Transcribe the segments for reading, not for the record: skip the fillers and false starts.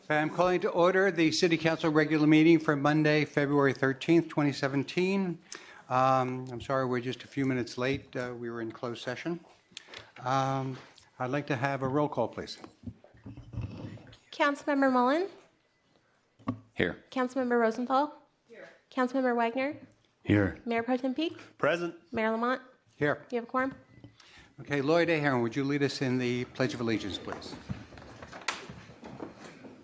I'm calling to order the City Council regular meeting for Monday, February 13th, 2017. I'm sorry we're just a few minutes late. We were in closed session. I'd like to have a roll call, please. Councilmember Mullen? Here. Councilmember Rosenthal? Here. Councilmember Wagner? Here. Mayor Pro Tem Peake? Present. Mayor Lamont? Here. You have a quorum? Okay, Lloyd A. Herron, would you lead us in the Pledge of Allegiance, please?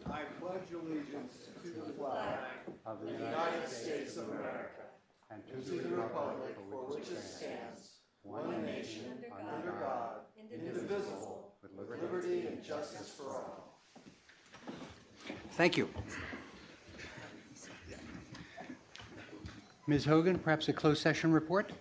I pledge allegiance to the flag of the United States of America and to the republic for which it stands, one nation, under God, indivisible, with liberty and justice for all. Thank you. Ms. Hogan, perhaps a closed session report?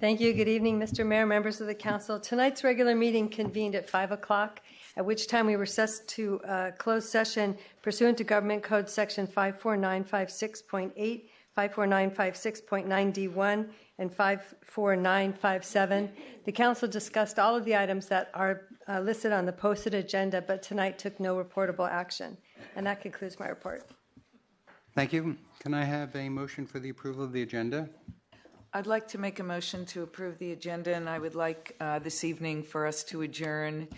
Thank you. Good evening, Mr. Mayor, members of the council. Tonight's regular meeting convened at 5 o'clock, at which time we recessed to closed session pursuant to Government Code Section 54956.8, 54956.9D1, and 54957. The council discussed all of the items that are listed on the posted agenda, but tonight took no reportable action. And that concludes my report. Thank you. Can I have a motion for the approval of the agenda? I'd like to make a motion to approve the agenda, and I would like this evening for us to adjourn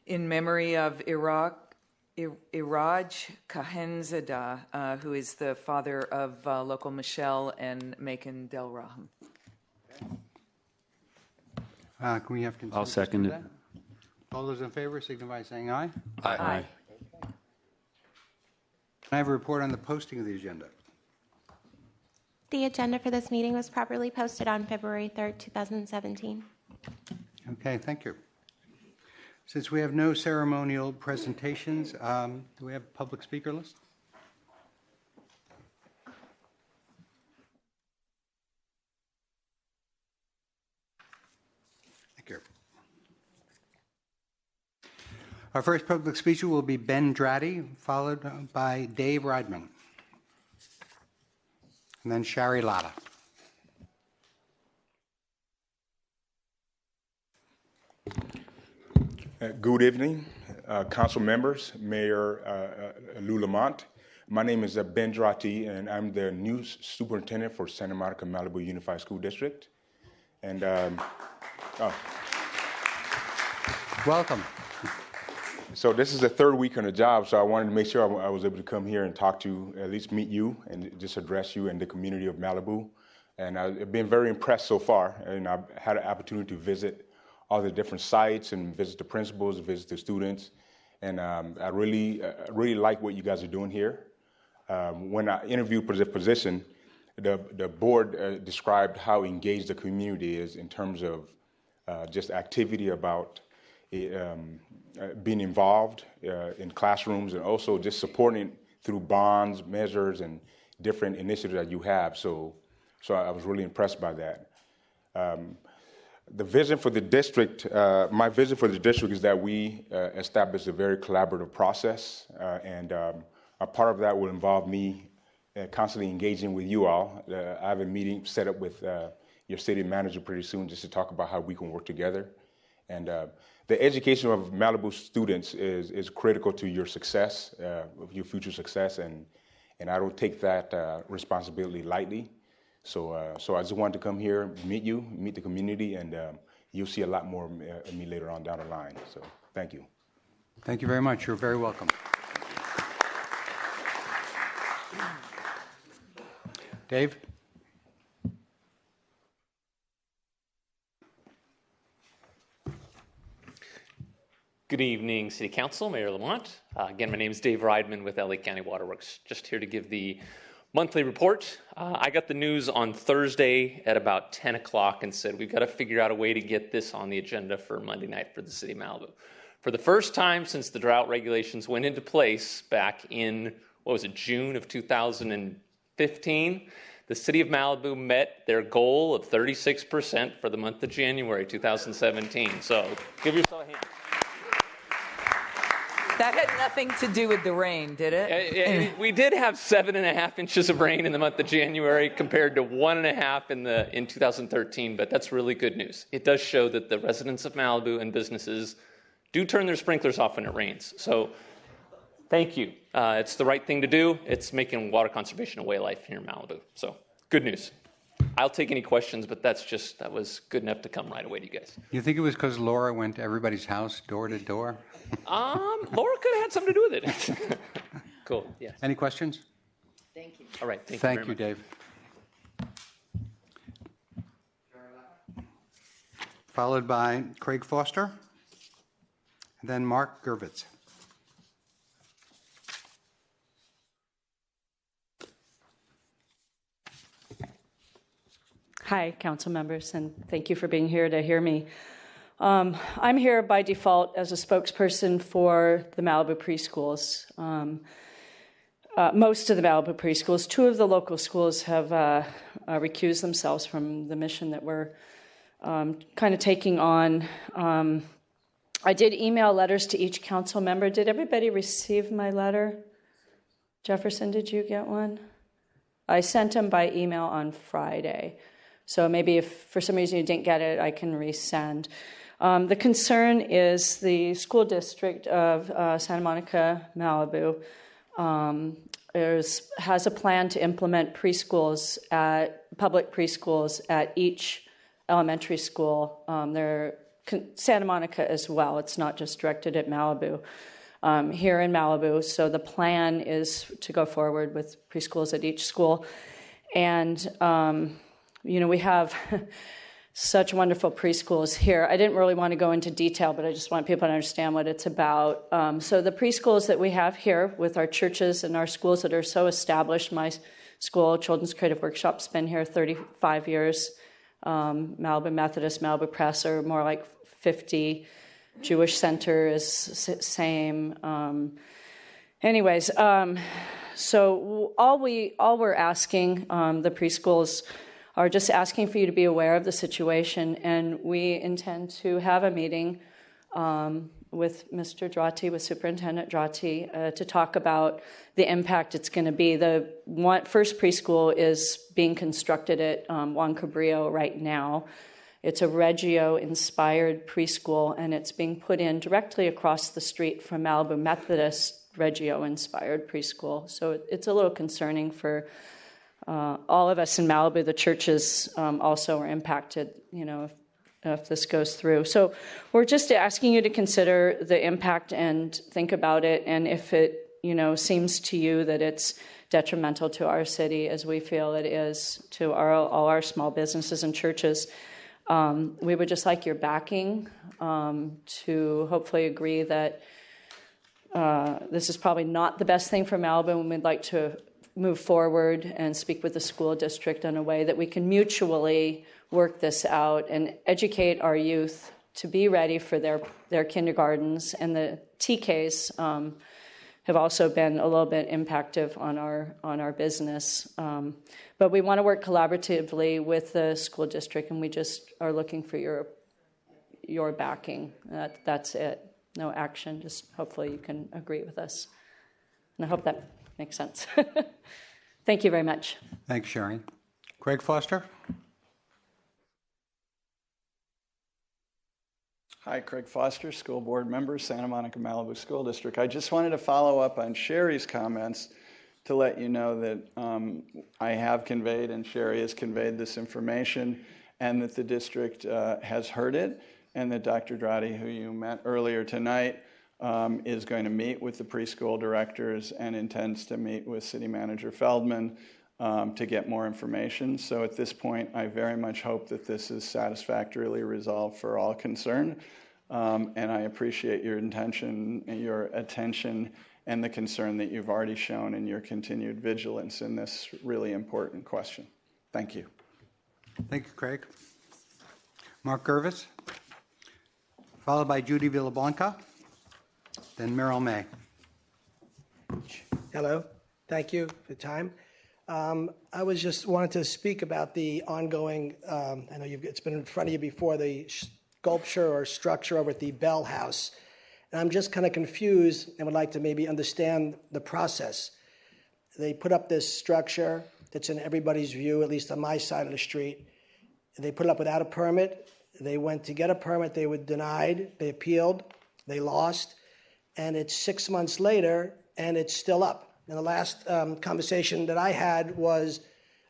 in memory of Iraj Kahenzadah, who is the father of local Michelle and Macon Del Raham. Can we have consensus? I'll second it. that? All those in favor signify by saying aye. Aye. Can I have a report on the posting of the agenda? The agenda for this meeting was properly posted on February 3rd, 2017. Okay, thank you. Since we have no ceremonial presentations, do we have a public speaker list? Thank you. Our first public speaker will be Ben Dratty, followed by Dave Reidman, and then Shari Latta. Good evening, council members, Mayor Lou Lamont. My name is Ben Dratty, and I'm the new superintendent for Santa Monica Malibu Unified School District. And Welcome. So this is the third week on the job, so I wanted to make sure I was able to come here and talk to you, at least meet you, and just address you and the community of Malibu. And I've been very impressed so far, and I've had an opportunity to visit all the different sites and visit the principals, visit the students, and I really like what you guys are doing here. When I interviewed for the position, the board described how engaged the community is in terms of just activity about being involved in classrooms, and also just supporting through bonds, measures, and different initiatives that you have. So I was really impressed by that. The vision for the district, my vision for the district is that we establish a very collaborative process, and a part of that will involve me constantly engaging with you all. I have a meeting set up with your city manager pretty soon just to talk about how we can work together. And the education of Malibu students is critical to your success, of your future success, and I don't take that responsibility lightly. So I just wanted to come here, meet the community, and you'll see a lot more of me later on down the line. So thank you. Thank you very much. You're very welcome. Dave? Good evening, City Council, Mayor Lamont. Again, my name is Dave Reidman with LA County Waterworks. Just here to give the monthly report. I got the news on Thursday at about 10 o'clock and said, we've got to figure out a way to get this on the agenda for Monday night for the City of Malibu. For the first time since the drought regulations went into place back in, June of 2015, the City of Malibu met their goal of 36% for the month of January 2017. So give yourself a hand. That had nothing to do with the rain, did it? We did have 7.5 inches of rain in the month of January compared to 1.5 in 2013, but that's really good news. It does show that the residents of Malibu and businesses do turn their sprinklers off when it rains. So Thank you. It's the right thing to do. It's making water conservation a way of life here in Malibu. So good news. I'll take any questions, but that was good enough to come right away to you guys. You think it was because Laura went to everybody's house, door to door? Laura could have had something to do with it. Cool. Yeah. Any questions? Thank you. All right. Thank you Thank very you, much. Dave. Followed by Craig Foster, and then Mark Gervitz. Hi, council members, and thank you for being here to hear me. I'm here by default as a spokesperson for the Malibu preschools. Most of the Malibu preschools, 2 of the local schools have recused themselves from the mission that we're kind of taking on. I did email letters to each council member. Did everybody receive my letter? Jefferson, did you get one? I sent them by email on Friday. So maybe if for some reason you didn't get it, I can resend. The concern is the school district of Santa Monica, Malibu, has a plan to implement public preschools at each elementary school. They're Santa Monica as well. It's not just directed at Malibu. Here in Malibu, so the plan is to go forward with preschools at each school. And we have such wonderful preschools here. I didn't really want to go into detail, but I just want people to understand what it's about. So the preschools that we have here with our churches and our schools that are so established, my school, Children's Creative Workshop's been here 35 years. Malibu Methodist, Malibu Press are more like 50. Jewish Center is same. So all we're asking, the preschools are just asking for you to be aware of the situation, and we intend to have a meeting with Mr. Drati, with Superintendent Drati, to talk about the impact it's going to be. The first preschool is being constructed at Juan Cabrillo right now. It's a Reggio-inspired preschool, and it's being put in directly across the street from Malibu Methodist Reggio-inspired preschool. So it's a little concerning for all of us in Malibu. The churches also are impacted, if this goes through. So we're just asking you to consider the impact and think about it. And if it, seems to you that it's detrimental to our city, as we feel it is to all our small businesses and churches, we would just like your backing to hopefully agree that this is probably not the best thing for Malibu, and we'd like to move forward and speak with the school district in a way that we can mutually work this out and educate our youth to be ready for their kindergartens. And the TKs have also been a little bit impactive on our business. But we want to work collaboratively with the school district, and we just are looking for your backing. That's it. No action. Just hopefully you can agree with us. And I hope that makes sense. Thank you very much. Thanks, Sherry. Craig Foster. Hi, Craig Foster, school board member, Santa Monica Malibu School District. I just wanted to follow up on Sherry's comments to let you know that I have conveyed and Sherry has conveyed this information, and that the district has heard it, and that Dr. Drati, who you met earlier tonight, is going to meet with the preschool directors and intends to meet with City Manager Feldman to get more information. So at this point, I very much hope that this is satisfactorily resolved for all concerned. And I appreciate your intention, your attention, and the concern that you've already shown in your continued vigilance in this really important question. Thank you. Thank you, Craig. Mark Gervis, followed by Judy Villablanca, then Merrill May. Hello. Thank you for the time. I was just wanted to speak about the ongoing, I know it's been in front of you before, the sculpture or structure over at the Bell House. And I'm just kind of confused and would like to maybe understand the process. They put up this structure that's in everybody's view, at least on my side of the street. They put it up without a permit. They went to get a permit. They were denied. They appealed. They lost. And it's 6 months later, and it's still up. And the last conversation that I had was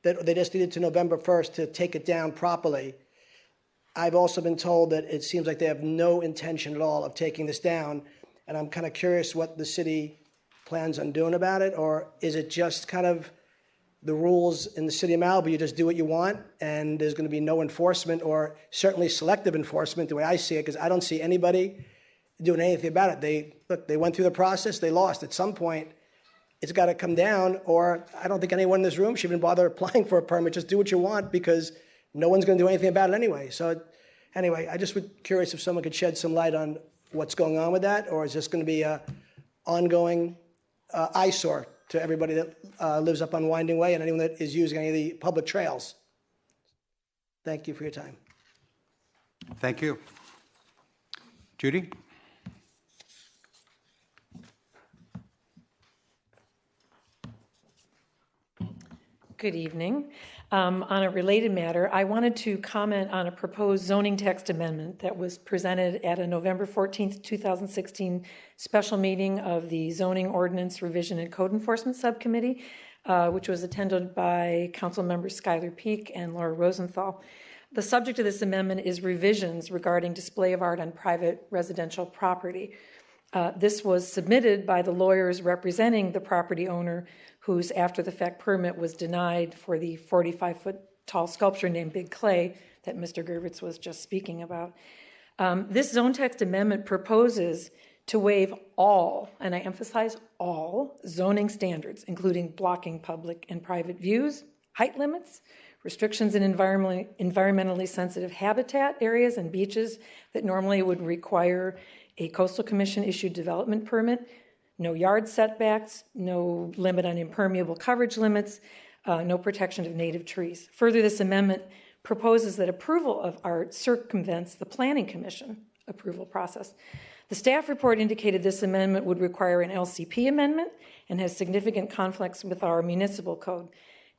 that they just needed to November 1st to take it down properly. I've also been told that it seems like they have no intention at all of taking this down, and I'm kind of curious what the city plans on doing about it, or is it just kind of the rules in the city of Malibu, you just do what you want, and there's going to be no enforcement, or certainly selective enforcement, the way I see it, because I don't see anybody doing anything about it. They went through the process, they lost. At some point, it's got to come down, or I don't think anyone in this room should even bother applying for a permit. Just do what you want, because no one's going to do anything about it anyway. So anyway, I just was curious if someone could shed some light on what's going on with that, or is this going to be an ongoing eyesore to everybody that lives up on Winding Way and anyone that is using any of the public trails. Thank you for your time. Thank you. Judy? Good evening. On a related matter, I wanted to comment on a proposed zoning text amendment that was presented at a November 14th, 2016 special meeting of the Zoning Ordinance Revision and Code Enforcement Subcommittee, which was attended by Council members Skylar Peak and Laura Rosenthal. The subject of this amendment is revisions regarding display of art on private residential property. This was submitted by the lawyers representing the property owner whose after-the-fact permit was denied for the 45-foot tall sculpture named Big Clay that Mr. Gervitz was just speaking about. This zone text amendment proposes to waive all, and I emphasize all, zoning standards, including blocking public and private views, height limits, restrictions in environmentally sensitive habitat areas and beaches that normally would require a Coastal Commission-issued development permit, no yard setbacks, no limit on impermeable coverage limits, no protection of native trees. Further, this amendment proposes that approval of art circumvents the Planning Commission approval process. The staff report indicated this amendment would require an LCP amendment and has significant conflicts with our municipal code.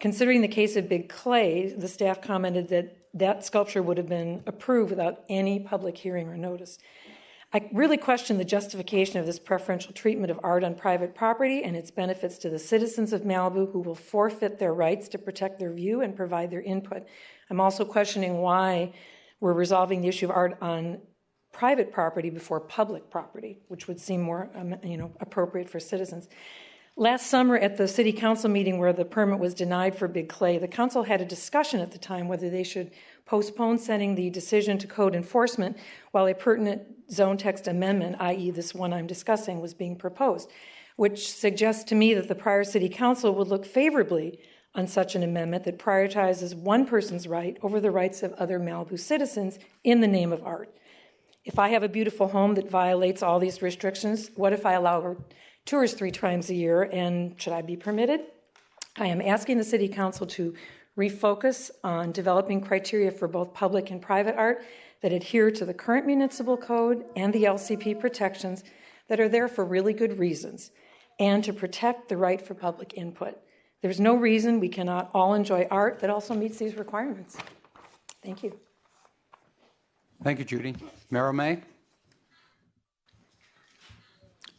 Considering the case of Big Clay, the staff commented that that sculpture would have been approved without any public hearing or notice. I really question the justification of this preferential treatment of art on private property and its benefits to the citizens of Malibu who will forfeit their rights to protect their view and provide their input. I'm also questioning why we're resolving the issue of art on private property before public property, which would seem more appropriate for citizens. Last summer at the city council meeting where the permit was denied for Big Clay, the council had a discussion at the time whether they should postpone sending the decision to code enforcement while a pertinent zone text amendment, i.e. this one I'm discussing, was being proposed, which suggests to me that the prior city council would look favorably on such an amendment that prioritizes one person's right over the rights of other Malibu citizens in the name of art. If I have a beautiful home that violates all these restrictions, what if I allow tours 3 times a year, and should I be permitted? I am asking the city council to refocus on developing criteria for both public and private art that adhere to the current municipal code and the LCP protections that are there for really good reasons, and to protect the right for public input. There's no reason we cannot all enjoy art that also meets these requirements. Thank you. Thank you, Judy. Merrill May,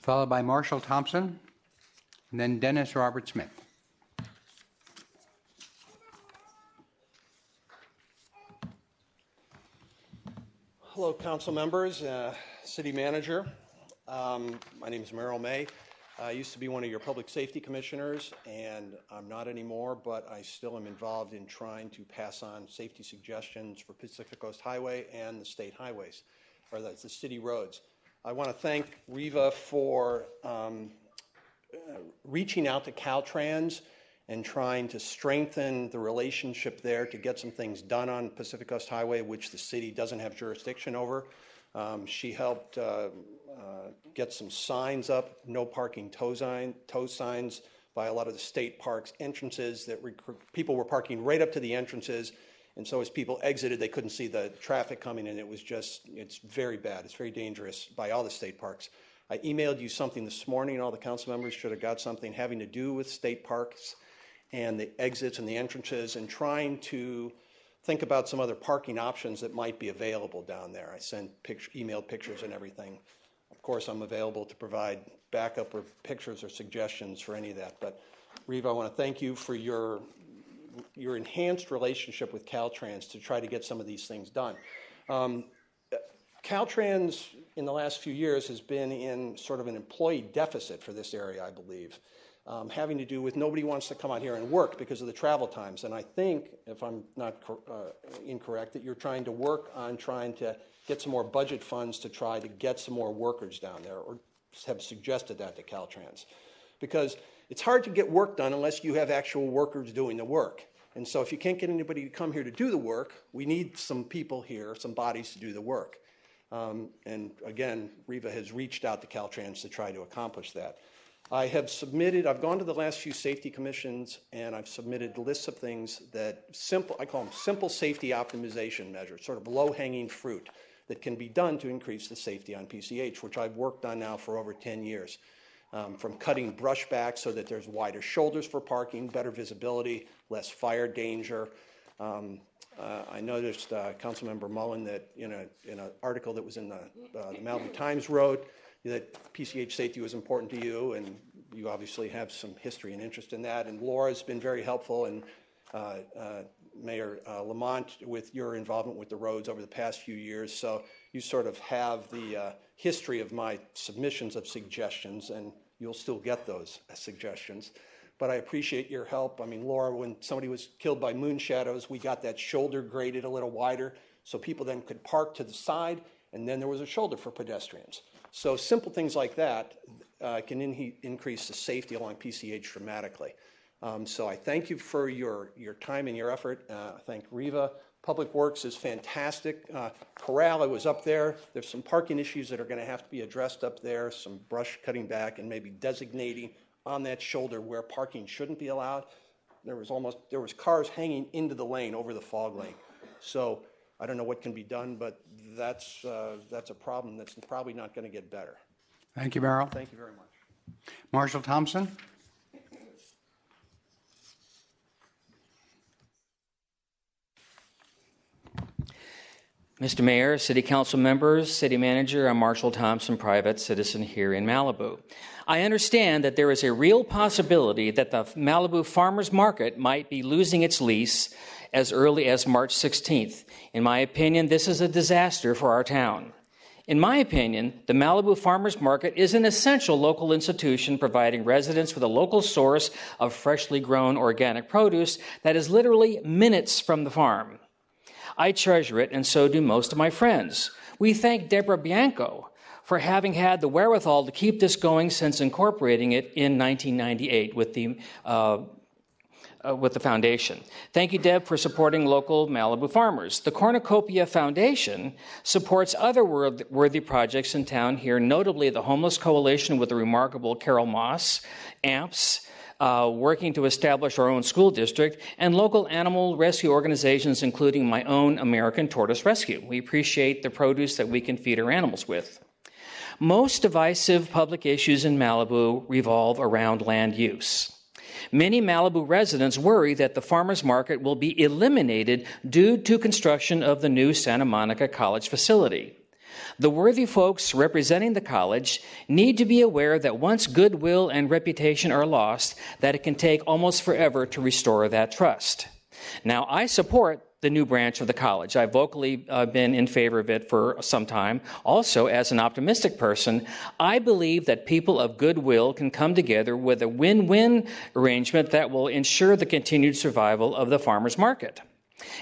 followed by Marshall Thompson, and then Dennis Robert Smith. Hello, council members, city manager. My name is Merrill May. I used to be one of your public safety commissioners, and I'm not anymore, but I still am involved in trying to pass on safety suggestions for Pacific Coast Highway and the state highways, or the city roads. I want to thank Riva for reaching out to Caltrans and trying to strengthen the relationship there to get some things done on Pacific Coast Highway, which the city doesn't have jurisdiction over. She helped get some signs up, no parking tow signs by a lot of the state parks entrances that people were parking right up to the entrances. And so as people exited, they couldn't see the traffic coming in. It's very bad. It's very dangerous by all the state parks. I emailed you something this morning. All the council members should have got something having to do with state parks and the exits and the entrances, and trying to think about some other parking options that might be available down there. I sent emailed pictures and everything. Of course, I'm available to provide backup or pictures or suggestions for any of that. But Reva, I want to thank you for your enhanced relationship with Caltrans to try to get some of these things done. Caltrans in the last few years has been in sort of an employee deficit for this area, I believe, having to do with nobody wants to come out here and work because of the travel times. And I think, if I'm not incorrect, that you're trying to work on trying to get some more budget funds to try to get some more workers down there, or have suggested that to Caltrans. Because it's hard to get work done unless you have actual workers doing the work. And so if you can't get anybody to come here to do the work, we need some people here, some bodies to do the work. And again, Reva has reached out to Caltrans to try to accomplish that. I've gone to the last few safety commissions, and I've submitted lists of things that I call them simple safety optimization measures, sort of low-hanging fruit that can be done to increase the safety on PCH, which I've worked on now for over 10 years. From cutting brush back so that there's wider shoulders for parking, better visibility, less fire danger. I noticed Councilmember Mullen that in an article that was in the Malibu Times wrote that PCH safety was important to you, and you obviously have some history and interest in that. And Laura's been very helpful, and Mayor Lamont, with your involvement with the roads over the past few years. So you sort of have the history of my submissions of suggestions, and you'll still get those suggestions. But I appreciate your help. I mean, Laura, when somebody was killed by moon shadows, we got that shoulder graded a little wider so people then could park to the side, and then there was a shoulder for pedestrians. So simple things like that can increase the safety along PCH dramatically. So I thank you for your time and your effort. I thank Reva. Public Works is fantastic. Corral, I was up there. There's some parking issues that are going to have to be addressed up there, some brush cutting back and maybe designating on that shoulder where parking shouldn't be allowed. There was cars hanging into the lane over the fog lane. So I don't know what can be done, but that's a problem that's probably not going to get better. Thank you, Merrill. Thank you very much. Marshall Thompson. Mr. Mayor, City Council members, City Manager, I'm Marshall Thompson, private citizen here in Malibu. I understand that there is a real possibility that the Malibu Farmers Market might be losing its lease as early as March 16th. In my opinion, this is a disaster for our town. In my opinion, the Malibu Farmers Market is an essential local institution providing residents with a local source of freshly grown organic produce that is literally minutes from the farm. I treasure it, and so do most of my friends. We thank Deborah Bianco for having had the wherewithal to keep this going since incorporating it in 1998 with the foundation. Thank you, Deb, for supporting local Malibu farmers. The Cornucopia Foundation supports other worthy projects in town here, notably the Homeless Coalition with the remarkable Carol Moss, AMPS, working to establish our own school district, and local animal rescue organizations, including my own American Tortoise Rescue. We appreciate the produce that we can feed our animals with. Most divisive public issues in Malibu revolve around land use. Many Malibu residents worry that the farmers market will be eliminated due to construction of the new Santa Monica College facility. The worthy folks representing the college need to be aware that once goodwill and reputation are lost, that it can take almost forever to restore that trust. Now, I support the new branch of the college. I've vocally been in favor of it for some time. Also, as an optimistic person, I believe that people of goodwill can come together with a win-win arrangement that will ensure the continued survival of the farmers market.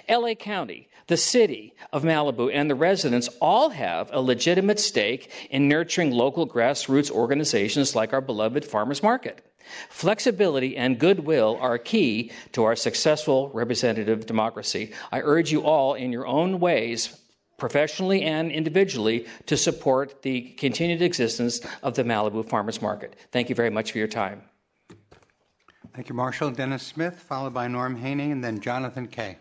LA County, the city of Malibu, and the residents all have a legitimate stake in nurturing local grassroots organizations like our beloved farmers market. Flexibility and goodwill are key to our successful representative democracy. I urge you all in your own ways, professionally and individually, to support the continued existence of the Malibu Farmers Market. Thank you very much for your time. Thank you, Marshall. Dennis Smith, followed by Norm Haney, and then Jonathan Kay.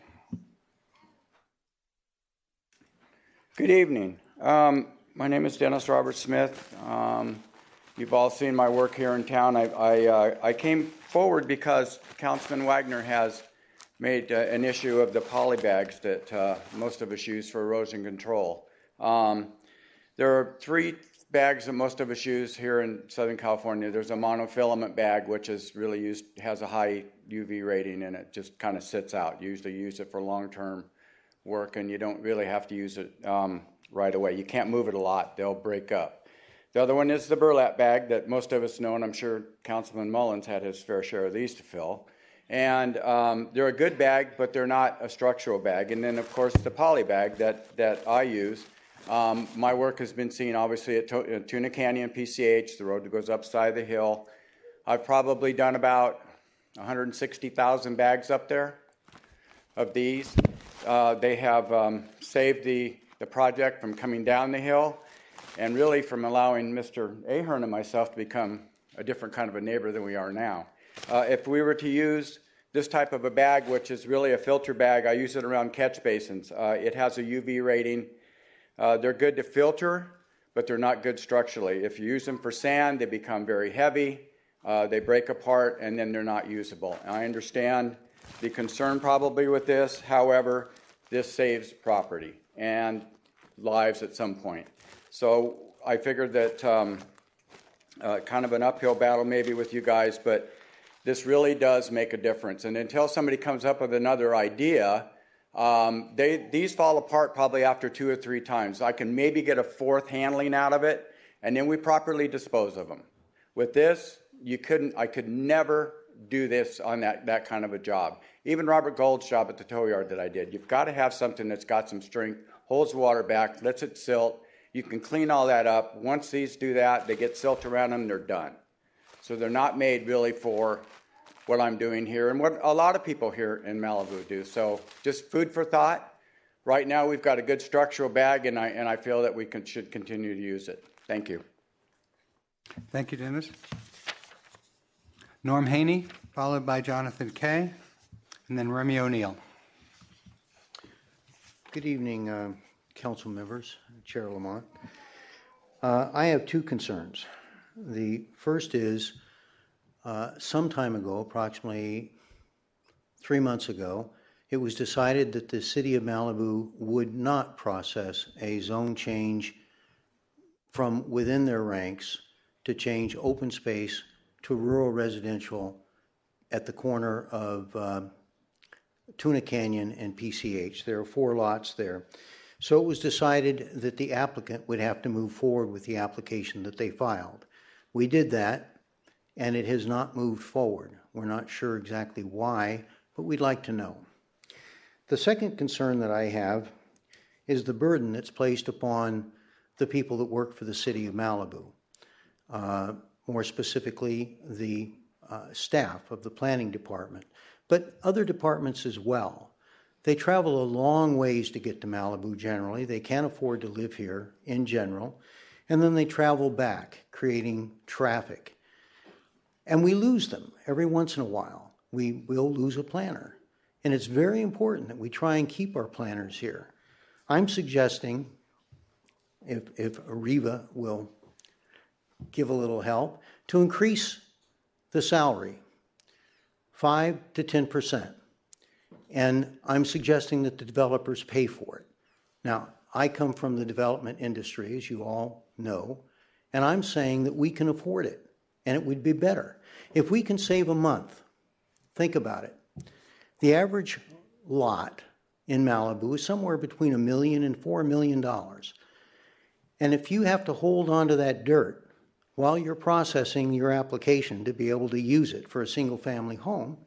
Good evening. My name is Dennis Robert Smith. You've all seen my work here in town. I came forward because Councilman Wagner has made an issue of the poly bags that most of us use for erosion control. There are three bags that most of us use here in Southern California. There's a monofilament bag, which is really used, has a high UV rating, and it just kind of sits out. You usually use it for long-term work, and you don't really have to use it right away. You can't move it a lot. They'll break up. The other one is the burlap bag that most of us know, and I'm sure Councilman Mullins had his fair share of these to fill. And they're a good bag, but they're not a structural bag. And then, of course, the poly bag that I use. My work has been seen, obviously, at Tuna Canyon, PCH, the road that goes up side of the hill. I've probably done about 160,000 bags up there of these. They have saved the project from coming down the hill, and really from allowing Mr. Ahern and myself to become a different kind of a neighbor than we are now. If we were to use this type of a bag, which is really a filter bag, I use it around catch basins. It has a UV rating. They're good to filter, but they're not good structurally. If you use them for sand, they become very heavy, they break apart, and then they're not usable. And I understand the concern probably with this. However, this saves property and lives at some point. So I figured that kind of an uphill battle maybe with you guys, but this really does make a difference. And until somebody comes up with another idea, these fall apart probably after 2 or 3 times. I can maybe get a 4th handling out of it, and then we properly dispose of them. With this, I could never do this on that kind of a job. Even Robert Gold's job at the tow yard that I did, you've got to have something that's got some strength, holds the water back, lets it silt. You can clean all that up. Once these do that, they get silt around them, they're done. So they're not made really for what I'm doing here and what a lot of people here in Malibu do. So just food for thought. Right now we've got a good structural bag, and I feel that we should continue to use it. Thank you. Thank you, Dennis. Norm Haney, followed by Jonathan Kay, and then Remy O'Neill. Good evening, council members, Chair Lamont. I have 2 concerns. The first is some time ago, approximately 3 months ago, it was decided that the city of Malibu would not process a zone change from within their ranks to change open space to rural residential at the corner of Tuna Canyon and PCH. There are 4 lots there. So it was decided that the applicant would have to move forward with the application that they filed. We did that, and it has not moved forward. We're not sure exactly why, but we'd like to know. The second concern that I have is the burden that's placed upon the people that work for the city of Malibu, more specifically the staff of the planning department, but other departments as well. They travel a long ways to get to Malibu generally. They can't afford to live here in general. And then they travel back, creating traffic. And we lose them every once in a while. We will lose a planner. And it's very important that we try and keep our planners here. I'm suggesting, if Arriva will give a little help, to increase the salary 5 to 10%. And I'm suggesting that the developers pay for it. Now, I come from the development industry, as you all know, and I'm saying that we can afford it, and it would be better. If we can save a month, think about it. The average lot in Malibu is somewhere between $1 million and $4 million. And if you have to hold on to that dirt while you're processing your application to be able to use it for a single-family home,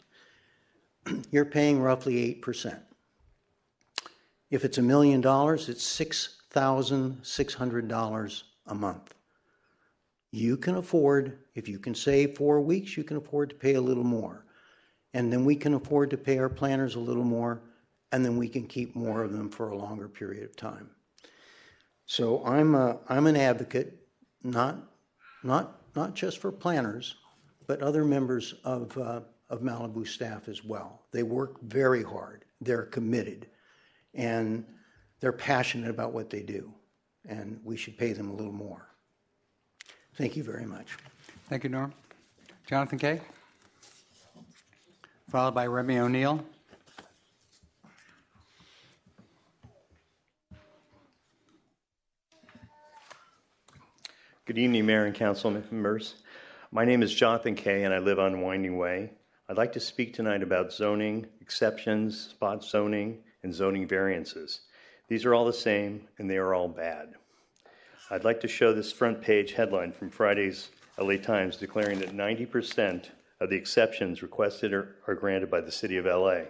you're paying roughly 8%. If it's $1 million, it's $6,600 a month. You can afford, if you can save 4 weeks, you can afford to pay a little more. And then we can afford to pay our planners a little more, and then we can keep more of them for a longer period of time. So I'm an advocate, not just for planners, but other members of Malibu staff as well. They work very hard. They're committed, and they're passionate about what they do, and we should pay them a little more. Thank you very much. Thank you, Norm. Jonathan Kay, followed by Remy O'Neill. Good evening, Mayor and Council members. My name is Jonathan Kay, and I live on Winding Way. I'd like to speak tonight about zoning exceptions, spot zoning, and zoning variances. These are all the same, and they are all bad. I'd like to show this front page headline from Friday's LA Times declaring that 90% of the exceptions requested are granted by the City of LA.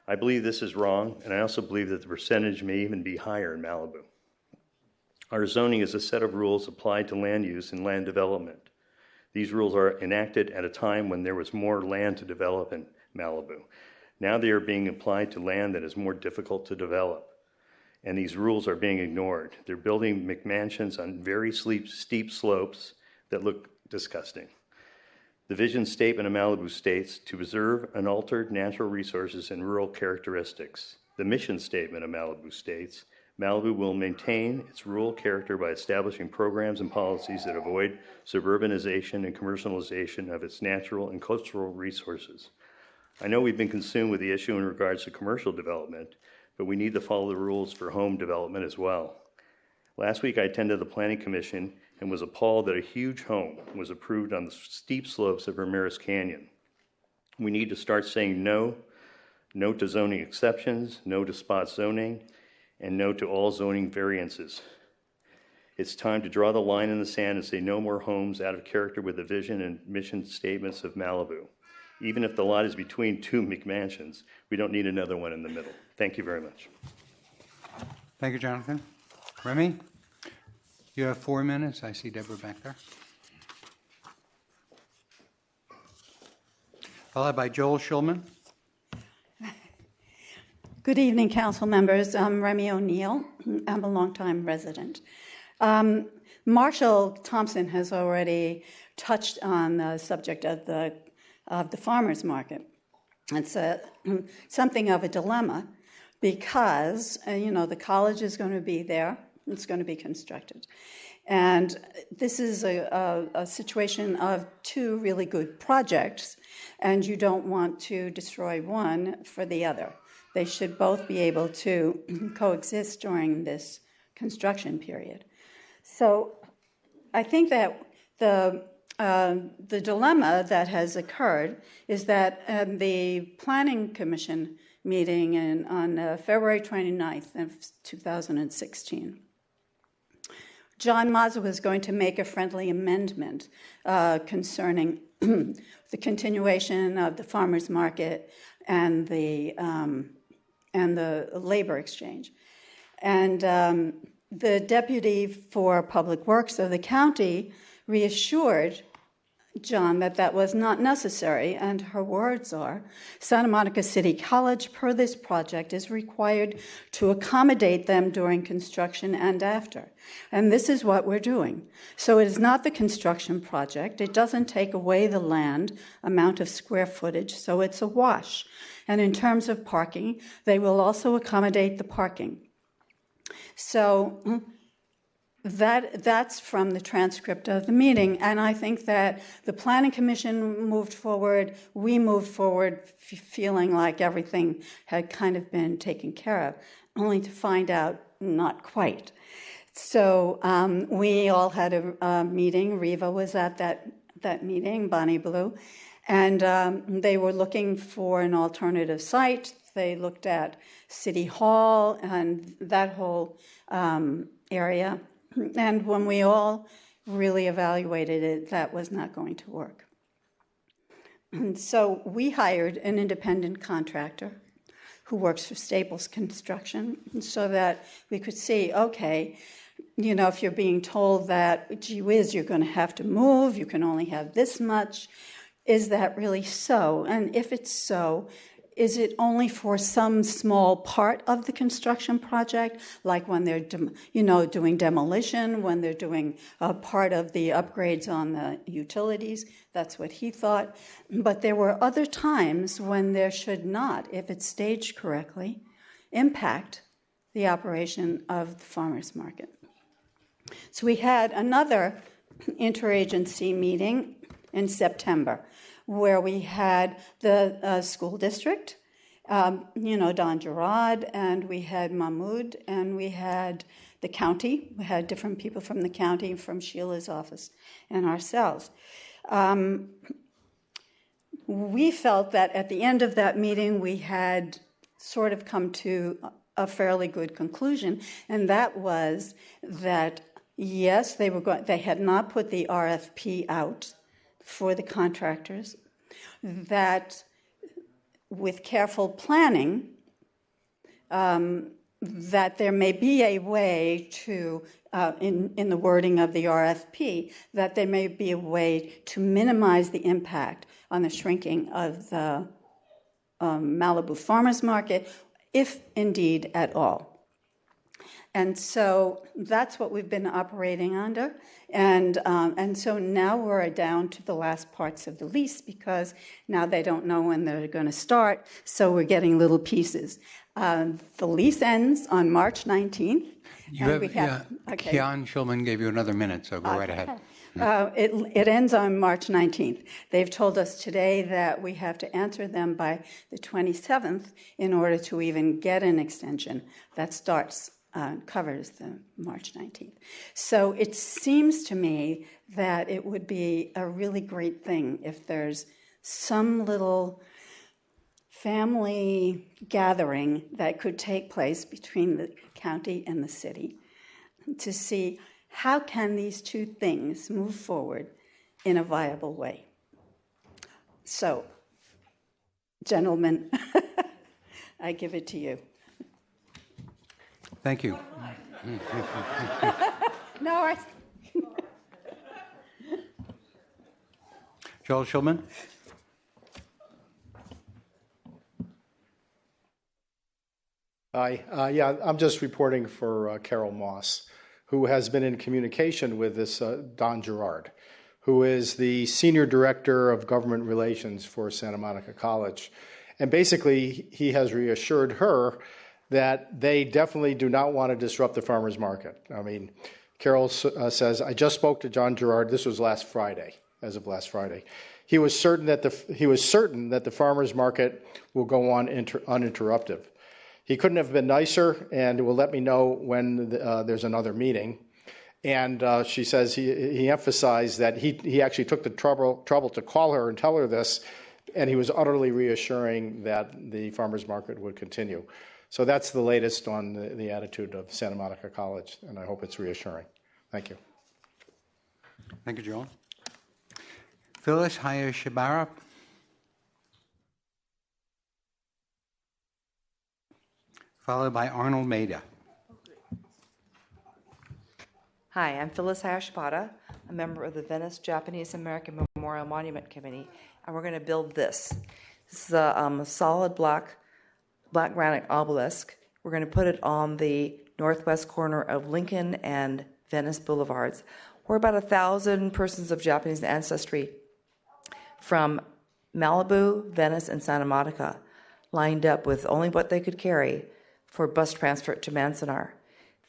I believe this is wrong, and I also believe that the percentage may even be higher in Malibu. Our zoning is a set of rules applied to land use and land development. These rules are enacted at a time when there was more land to develop in Malibu. Now they are being applied to land that is more difficult to develop, and these rules are being ignored. They're building McMansions on very steep slopes that look disgusting. The vision statement of Malibu states to preserve unaltered natural resources and rural characteristics. The mission statement of Malibu states Malibu will maintain its rural character by establishing programs and policies that avoid suburbanization and commercialization of its natural and cultural resources. I know we've been consumed with the issue in regards to commercial development, but we need to follow the rules for home development as well. Last week I attended the Planning Commission and was appalled that a huge home was approved on the steep slopes of Ramirez Canyon. We need to start saying no to zoning exceptions, no to spot zoning, and no to all zoning variances. It's time to draw the line in the sand and say no more homes out of character with the vision and mission statements of Malibu. Even if the lot is between two McMansions, we don't need another one in the middle. Thank you very much. Thank you, Jonathan. Remy, you have 4 minutes. I see Deborah back there. Followed by Joel Schulman. Good evening, council members. I'm Remy O'Neill. I'm a longtime resident. Marshall Thompson has already touched on the subject of the farmers market. It's something of a dilemma because, the college is going to be there. It's going to be constructed. And this is a situation of two really good projects, and you don't want to destroy one for the other. They should both be able to coexist during this construction period. So I think that the dilemma that has occurred is that the Planning Commission meeting on February 29th of 2016, John Mazza was going to make a friendly amendment concerning the continuation of the farmers market and the labor exchange. And the deputy for public works of the county reassured John that that was not necessary, and her words are, Santa Monica City College, per this project, is required to accommodate them during construction and after. And this is what we're doing. So it is not the construction project. It doesn't take away the land amount of square footage, so it's a wash. And in terms of parking, they will also accommodate the parking. So that's from the transcript of the meeting, and I think that the Planning Commission moved forward, we moved forward feeling like everything had kind of been taken care of, only to find out not quite. So we all had a meeting. Riva was at that meeting, Bonnie Blue, and they were looking for an alternative site. They looked at City Hall and that whole area. And when we all really evaluated it, that was not going to work. And so we hired an independent contractor who works for Staples Construction so that we could see, okay, if you're being told that, gee whiz, you're going to have to move, you can only have this much, is that really so? And if it's so, is it only for some small part of the construction project, like when they're, doing demolition, when they're doing a part of the upgrades on the utilities? That's what he thought. But there were other times when there should not, if it's staged correctly, impact the operation of the farmers market. So we had another interagency meeting in September, where we had the school district, Don Gerard, and we had Mahmoud, and we had the county. We had different people from the county, from Sheila's office, and ourselves. We felt that at the end of that meeting, we had sort of come to a fairly good conclusion, and that was that, yes, they had not put the RFP out for the contractors, that with careful planning, that there may be a way to, in the wording of the RFP, that there may be a way to minimize the impact on the shrinking of the Malibu Farmers Market, if indeed at all. And so that's what we've been operating under. And so now we're down to the last parts of the lease, because now they don't know when they're going to start, so we're getting little pieces. The lease ends on March 19th. Kian Schulman gave you another minute, so go right ahead. It ends on March 19th. They've told us today that we have to answer them by the 27th in order to even get an extension that covers the March 19th. So it seems to me that it would be a really great thing if there's some little family gathering that could take place between the county and the city to see how can these two things move forward in a viable way. So, gentlemen, I give it to you. Thank you. No, Joel Schulman? Hi. I'm just reporting for Carol Moss, who has been in communication with this Don Gerard, who is the Senior Director of Government Relations for Santa Monica College. And basically, he has reassured her that they definitely do not want to disrupt the farmers market. I mean, Carol says, I just spoke to John Gerard. This was last Friday, as of last Friday. He was certain that the farmers market will go on uninterrupted. He couldn't have been nicer, and will let me know when there's another meeting. And she says he emphasized that he actually took the trouble to call her and tell her this, and he was utterly reassuring that the farmers market would continue. So that's the latest on the attitude of Santa Monica College, and I hope it's reassuring. Thank you. Thank you, Joel. Phyllis Hayashibara. Followed by Arnold Maida. Hi, I'm Phyllis Hayashibara, a member of the Venice Japanese American Memorial Monument Committee, and we're going to build this. This is a solid black granite obelisk. We're going to put it on the northwest corner of Lincoln and Venice Boulevards. We're about 1,000 persons of Japanese ancestry from Malibu, Venice, and Santa Monica, lined up with only what they could carry for bus transfer to Manzanar.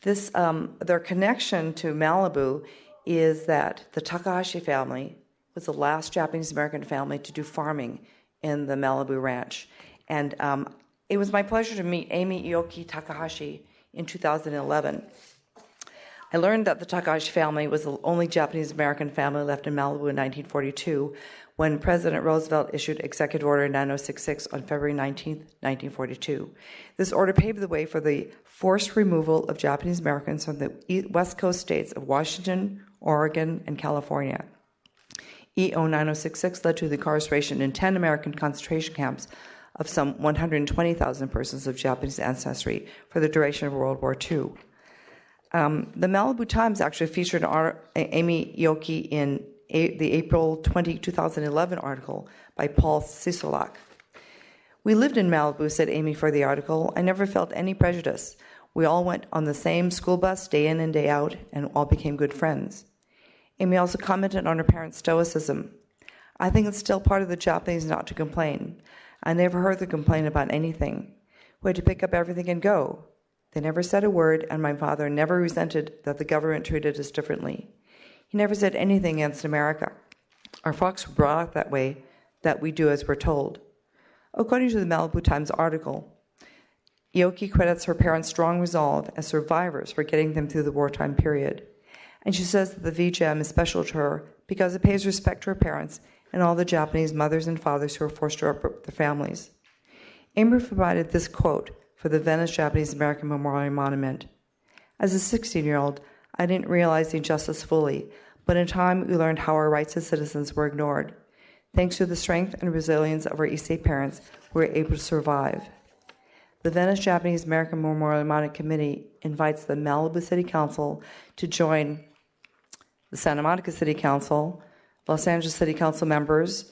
Their connection to Malibu is that the Takahashi family was the last Japanese American family to do farming in the Malibu ranch. And it was my pleasure to meet Amy Ioki Takahashi in 2011. I learned that the Takahashi family was the only Japanese American family left in Malibu in 1942, when President Roosevelt issued Executive Order 9066 on February 19, 1942. This order paved the way for the forced removal of Japanese Americans from the West Coast states of Washington, Oregon, and California. EO 9066 led to the incarceration in 10 American concentration camps of some 120,000 persons of Japanese ancestry for the duration of World War II. The Malibu Times actually featured Amy Ioki in the April 20, 2011 article by Paul Sisolak. We lived in Malibu, said Amy for the article. I never felt any prejudice. We all went on the same school bus day in and day out and all became good friends. Amy also commented on her parents' stoicism. I think it's still part of the Japanese not to complain. I never heard them complain about anything. We had to pick up everything and go. They never said a word, and my father never resented that the government treated us differently. He never said anything against America. Our folks were brought up that way, that we do as we're told. According to the Malibu Times article, Ioki credits her parents' strong resolve as survivors for getting them through the wartime period. And she says that the VGM is special to her because it pays respect to her parents and all the Japanese mothers and fathers who were forced to uproot their families. Amy provided this quote for the Venice Japanese American Memorial Monument. As a 16-year-old, I didn't realize the injustice fully, but in time we learned how our rights as citizens were ignored. Thanks to the strength and resilience of our Issei parents, we were able to survive. The Venice Japanese American Memorial Monument Committee invites the Malibu City Council to join the Santa Monica City Council, Los Angeles City Council members,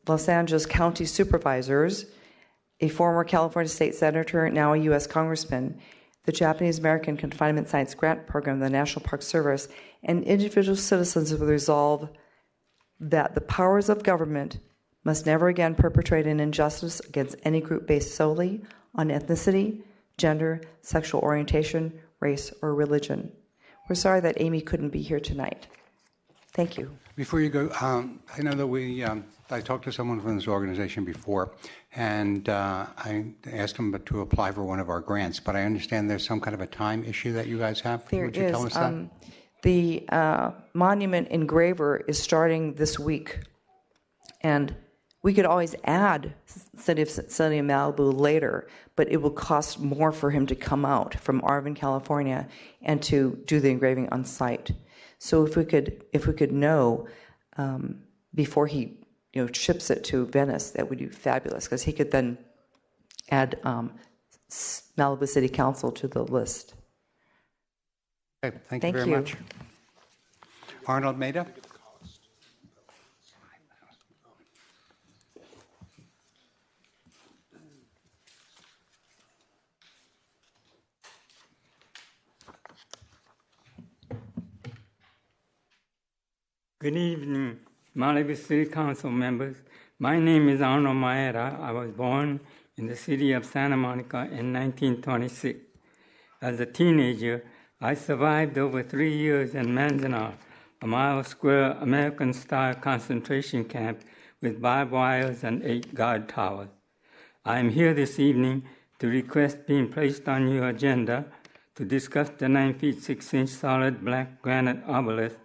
Los Angeles County supervisors, a former California state senator, now a U.S. congressman, the Japanese American Confinement Science Grant Program, the National Park Service, and individual citizens with resolve that the powers of government must never again perpetrate an injustice against any group based solely on ethnicity, gender, sexual orientation, race, or religion. We're sorry that Amy couldn't be here tonight. Thank you. Before you go, I know that I talked to someone from this organization before, and I asked them to apply for one of our grants, but I understand there's some kind of a time issue that you guys have. Would you tell us that? The monument engraver is starting this week, and we could always add City of Malibu later, but it will cost more for him to come out from Arvin, California, and to do the engraving on site. So if we could know before he ships it to Venice, that would be fabulous, because he could then add Malibu City Council to the list. Okay, thank you very much. Arnold Maida. Good evening, Malibu City Council members. My name is Arnold Maeda. I was born in the city of Santa Monica in 1926. As a teenager, I survived over 3 years in Manzanar, a mile-square American-style concentration camp with barbed wires and 8 guard towers. I am here this evening to request being placed on your agenda to discuss the 9 feet 6 inch solid black granite obelisk,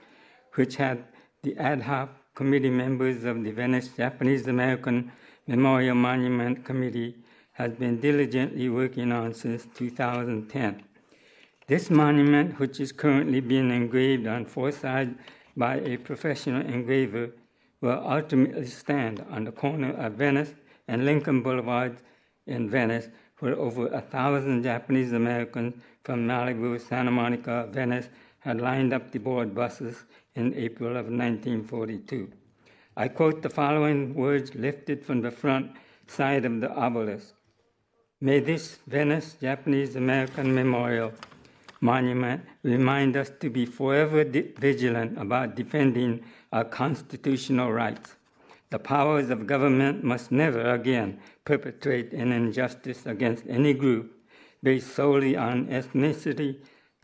which had the ad hoc committee members of the Venice Japanese American Memorial Monument Committee has been diligently working on since 2010. This monument, which is currently being engraved on 4 sides by a professional engraver, will ultimately stand on the corner of Venice and Lincoln Boulevard in Venice, where over 1,000 Japanese Americans from Malibu, Santa Monica, Venice had lined up to board buses in April of 1942. I quote the following words lifted from the front side of the obelisk. May this Venice Japanese American Memorial Monument remind us to be forever vigilant about defending our constitutional rights. The powers of government must never again perpetrate an injustice against any group based solely on ethnicity,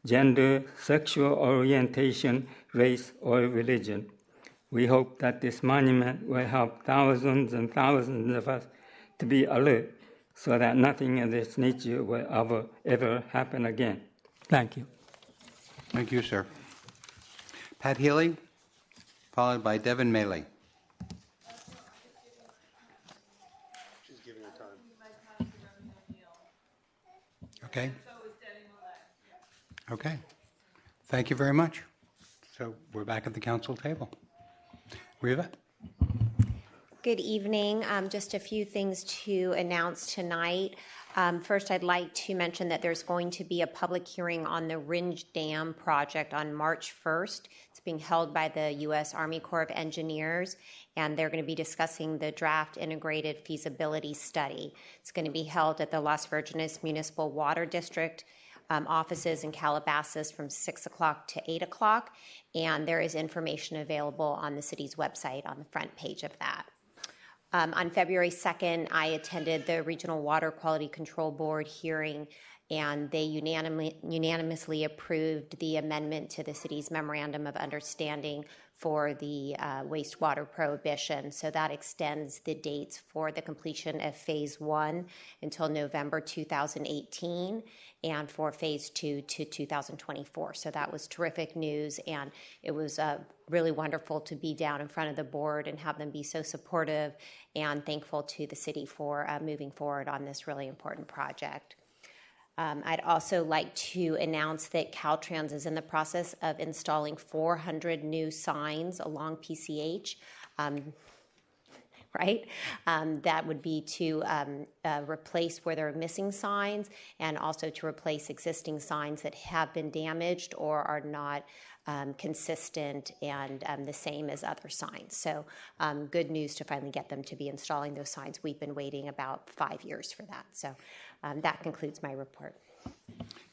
gender, sexual orientation, race, or religion. We hope that this monument will help thousands and thousands of us to be alert so that nothing of this nature will ever happen again. Thank you. Thank you, sir. Pat Healy, followed by Devin Maley. She's giving her time. Okay. Okay. Thank you very much. So we're back at the council table. Riva? Good evening. Just a few things to announce tonight. First, I'd like to mention that there's going to be a public hearing on the Ringe Dam project on March 1st. It's being held by the U.S. Army Corps of Engineers, and they're going to be discussing the draft integrated feasibility study. It's going to be held at the Las Virgenes Municipal Water District offices in Calabasas from 6 o'clock to 8 o'clock, and there is information available on the city's website on the front page of that. On February 2nd, I attended the Regional Water Quality Control Board hearing, and they unanimously approved the amendment to the city's Memorandum of Understanding for the wastewater prohibition. So that extends the dates for the completion of Phase 1 until November 2018 and for Phase 2 to 2024. So that was terrific news, and it was really wonderful to be down in front of the board and have them be so supportive, and thankful to the city for moving forward on this really important project. I'd also like to announce that Caltrans is in the process of installing 400 new signs along PCH. Right? That would be to replace where there are missing signs, and also to replace existing signs that have been damaged or are not consistent and the same as other signs. So good news to finally get them to be installing those signs. We've been waiting about 5 years for that. So that concludes my report.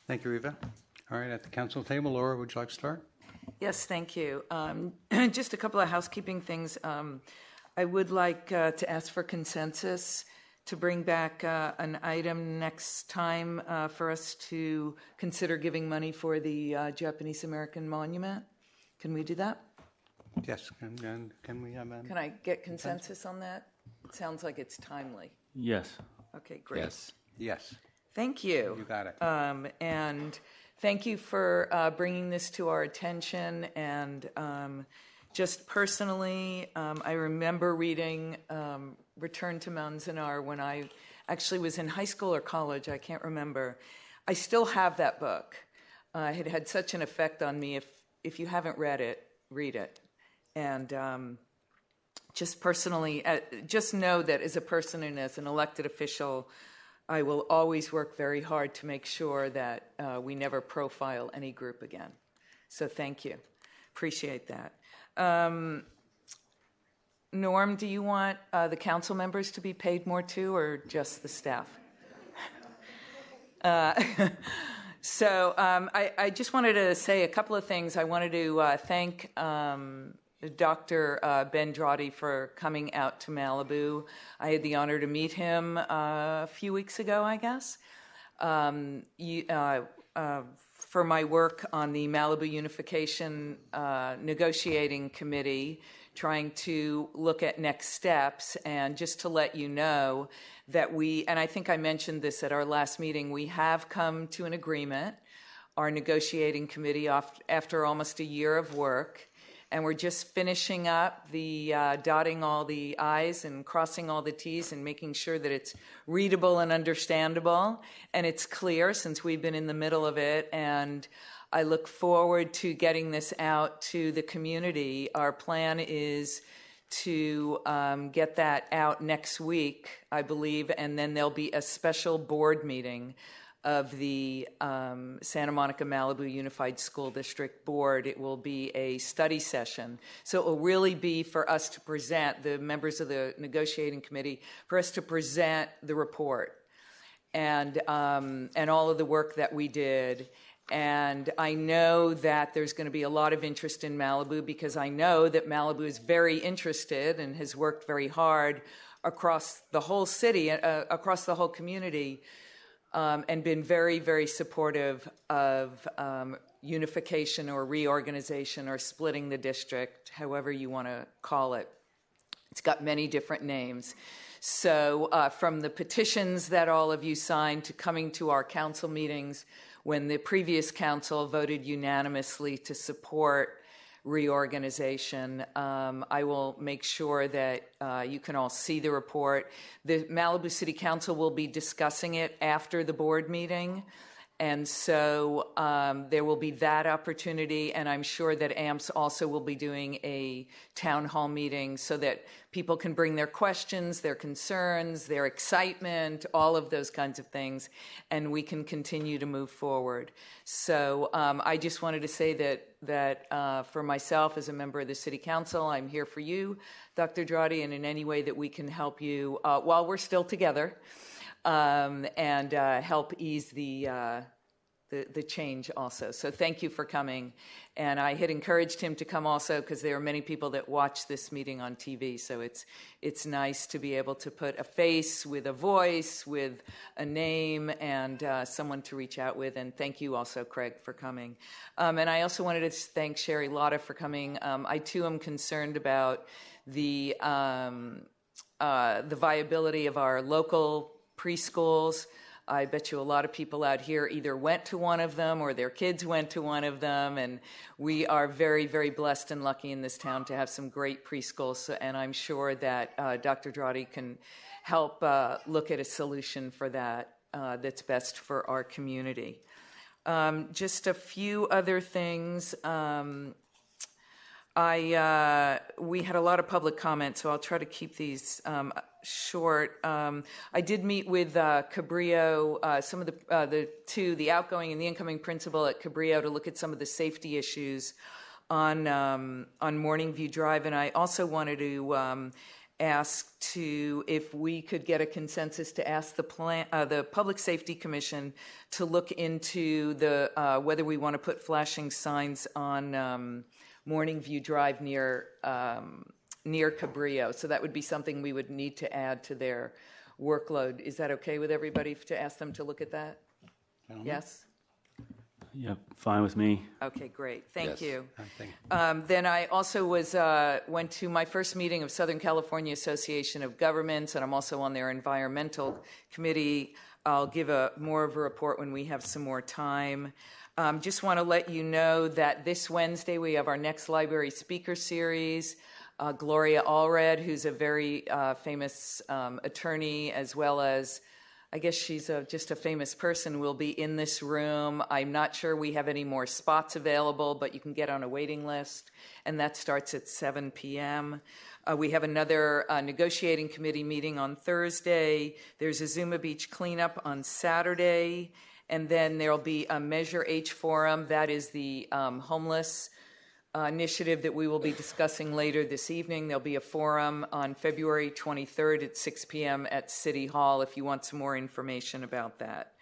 Thank you, Eva. All right, at the council table, Laura, would you like to start? Yes, thank you. Just a couple of housekeeping things. I would like to ask for consensus to bring back an item next time for us to consider giving money for the Japanese American Monument. Can we do that? Yes. Can we have Can I get consensus on that? It sounds like it's timely. Yes. Okay, great. Yes. Yes. Thank you. You got it. And thank you for bringing this to our attention. And just personally, I remember reading Return to Manzanar when I actually was in high school or college. I can't remember. I still have that book. It had such an effect on me. If you haven't read it, read it. And just personally, just know that as a person and as an elected official, I will always work very hard to make sure that we never profile any group again. So thank you. Appreciate that. Norm, do you want the council members to be paid more too, or just the staff? So I just wanted to say a couple of things. I wanted to thank Dr. Ben Drotti for coming out to Malibu. I had the honor to meet him a few weeks ago, I guess, for my work on the Malibu Unification Negotiating Committee, trying to look at next steps. And just to let you know that and I think I mentioned this at our last meeting, we have come to an agreement, our negotiating committee, after almost a year of work. And we're just finishing up the dotting all the I's and crossing all the T's and making sure that it's readable and understandable. And it's clear since we've been in the middle of it. And I look forward to getting this out to the community. Our plan is to get that out next week, I believe. And then there'll be a special board meeting of the Santa Monica Malibu Unified School District Board. It will be a study session. So it will really be for us to present, the members of the negotiating committee, for us to present the report and all of the work that we did. And I know that there's going to be a lot of interest in Malibu, because I know that Malibu is very interested and has worked very hard across the whole city, across the whole community, and been very, very supportive of unification or reorganization or splitting the district, however you want to call it. It's got many different names. So from the petitions that all of you signed to coming to our council meetings when the previous council voted unanimously to support reorganization, I will make sure that you can all see the report. The Malibu City Council will be discussing it after the board meeting. And so there will be that opportunity, and I'm sure that AMPS also will be doing a town hall meeting so that people can bring their questions, their concerns, their excitement, all of those kinds of things, and we can continue to move forward. So I just wanted to say that for myself as a member of the City Council, I'm here for you, Dr. Drotti, and in any way that we can help you while we're still together. And help ease the the change also. So thank you for coming. And I had encouraged him to come also because there are many people that watch this meeting on TV. So it's nice to be able to put a face with a voice, with a name, and someone to reach out with. And thank you also, Craig, for coming. And I also wanted to thank Sherry Lotta for coming. I too am concerned about the viability of our local preschools. I bet you a lot of people out here either went to one of them or their kids went to one of them, and we are very, very blessed and lucky in this town to have some great preschools, and I'm sure that Dr. Drotti can help look at a solution for that that's best for our community. Just a few other things. We had a lot of public comment, so I'll try to keep these short. I did meet with Cabrillo, some of the outgoing and the incoming principal at Cabrillo, to look at some of the safety issues on Morning View Drive, and I also wanted to ask if we could get a consensus to ask the Public Safety Commission to look into whether we want to put flashing signs on Morning View Drive near Cabrillo. So that would be something we would need to add to their workload. Is that okay with everybody to ask them to look at that? Yes? Yep, fine with me. Okay, great. Thank Yes. you. Thank Then I also went to my first meeting of Southern California Association of Governments, and I'm also on their environmental committee. I'll give more of a report when we have some more time. Just want to let you know that this Wednesday we have our next library speaker series. Gloria Allred, who's a very famous attorney, as well as, I guess she's just a famous person, will be in this room. I'm not sure we have any more spots available, but you can get on a waiting list, and that starts at 7 p.m. We have another negotiating committee meeting on Thursday. There's a Zuma Beach cleanup on Saturday, and then there'll be a Measure H Forum. That is the homeless initiative that we will be discussing later this evening. There'll be a forum on February 23rd at 6 p.m. at City Hall if you want some more information about that.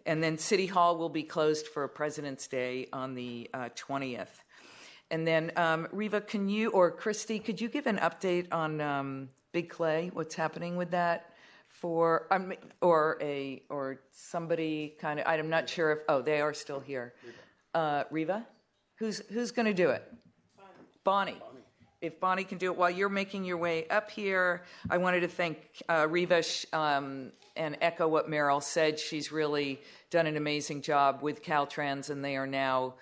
And then City Hall will be closed for President's Day on the 20th. And then Riva, can you, or Christy, could you give an update on Big Clay, what's happening with that? Or somebody kind of, I'm not sure if, they are still here. Riva? Who's going to do it? Bonnie. If Bonnie can do it while you're making your way up here, I wanted to thank Riva and echo what Meryl said. She's really done an amazing job with Caltrans, and they are now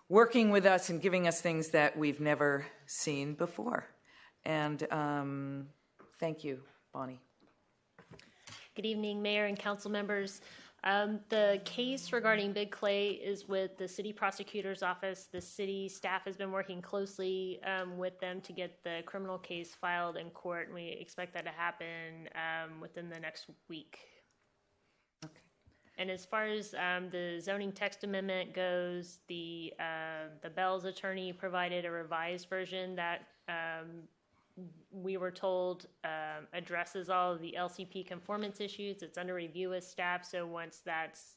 working with us and giving us things that we've never seen before. And thank you, Bonnie. Good evening, Mayor and council members. The case regarding Big Clay is with the city prosecutor's office. The city staff has been working closely with them to get the criminal case filed in court, and we expect that to happen within the next week. Okay. And as far as the zoning text amendment goes, the Bell's attorney provided a revised version that we were told addresses all of the LCP conformance issues. It's under review with staff, so once that's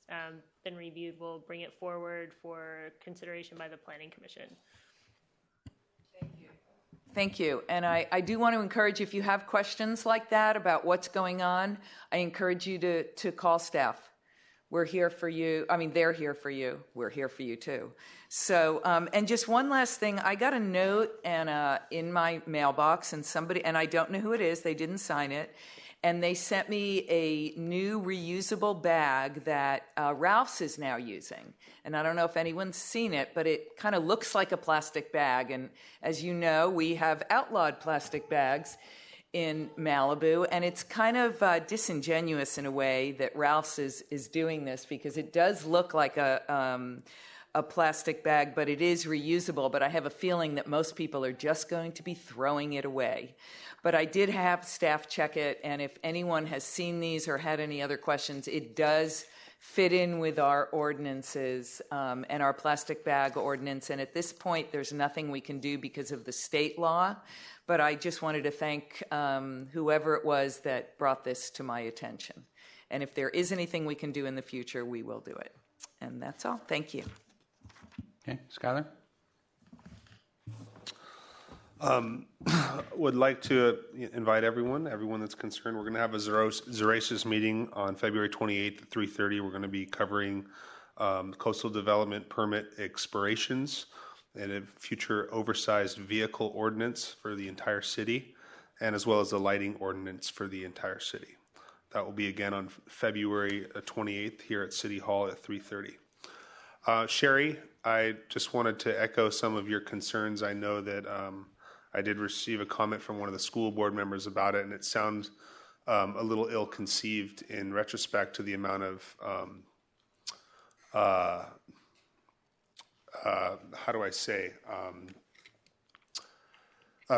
been reviewed, we'll bring it forward for consideration by the Planning Commission. Thank you. And I do want to encourage, if you have questions like that about what's going on, I encourage you to call staff. We're here for you. I mean, they're here for you. We're here for you too. So, and just one last thing. I got a note in my mailbox, and I don't know who it is. They didn't sign it. And they sent me a new reusable bag that Ralph's is now using. And I don't know if anyone's seen it, but it kind of looks like a plastic bag. And as you know, we have outlawed plastic bags in Malibu, and it's kind of disingenuous in a way that Ralph's is doing this, because it does look like a plastic bag, but it is reusable. But I have a feeling that most people are just going to be throwing it away. But I did have staff check it, and if anyone has seen these or had any other questions, it does fit in with our ordinances and our plastic bag ordinance. And at this point, there's nothing we can do because of the state law. But I just wanted to thank whoever it was that brought this to my attention. And if there is anything we can do in the future, we will do it. And that's all. Thank you. Okay, Skylar? Would like to invite everyone that's concerned. We're going to have a Zeracis meeting on February 28th at 3:30. We're going to be covering coastal development permit expirations and a future oversized vehicle ordinance for the entire city, and as well as the lighting ordinance for the entire city. That will be again on February 28th here at City Hall at 3:30. Sherry, I just wanted to echo some of your concerns. I know that I did receive a comment from one of the school board members about it, and it sounds a little ill-conceived in retrospect to the amount of, how do I say,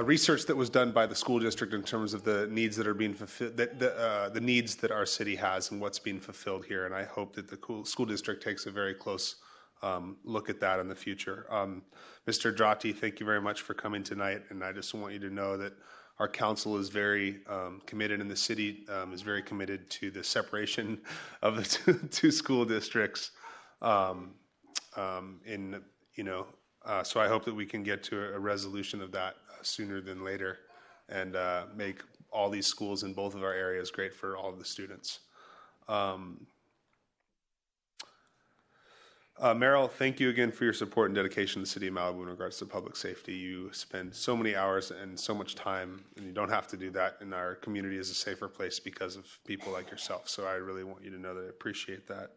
research that was done by the school district in terms of the needs that are being fulfilled, the needs that our city has and what's being fulfilled here. And I hope that the school district takes a very close look at that in the future. Mr. Drati, thank you very much for coming tonight. And I just want you to know that our council is very committed, and the city is very committed to the separation of the two school districts. So I hope that we can get to a resolution of that sooner than later, and make all these schools in both of our areas great for all of the students. Merrill, thank you again for your support and dedication to the City of Malibu in regards to public safety. You spend so many hours and so much time, and you don't have to do that, and our community is a safer place because of people like yourself. So I really want you to know that I appreciate that.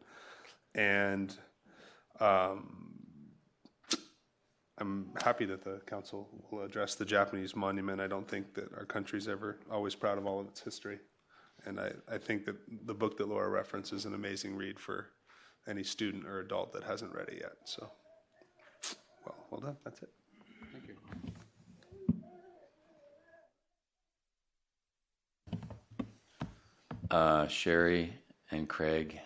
And I'm happy that the council will address the Japanese monument. I don't think that our country's ever always proud of all of its history. And I think that the book that Laura referenced is an amazing read for any student or adult that hasn't read it yet. So, well done. That's it. Thank you. Sherry and Craig,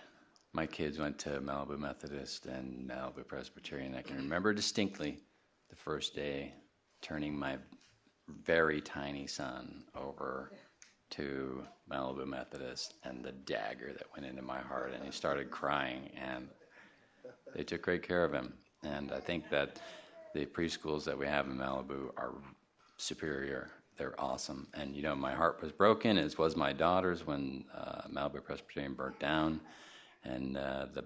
my kids went to Malibu Methodist and Malibu Presbyterian. I can remember distinctly the first day turning my very tiny son over to Malibu Methodist and the dagger that went into my heart, and he started crying, and they took great care of him. And I think that the preschools that we have in Malibu are superior. They're awesome. And my heart was broken, as was my daughter's, when Malibu Presbyterian burnt down, and the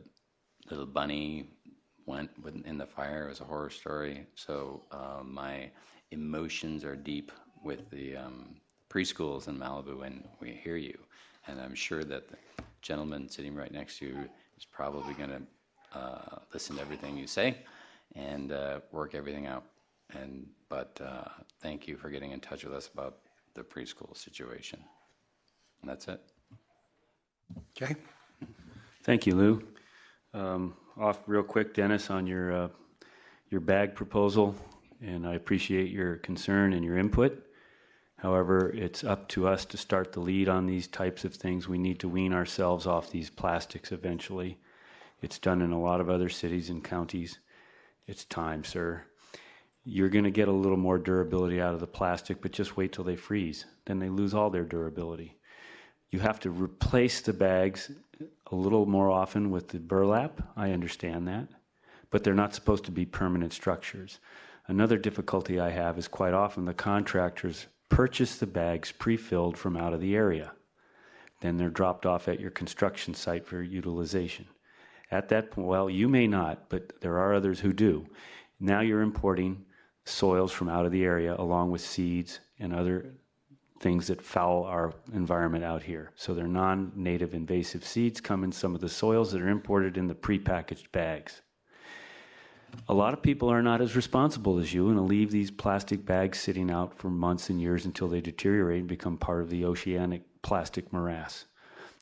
little bunny went in the fire. It was a horror story. So my emotions are deep with the preschools in Malibu, and we hear you. And I'm sure that the gentleman sitting right next to you is probably going to listen to everything you say and work everything out. But thank you for getting in touch with us about the preschool situation. And that's it. Okay. Thank you, Lou. Off real quick, Dennis, on your bag proposal, and I appreciate your concern and your input. However, it's up to us to start the lead on these types of things. We need to wean ourselves off these plastics eventually. It's done in a lot of other cities and counties. It's time, sir. You're going to get a little more durability out of the plastic, but just wait till they freeze. Then they lose all their durability. You have to replace the bags a little more often with the burlap. I understand that. But they're not supposed to be permanent structures. Another difficulty I have is quite often the contractors purchase the bags pre-filled from out of the area. Then they're dropped off at your construction site for utilization. At that point, well, you may not, but there are others who do. Now you're importing soils from out of the area along with seeds and other things that foul our environment out here. So they're non-native invasive seeds come in some of the soils that are imported in the prepackaged bags. A lot of people are not as responsible as you and will leave these plastic bags sitting out for months and years until they deteriorate and become part of the oceanic plastic morass.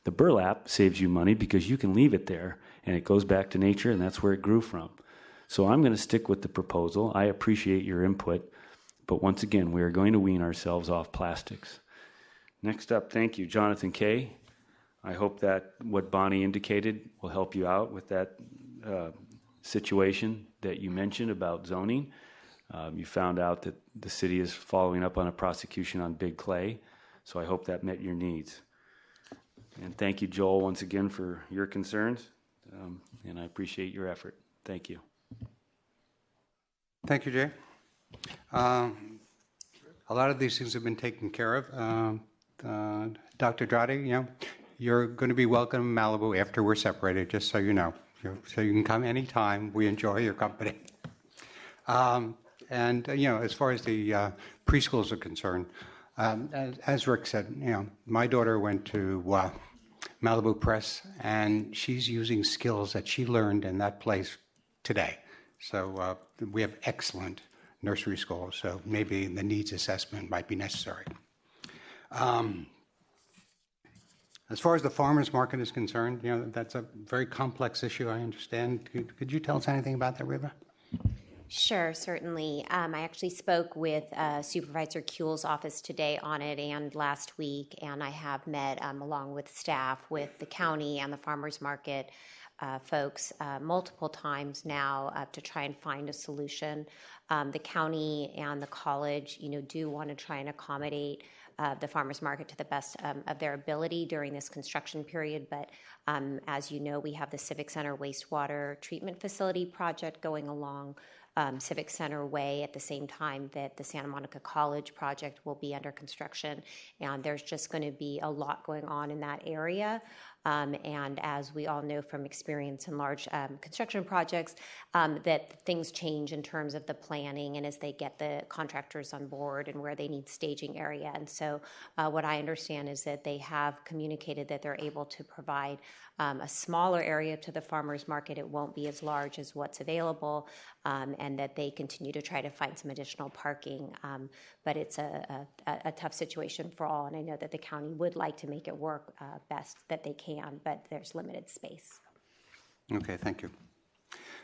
The burlap saves you money because you can leave it there and it goes back to nature, and that's where it grew from. So I'm going to stick with the proposal. I appreciate your input, but once again, we are going to wean ourselves off plastics. Next up, thank you, Jonathan Kay. I hope that what Bonnie indicated will help you out with that situation that you mentioned about zoning. You found out that the city is following up on a prosecution on Big Clay, so I hope that met your needs. And thank you, Joel, once again for your concerns. and I appreciate your effort. Thank you. Thank you, Jay. A lot of these things have been taken care of. Dr. Dradi, you're going to be welcome in Malibu after we're separated, just so you know. So you can come anytime. We enjoy your company. As far as the preschools are concerned, as Rick said, my daughter went to Malibu Press, and she's using skills that she learned in that place today. So we have excellent nursery schools, so maybe the needs assessment might be necessary. As far as the farmers market is concerned, that's a very complex issue, I understand. Could you tell us anything about that, Reva? Sure, certainly. I actually spoke with Supervisor Kuehl's office today on it and last week, and I have met along with staff with the county and the farmers market folks multiple times now to try and find a solution. The county and the college, do want to try and accommodate the farmers market to the best of their ability during this construction period. But as you know, we have the Civic Center wastewater treatment facility project going along Civic Center Way at the same time that the Santa Monica College project will be under construction. And there's just going to be a lot going on in that area. And as we all know from experience in large construction projects, that things change in terms of the planning and as they get the contractors on board and where they need staging area. And so what I understand is that they have communicated that they're able to provide a smaller area to the farmers market. It won't be as large as what's available, and that they continue to try to find some additional parking. But it's a tough situation for all, and I know that the county would like to make it work best that they can, but there's limited space. Okay, thank you.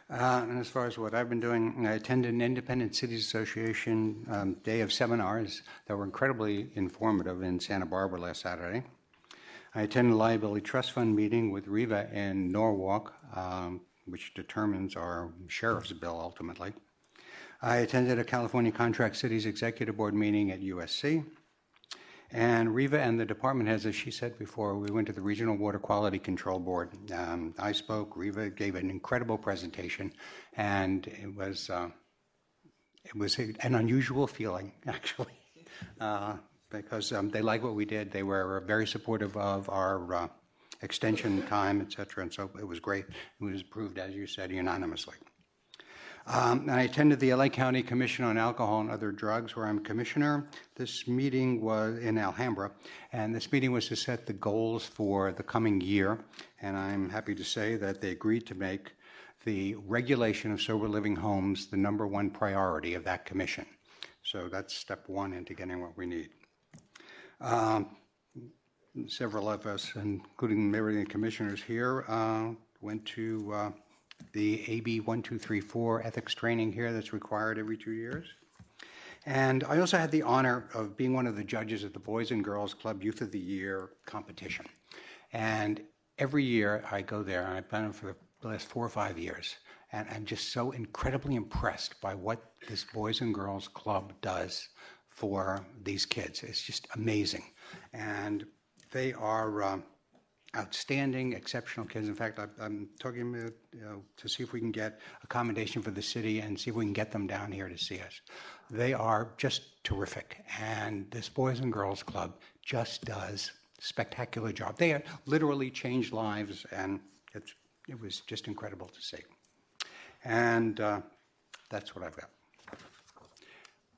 And as far as what I've been doing, I attended an Independent Cities Association day of seminars that were incredibly informative in Santa Barbara last Saturday. I attended a liability trust fund meeting with Riva in Norwalk, which determines our sheriff's bill ultimately. I attended a California Contract Cities Executive Board meeting at USC. And Riva and the department heads, as she said before, we went to the Regional Water Quality Control Board. I spoke, Riva gave an incredible presentation, and it was an unusual feeling, actually, because they liked what we did. They were very supportive of our extension time, et cetera, and so it was great. It was approved, as you said, unanimously. I attended the LA County Commission on Alcohol and Other Drugs, where I'm commissioner. This meeting was in Alhambra, and this meeting was to set the goals for the coming year. And I'm happy to say that they agreed to make the regulation of sober living homes the #1 priority of that commission. So that's step one into getting what we need. Several of us, including many of the commissioners here, went to the AB 1234 ethics training here that's required every 2 years. And I also had the honor of being one of the judges at the Boys and Girls Club Youth of the Year competition. And every year I go there, and I've been for the last 4 or 5 years, and I'm just so incredibly impressed by what this Boys and Girls Club does for these kids. It's just amazing. And they are outstanding, exceptional kids. In fact, I'm talking to see if we can get accommodation for the city and see if we can get them down here to see us. They are just terrific. And this Boys and Girls Club just does a spectacular job. They literally changed lives, and it was just incredible to see. And that's what I've got.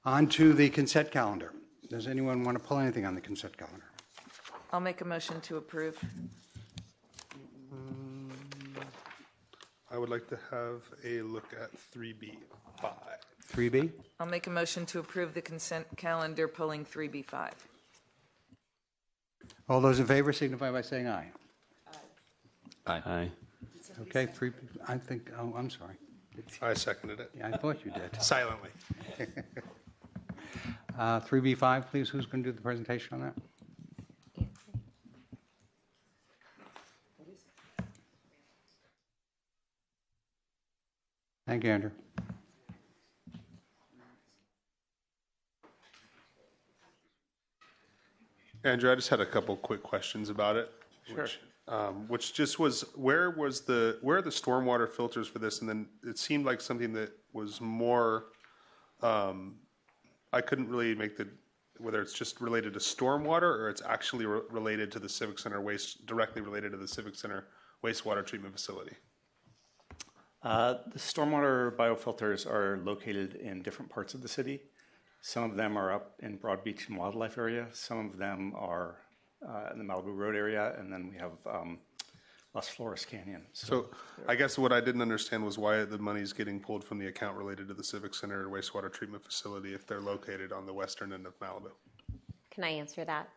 On to the consent calendar. Does anyone want to pull anything on the consent calendar? I'll make a motion to approve. I would like to have a look at 3B5. 3B? I'll make a motion to approve the consent calendar pulling 3B5. All those in favor signify by saying aye. Aye. Aye. Okay, 3B. I think, I'm sorry. I seconded it. Yeah, I thought you did. Silently. 3B5, please. Who's going to do the presentation on that? Thank you, Andrew. Andrew, I just had a couple quick questions about it. Sure. Which which just was where are the stormwater filters for this? And then it seemed like something that was more. I couldn't really make whether it's just related to stormwater or it's actually related to the Civic Center directly related to the Civic Center wastewater treatment facility. The stormwater biofilters are located in different parts of the city. Some of them are up in Broad Beach and Wildlife area. Some of them are in the Malibu Road area, and then we have Las Flores Canyon. So I guess what I didn't understand was why the money's getting pulled from the account related to the Civic Center wastewater treatment facility if they're located on the western end of Malibu. Can I answer that?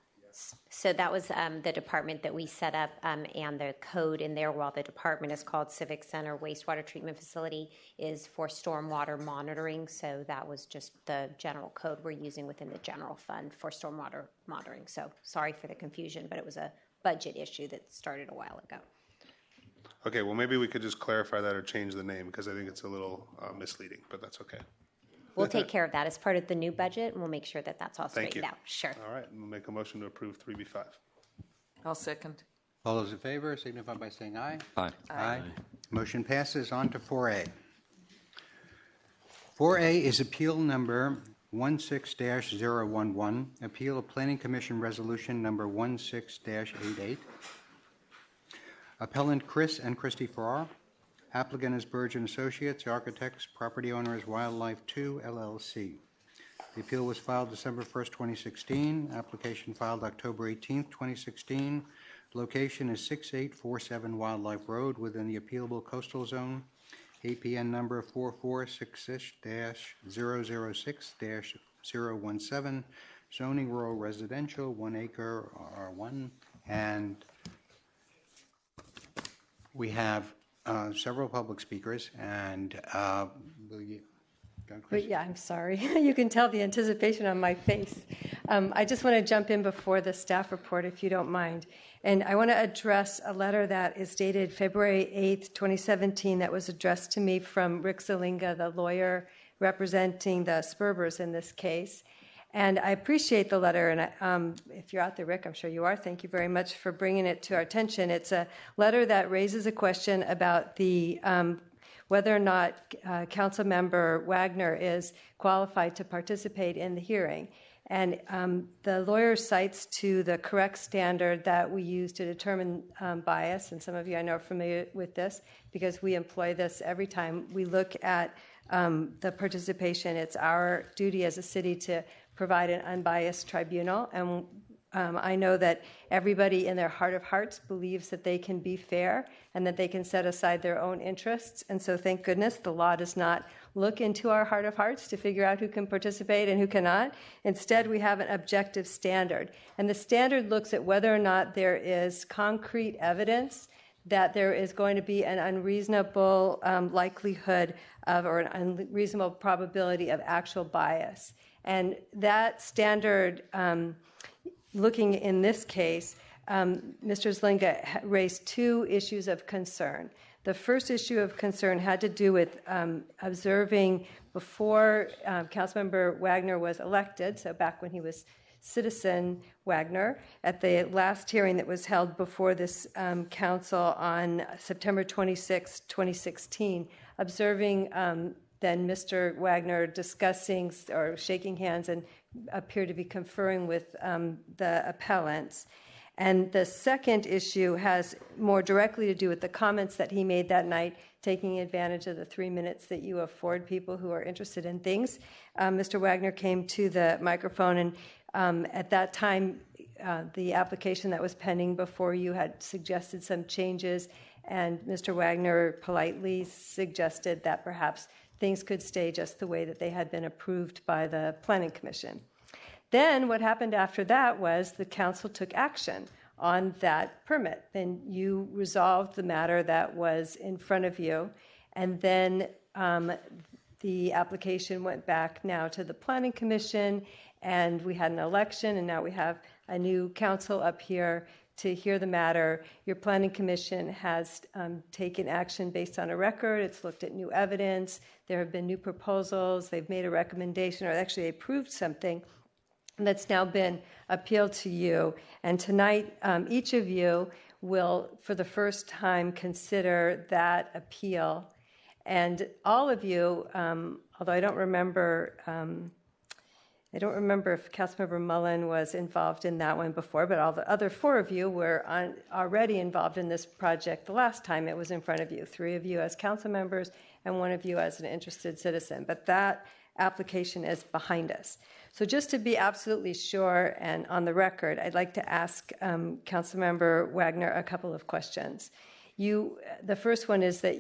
So that was the department that we set up, and the code in there, while the department is called Civic Center Wastewater Treatment Facility, is for stormwater monitoring. So that was just the general code we're using within the general fund for stormwater monitoring. So sorry for the confusion, but it was a budget issue that started a while ago. Okay, well, maybe we could just clarify that or change the name because I think it's a little misleading, but that's okay. We'll take care of that as part of the new budget, and we'll make sure that that's all Thank straightened you. out. Sure. All right, and we'll make a motion to approve 3B5. I'll second. All those in favor signify by saying aye. Aye. Aye. Motion passes. On to 4A. 4A is appeal number 16-011, appeal of Planning Commission resolution number 16-88. Appellant Chris and Christy Farrar. Applicant is Burge & Associates. Architects. Property owner is Wildlife 2 LLC. The appeal was filed December 1st, 2016. Application filed October 18th, 2016. Location is 6847 Wildlife Road within the appealable coastal zone. APN number 446-006-017. Zoning rural residential, 1 acre R1. And we have several public speakers, and will you go, Chris? Yeah, I'm sorry. You can tell the anticipation on my face. I just want to jump in before the staff report, if you don't mind. And I want to address a letter that is dated February 8th, 2017, that was addressed to me from Rick Zelinga, the lawyer representing the Spurbers in this case. And I appreciate the letter, and if you're out there, Rick, I'm sure you are. Thank you very much for bringing it to our attention. It's a letter that raises a question about the whether or not Council Member Wagner is qualified to participate in the hearing. And the lawyer cites to the correct standard that we use to determine bias, and some of you I know are familiar with this because we employ this every time we look at the participation. It's our duty as a city to provide an unbiased tribunal, and I know that everybody in their heart of hearts believes that they can be fair and that they can set aside their own interests. And so thank goodness the law does not look into our heart of hearts to figure out who can participate and who cannot. Instead, we have an objective standard. And the standard looks at whether or not there is concrete evidence that there is going to be an unreasonable likelihood of, or an unreasonable probability of actual bias. And that standard, looking in this case, Mr. Zelinga raised two issues of concern. The first issue of concern had to do with observing before Councilmember Wagner was elected, so back when he was Citizen Wagner, at the last hearing that was held before this council on September 26, 2016, observing then Mr. Wagner discussing or shaking hands and appeared to be conferring with the appellants. And the second issue has more directly to do with the comments that he made that night, taking advantage of the 3 minutes that you afford people who are interested in things. Mr. Wagner came to the microphone, and at that time, the application that was pending before you had suggested some changes, and Mr. Wagner politely suggested that perhaps things could stay just the way that they had been approved by the Planning Commission. Then what happened after that was the council took action on that permit. Then you resolved the matter that was in front of you, and then the application went back now to the Planning Commission, and we had an election, and now we have a new council up here to hear the matter. Your Planning Commission has taken action based on a record. It's looked at new evidence. There have been new proposals. They've made a recommendation, or actually approved something that's now been appealed to you. And tonight, each of you will, for the first time, consider that appeal. And all of you, although I don't remember if Councilmember Mullen was involved in that one before, but all the other 4 of you were already involved in this project the last time it was in front of you. 3 of you as council members and 1 of you as an interested citizen. But that application is behind us. So just to be absolutely sure and on the record, I'd like to ask Councilmember Wagner a couple of questions. The first one is that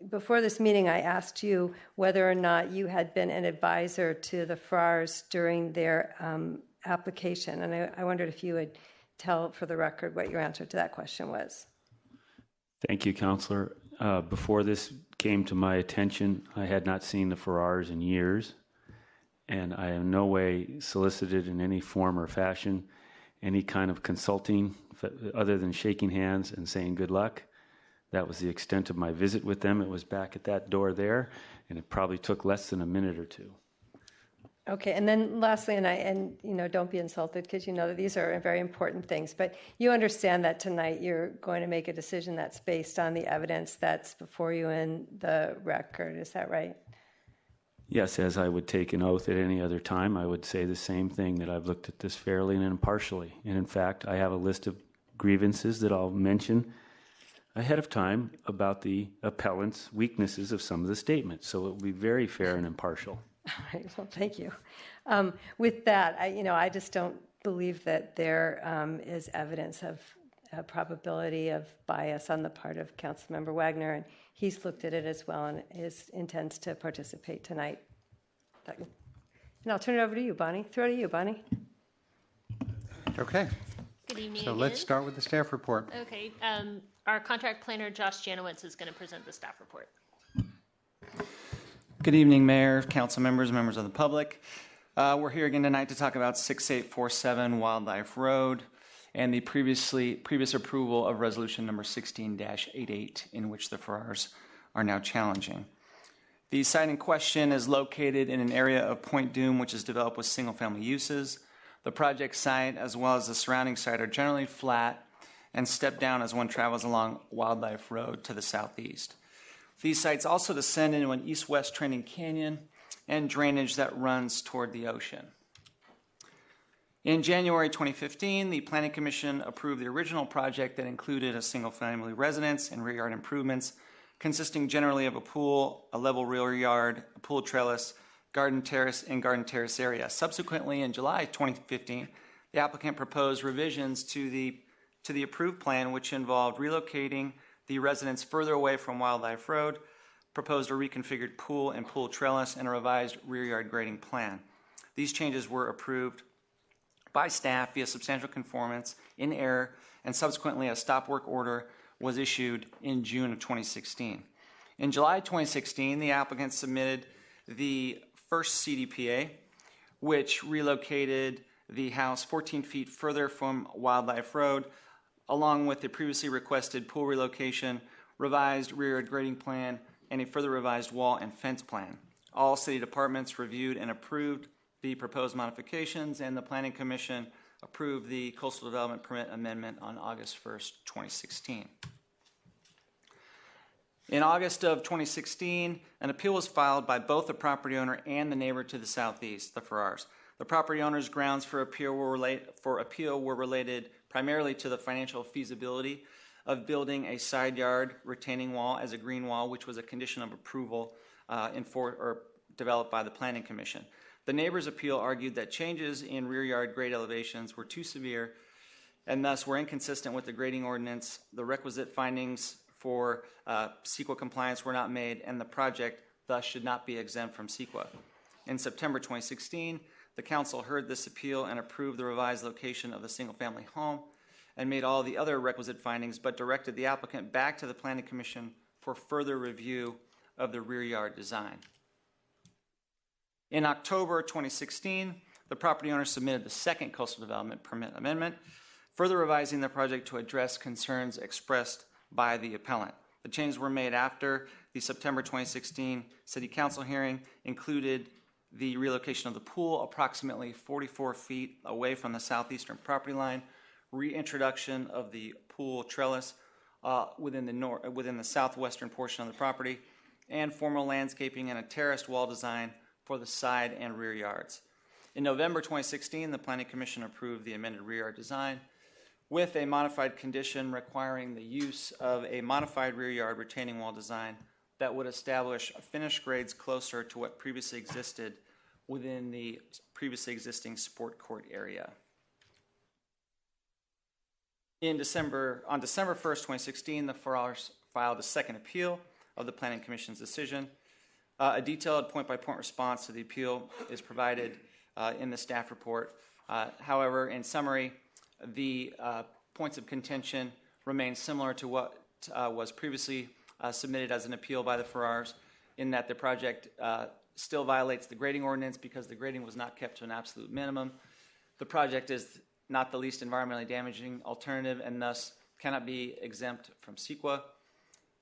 before this meeting, I asked you whether or not you had been an advisor to the Farrars during their application, and I wondered if you would tell for the record what your answer to that question was. Thank you, Councilor. Before this came to my attention, I had not seen the Farrars in years, and I in no way solicited in any form or fashion any kind of consulting other than shaking hands and saying good luck. That was the extent of my visit with them. It was back at that door there, and it probably took less than a minute or 2. Okay, and then lastly, and don't be insulted because you know that these are very important things, but you understand that tonight you're going to make a decision that's based on the evidence that's before you in the record. Is that right? Yes, as I would take an oath at any other time, I would say the same thing, that I've looked at this fairly and impartially. And in fact, I have a list of grievances that I'll mention ahead of time about the appellant's weaknesses of some of the statements. So it will be very fair and impartial. All right, well, thank you. With that, I just don't believe that there is evidence of a probability of bias on the part of Councilmember Wagner, and he's looked at it as well and intends to participate tonight. And I'll turn it over to you, Bonnie. Throw it to you, Bonnie. Okay. Good evening. So let's start with the staff report. Okay. Our contract planner, Josh Janowitz, is going to present the staff report. Good evening, Mayor, council members, members of the public. We're here again tonight to talk about 6847 Wildlife Road and the previous approval of resolution number 16-88, in which the Farrars are now challenging. The site in question is located in an area of Point Dume, which is developed with single-family uses. The project site, as well as the surrounding site, are generally flat and step down as one travels along Wildlife Road to the southeast. These sites also descend into an east-west trending canyon and drainage that runs toward the ocean. In January 2015, the Planning Commission approved the original project that included a single-family residence and rear yard improvements, consisting generally of a pool, a level rear yard, a pool trellis, garden terrace, and garden terrace area. Subsequently, in July 2015, the applicant proposed revisions to the approved plan, which involved relocating the residence further away from Wildlife Road, proposed a reconfigured pool and pool trellis, and a revised rear yard grading plan. These changes were approved by staff via substantial conformance in error, and subsequently a stop work order was issued in June of 2016. In July 2016, the applicant submitted the first CDPA, which relocated the house 14 feet further from Wildlife Road, along with the previously requested pool relocation, revised rear yard grading plan, and a further revised wall and fence plan. All city departments reviewed and approved the proposed modifications, and the Planning Commission approved the Coastal Development Permit Amendment on August 1st, 2016. In August of 2016, an appeal was filed by both the property owner and the neighbor to the southeast, the Farrars. The property owner's grounds for appeal were related primarily to the financial feasibility of building a side yard retaining wall as a green wall, which was a condition of approval developed by the Planning Commission. The neighbor's appeal argued that changes in rear yard grade elevations were too severe and thus were inconsistent with the grading ordinance. The requisite findings for CEQA compliance were not made, and the project thus should not be exempt from CEQA. In September 2016, the council heard this appeal and approved the revised location of the single-family home and made all the other requisite findings, but directed the applicant back to the Planning Commission for further review of the rear yard design. In October 2016, the property owner submitted the second Coastal Development Permit Amendment, further revising the project to address concerns expressed by the appellant. The changes were made after the September 2016 City Council hearing, included the relocation of the pool approximately 44 feet away from the southeastern property line, reintroduction of the pool trellis within the southwestern portion of the property, and formal landscaping and a terraced wall design for the side and rear yards. In November 2016, the Planning Commission approved the amended rear yard design with a modified condition requiring the use of a modified rear yard retaining wall design that would establish finished grades closer to what previously existed within the previously existing sport court area. On December 1st, 2016, the Farrars filed a second appeal of the Planning Commission's decision. A detailed point-by-point response to the appeal is provided in the staff report. However, in summary, the points of contention remain similar to what was previously submitted as an appeal by the Farrars, in that the project still violates the grading ordinance because the grading was not kept to an absolute minimum. The project is not the least environmentally damaging alternative and thus cannot be exempt from CEQA.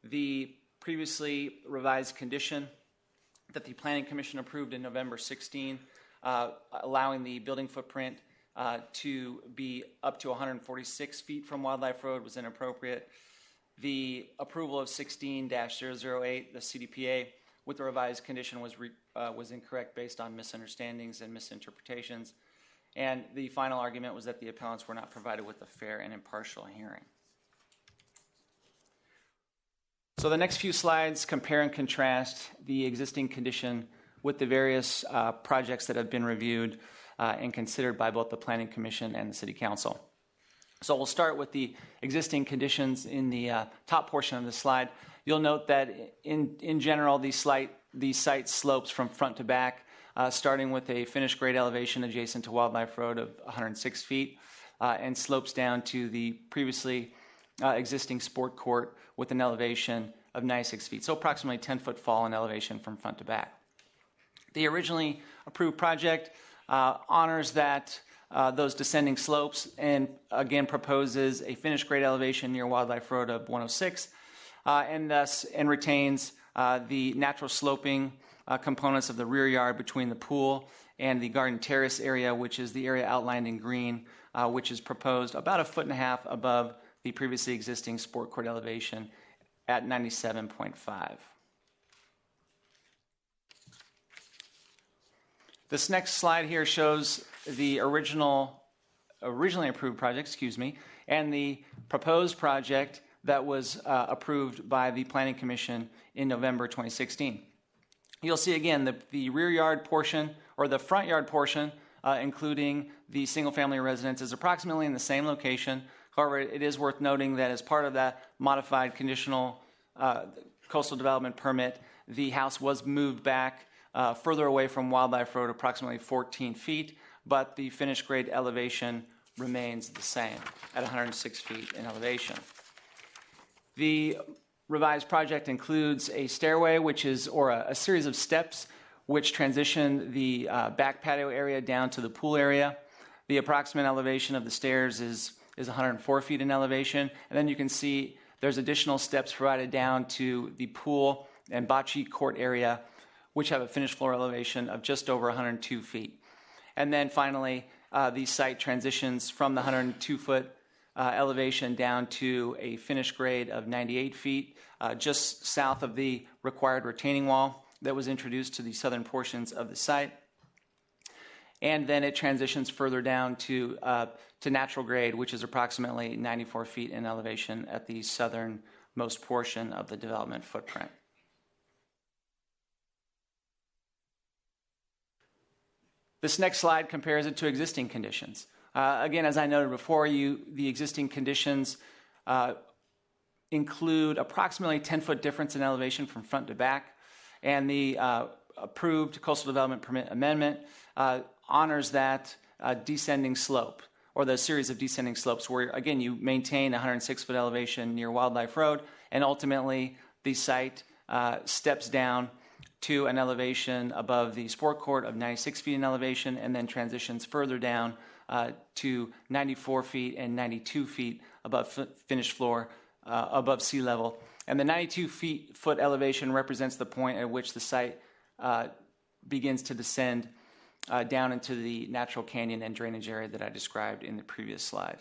The previously revised condition that the Planning Commission approved in November 16, allowing the building footprint to be up to 146 feet from Wildlife Road, was inappropriate. The approval of 16-008, the CDPA, with the revised condition was incorrect based on misunderstandings and misinterpretations. And the final argument was that the appellants were not provided with a fair and impartial hearing. So the next few slides compare and contrast the existing condition with the various projects that have been reviewed and considered by both the Planning Commission and the City Council. So we'll start with the existing conditions in the top portion of the slide. You'll note that in general, the site slopes from front to back, starting with a finished grade elevation adjacent to Wildlife Road of 106 feet and slopes down to the previously existing sport court with an elevation of 96 feet, so approximately 10-foot fall in elevation from front to back. The originally approved project honors those descending slopes and again proposes a finished grade elevation near Wildlife Road of 106 and retains the natural sloping components of the rear yard between the pool and the garden terrace area, which is the area outlined in green, which is proposed about 1.5 feet above the previously existing sport court elevation at 97.5. This next slide here shows the originally approved project, and the proposed project that was approved by the Planning Commission in November 2016. You'll see again the rear yard portion, or the front yard portion, including the single-family residence, is approximately in the same location. However, it is worth noting that as part of that modified conditional coastal development permit, the house was moved back further away from Wildlife Road, approximately 14 feet, but the finished grade elevation remains the same at 106 feet in elevation. The revised project includes a stairway, or a series of steps, which transition the back patio area down to the pool area. The approximate elevation of the stairs is 104 feet in elevation, and then you can see there's additional steps provided down to the pool and bocce court area, which have a finished floor elevation of just over 102 feet. And then finally, the site transitions from the 102-foot elevation down to a finished grade of 98 feet, just south of the required retaining wall that was introduced to the southern portions of the site. And then it transitions further down to natural grade, which is approximately 94 feet in elevation at the southernmost portion of the development footprint. This next slide compares it to existing conditions. Again, as I noted before, the existing conditions include approximately 10-foot difference in elevation from front to back, and the approved coastal development permit amendment honors that descending slope, or the series of descending slopes where, again, you maintain a 106-foot elevation near Wildlife Road, and ultimately the site steps down to an elevation above the sport court of 96 feet in elevation, and then transitions further down to 94 feet and 92 feet above finished floor, above sea level. And the 92-foot elevation represents the point at which the site begins to descend down into the natural canyon and drainage area that I described in the previous slide.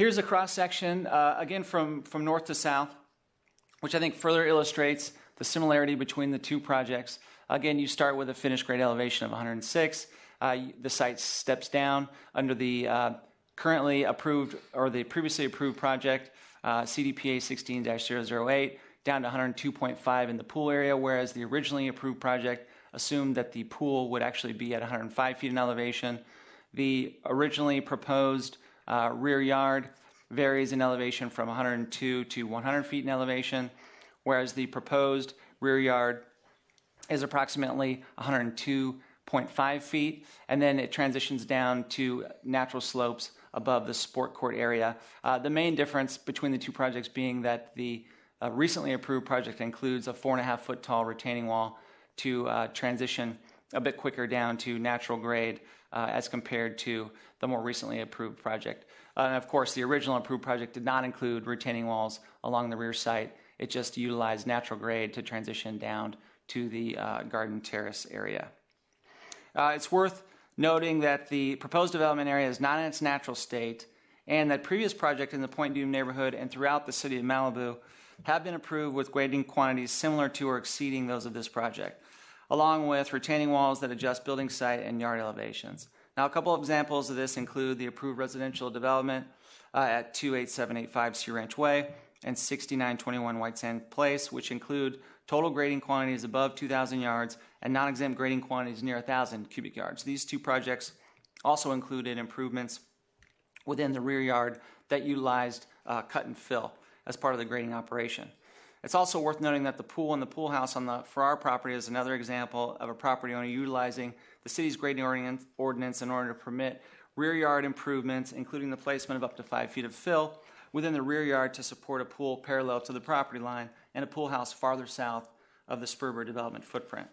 Here's a cross-section, again from north to south, which I think further illustrates the similarity between the two projects. Again, you start with a finished grade elevation of 106. The site steps down under the currently approved or the previously approved project, CDPA 16-008, down to 102.5 in the pool area, whereas the originally approved project assumed that the pool would actually be at 105 feet in elevation. The originally proposed rear yard varies in elevation from 102 to 100 feet in elevation, whereas the proposed rear yard is approximately 102.5 feet, and then it transitions down to natural slopes above the sport court area. The main difference between the two projects being that the recently approved project includes a 4.5 foot tall retaining wall to transition a bit quicker down to natural grade as compared to the more recently approved project. And of course, the original approved project did not include retaining walls along the rear site. It just utilized natural grade to transition down to the garden terrace area. It's worth noting that the proposed development area is not in its natural state, and that previous projects in the Point Dume neighborhood and throughout the city of Malibu have been approved with grading quantities similar to or exceeding those of this project, along with retaining walls that adjust building site and yard elevations. Now, a couple of examples of this include the approved residential development at 28785 Sea Ranch Way and 6921 White Sand Place, which include total grading quantities above 2,000 yards and non-exempt grading quantities near 1,000 cubic yards. These two projects also included improvements within the rear yard that utilized cut and fill as part of the grading operation. It's also worth noting that the pool and the pool house on the Farrar property is another example of a property owner utilizing the city's grading ordinance in order to permit rear yard improvements, including the placement of up to 5 feet of fill within the rear yard to support a pool parallel to the property line and a pool house farther south of the Sperber development footprint.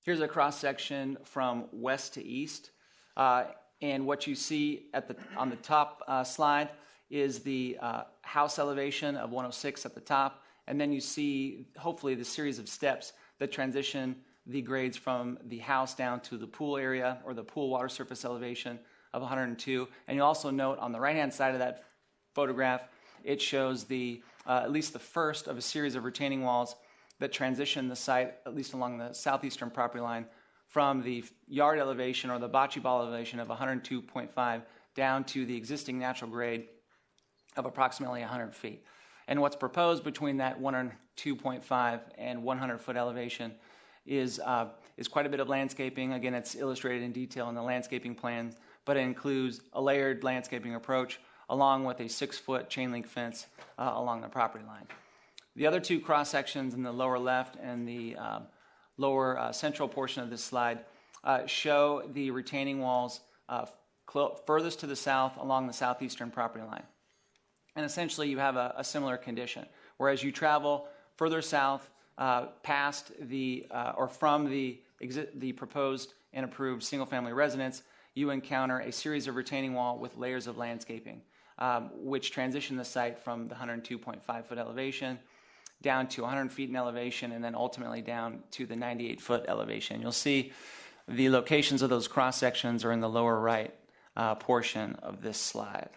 Here's a cross-section from west to east. And what you see on the top slide is the house elevation of 106 at the top. And then you see, hopefully, the series of steps that transition the grades from the house down to the pool area or the pool water surface elevation of 102. And you'll also note on the right-hand side of that photograph, it shows at least the first of a series of retaining walls that transition the site, at least along the southeastern property line, from the yard elevation or the bocce ball elevation of 102.5 down to the existing natural grade of approximately 100 feet. And what's proposed between that 102.5 and 100 foot elevation is quite a bit of landscaping. Again, it's illustrated in detail in the landscaping plan, but it includes a layered landscaping approach along with a 6 foot chain link fence along the property line. The other two cross sections in the lower left and the lower central portion of this slide show the retaining walls furthest to the south along the southeastern property line. And essentially you have a similar condition, whereas you travel further south past or from the proposed and approved single-family residence, you encounter a series of retaining wall with layers of landscaping, which transition the site from the 102.5 foot elevation down to 100 feet in elevation and then ultimately down to the 98 foot elevation. You'll see the locations of those cross sections are in the lower right portion of this slide.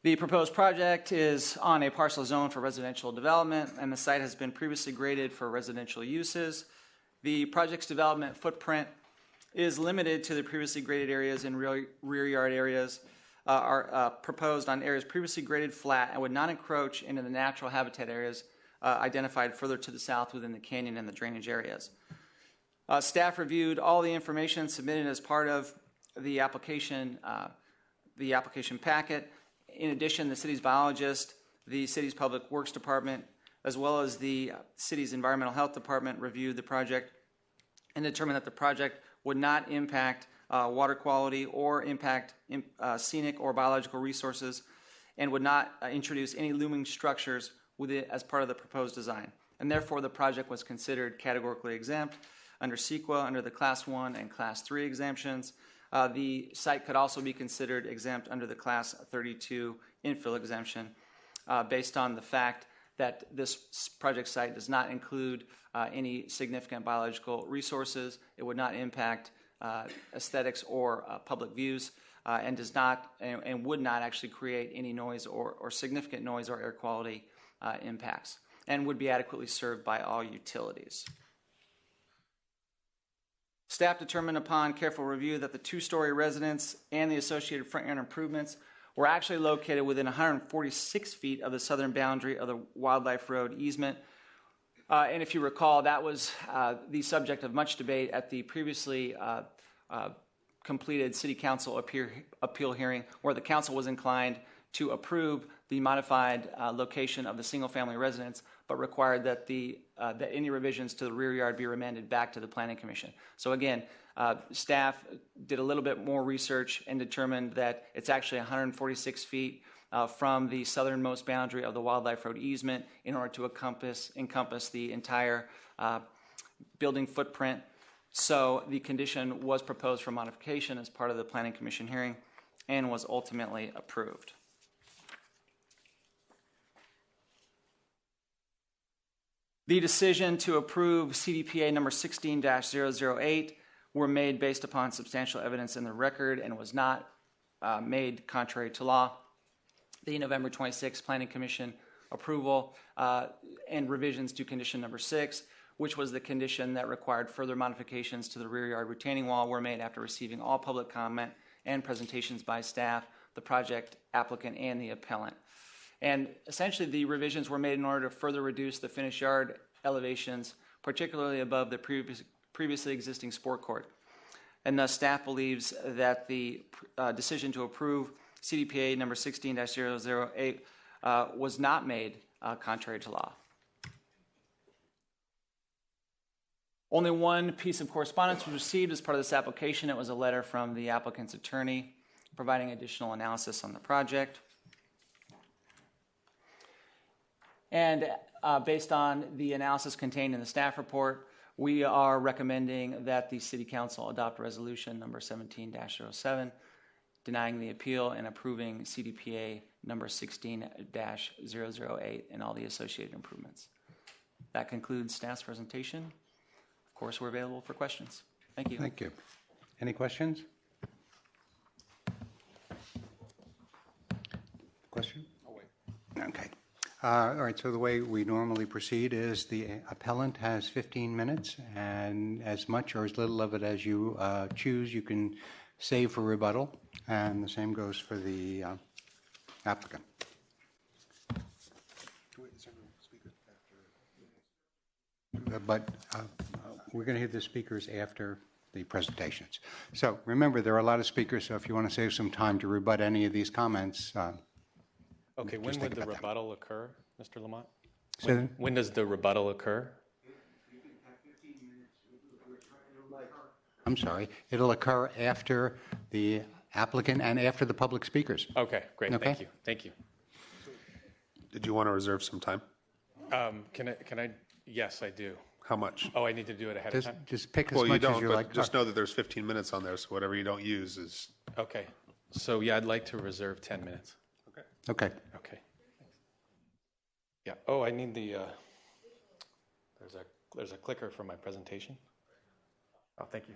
The proposed project is on a parcel zone for residential development, and the site has been previously graded for residential uses. The project's development footprint is limited to the previously graded areas and rear yard areas are proposed on areas previously graded flat and would not encroach into the natural habitat areas identified further to the south within the canyon and the drainage areas. Staff reviewed all the information submitted as part of the application packet. In addition, the city's biologist, the city's public works department, as well as the city's environmental health department reviewed the project and determined that the project would not impact water quality or impact scenic or biological resources and would not introduce any looming structures with it as part of the proposed design. And therefore, the project was considered categorically exempt under CEQA under the Class 1 and Class 3 exemptions. The site could also be considered exempt under the Class 32 infill exemption based on the fact that this project site does not include any significant biological resources. It would not impact aesthetics or public views, and does not and would not actually create any noise or significant noise or air quality impacts, and would be adequately served by all utilities. Staff determined upon careful review that the two-story residence and the associated front yard improvements were actually located within 146 feet of the southern boundary of the Wildlife Road easement. And if you recall, that was the subject of much debate at the previously completed City Council appeal hearing, where the council was inclined to approve the modified location of the single-family residence, but required that that any revisions to the rear yard be remanded back to the Planning Commission. So again, staff did a little bit more research and determined that it's actually 146 feet from the southernmost boundary of the Wildlife Road easement in order to encompass the entire building footprint. So the condition was proposed for modification as part of the Planning Commission hearing and was ultimately approved. The decision to approve CDPA number 16-008 were made based upon substantial evidence in the record and was not made contrary to law. The November 26 Planning Commission approval and revisions to condition number 6, which was the condition that required further modifications to the rear yard retaining wall, were made after receiving all public comment and presentations by staff, the project applicant, and the appellant. And essentially the revisions were made in order to further reduce the finished yard elevations, particularly above the previously existing sport court. And thus staff believes that the decision to approve CDPA number 16-008 was not made contrary to law. Only one piece of correspondence was received as part of this application. It was a letter from the applicant's attorney providing additional analysis on the project. And based on the analysis contained in the staff report, we are recommending that the City Council adopt resolution number 17-07, denying the appeal and approving CDPA number 16-008 and all the associated improvements. That concludes staff's presentation. Of course, we're available for questions. Thank you. Thank you. Any questions? Question? Oh, wait. Okay. All right, so the way we normally proceed is the appellant has 15 minutes, and as much or as little of it as you choose, you can save for rebuttal, and the same goes for the applicant. But we're going to hear the speakers after the presentations. So remember, there are a lot of speakers, so if you want to save some time to rebut any of these comments. Okay, when would the rebuttal occur, Mr. Lamont? So when does the rebuttal occur? I'm sorry, it'll occur after the applicant and after the public speakers. Okay, great, Okay. Thank you, thank you. Did you want to reserve some time? Can I, yes, I do. How much? Oh, I need to do it ahead of time? Just pick as Well, you much don't, as you but like. just know that there's 15 minutes on there, so whatever you don't use is... Okay, so yeah, I'd like to reserve 10 minutes. Okay. Okay. Yeah, oh, I need the, there's a clicker for my presentation. Oh, thank you.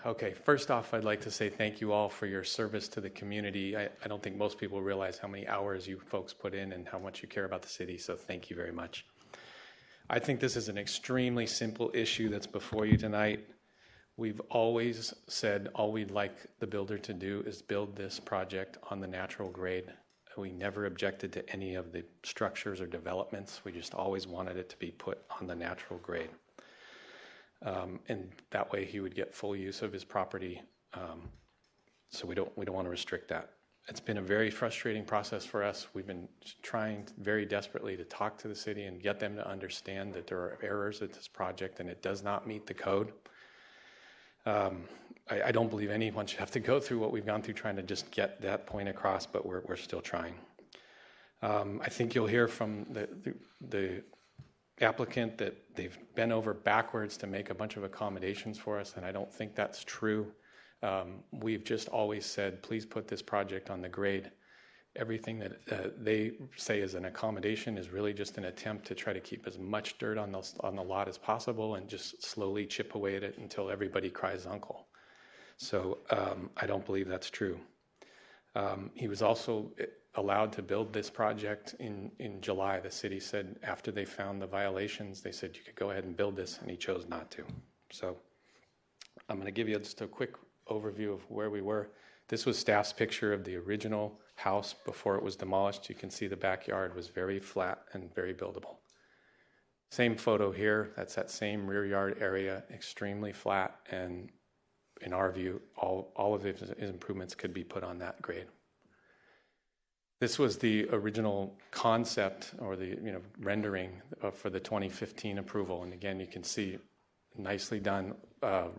Okay, first off, I'd like to say thank you all for your service to the community. I don't think most people realize how many hours you folks put in and how much you care about the city, so thank you very much. I think this is an extremely simple issue that's before you tonight. We've always said all we'd like the builder to do is build this project on the natural grade. We never objected to any of the structures or developments. We just always wanted it to be put on the natural grade. And that way he would get full use of his property. So we don't want to restrict that. It's been a very frustrating process for us. We've been trying very desperately to talk to the city and get them to understand that there are errors at this project and it does not meet the code. I don't believe anyone should have to go through what we've gone through trying to just get that point across, but we're still trying. I think you'll hear from the applicant that they've bent over backwards to make a bunch of accommodations for us, and I don't think that's true. We've just always said, please put this project on the grade Everything that they say is an accommodation is really just an attempt to try to keep as much dirt on the lot as possible and just slowly chip away at it until everybody cries uncle. So I don't believe that's true. He was also allowed to build this project in July. The city said after they found the violations, they said you could go ahead and build this, and he chose not to. So I'm going to give you just a quick overview of where we were. This was staff's picture of the original house before it was demolished. You can see the backyard was very flat and very buildable. Same photo here, that's that same rear yard area, extremely flat, and in our view, all of his improvements could be put on that grade. This was the original concept or the rendering for the 2015 approval, and again you can see nicely done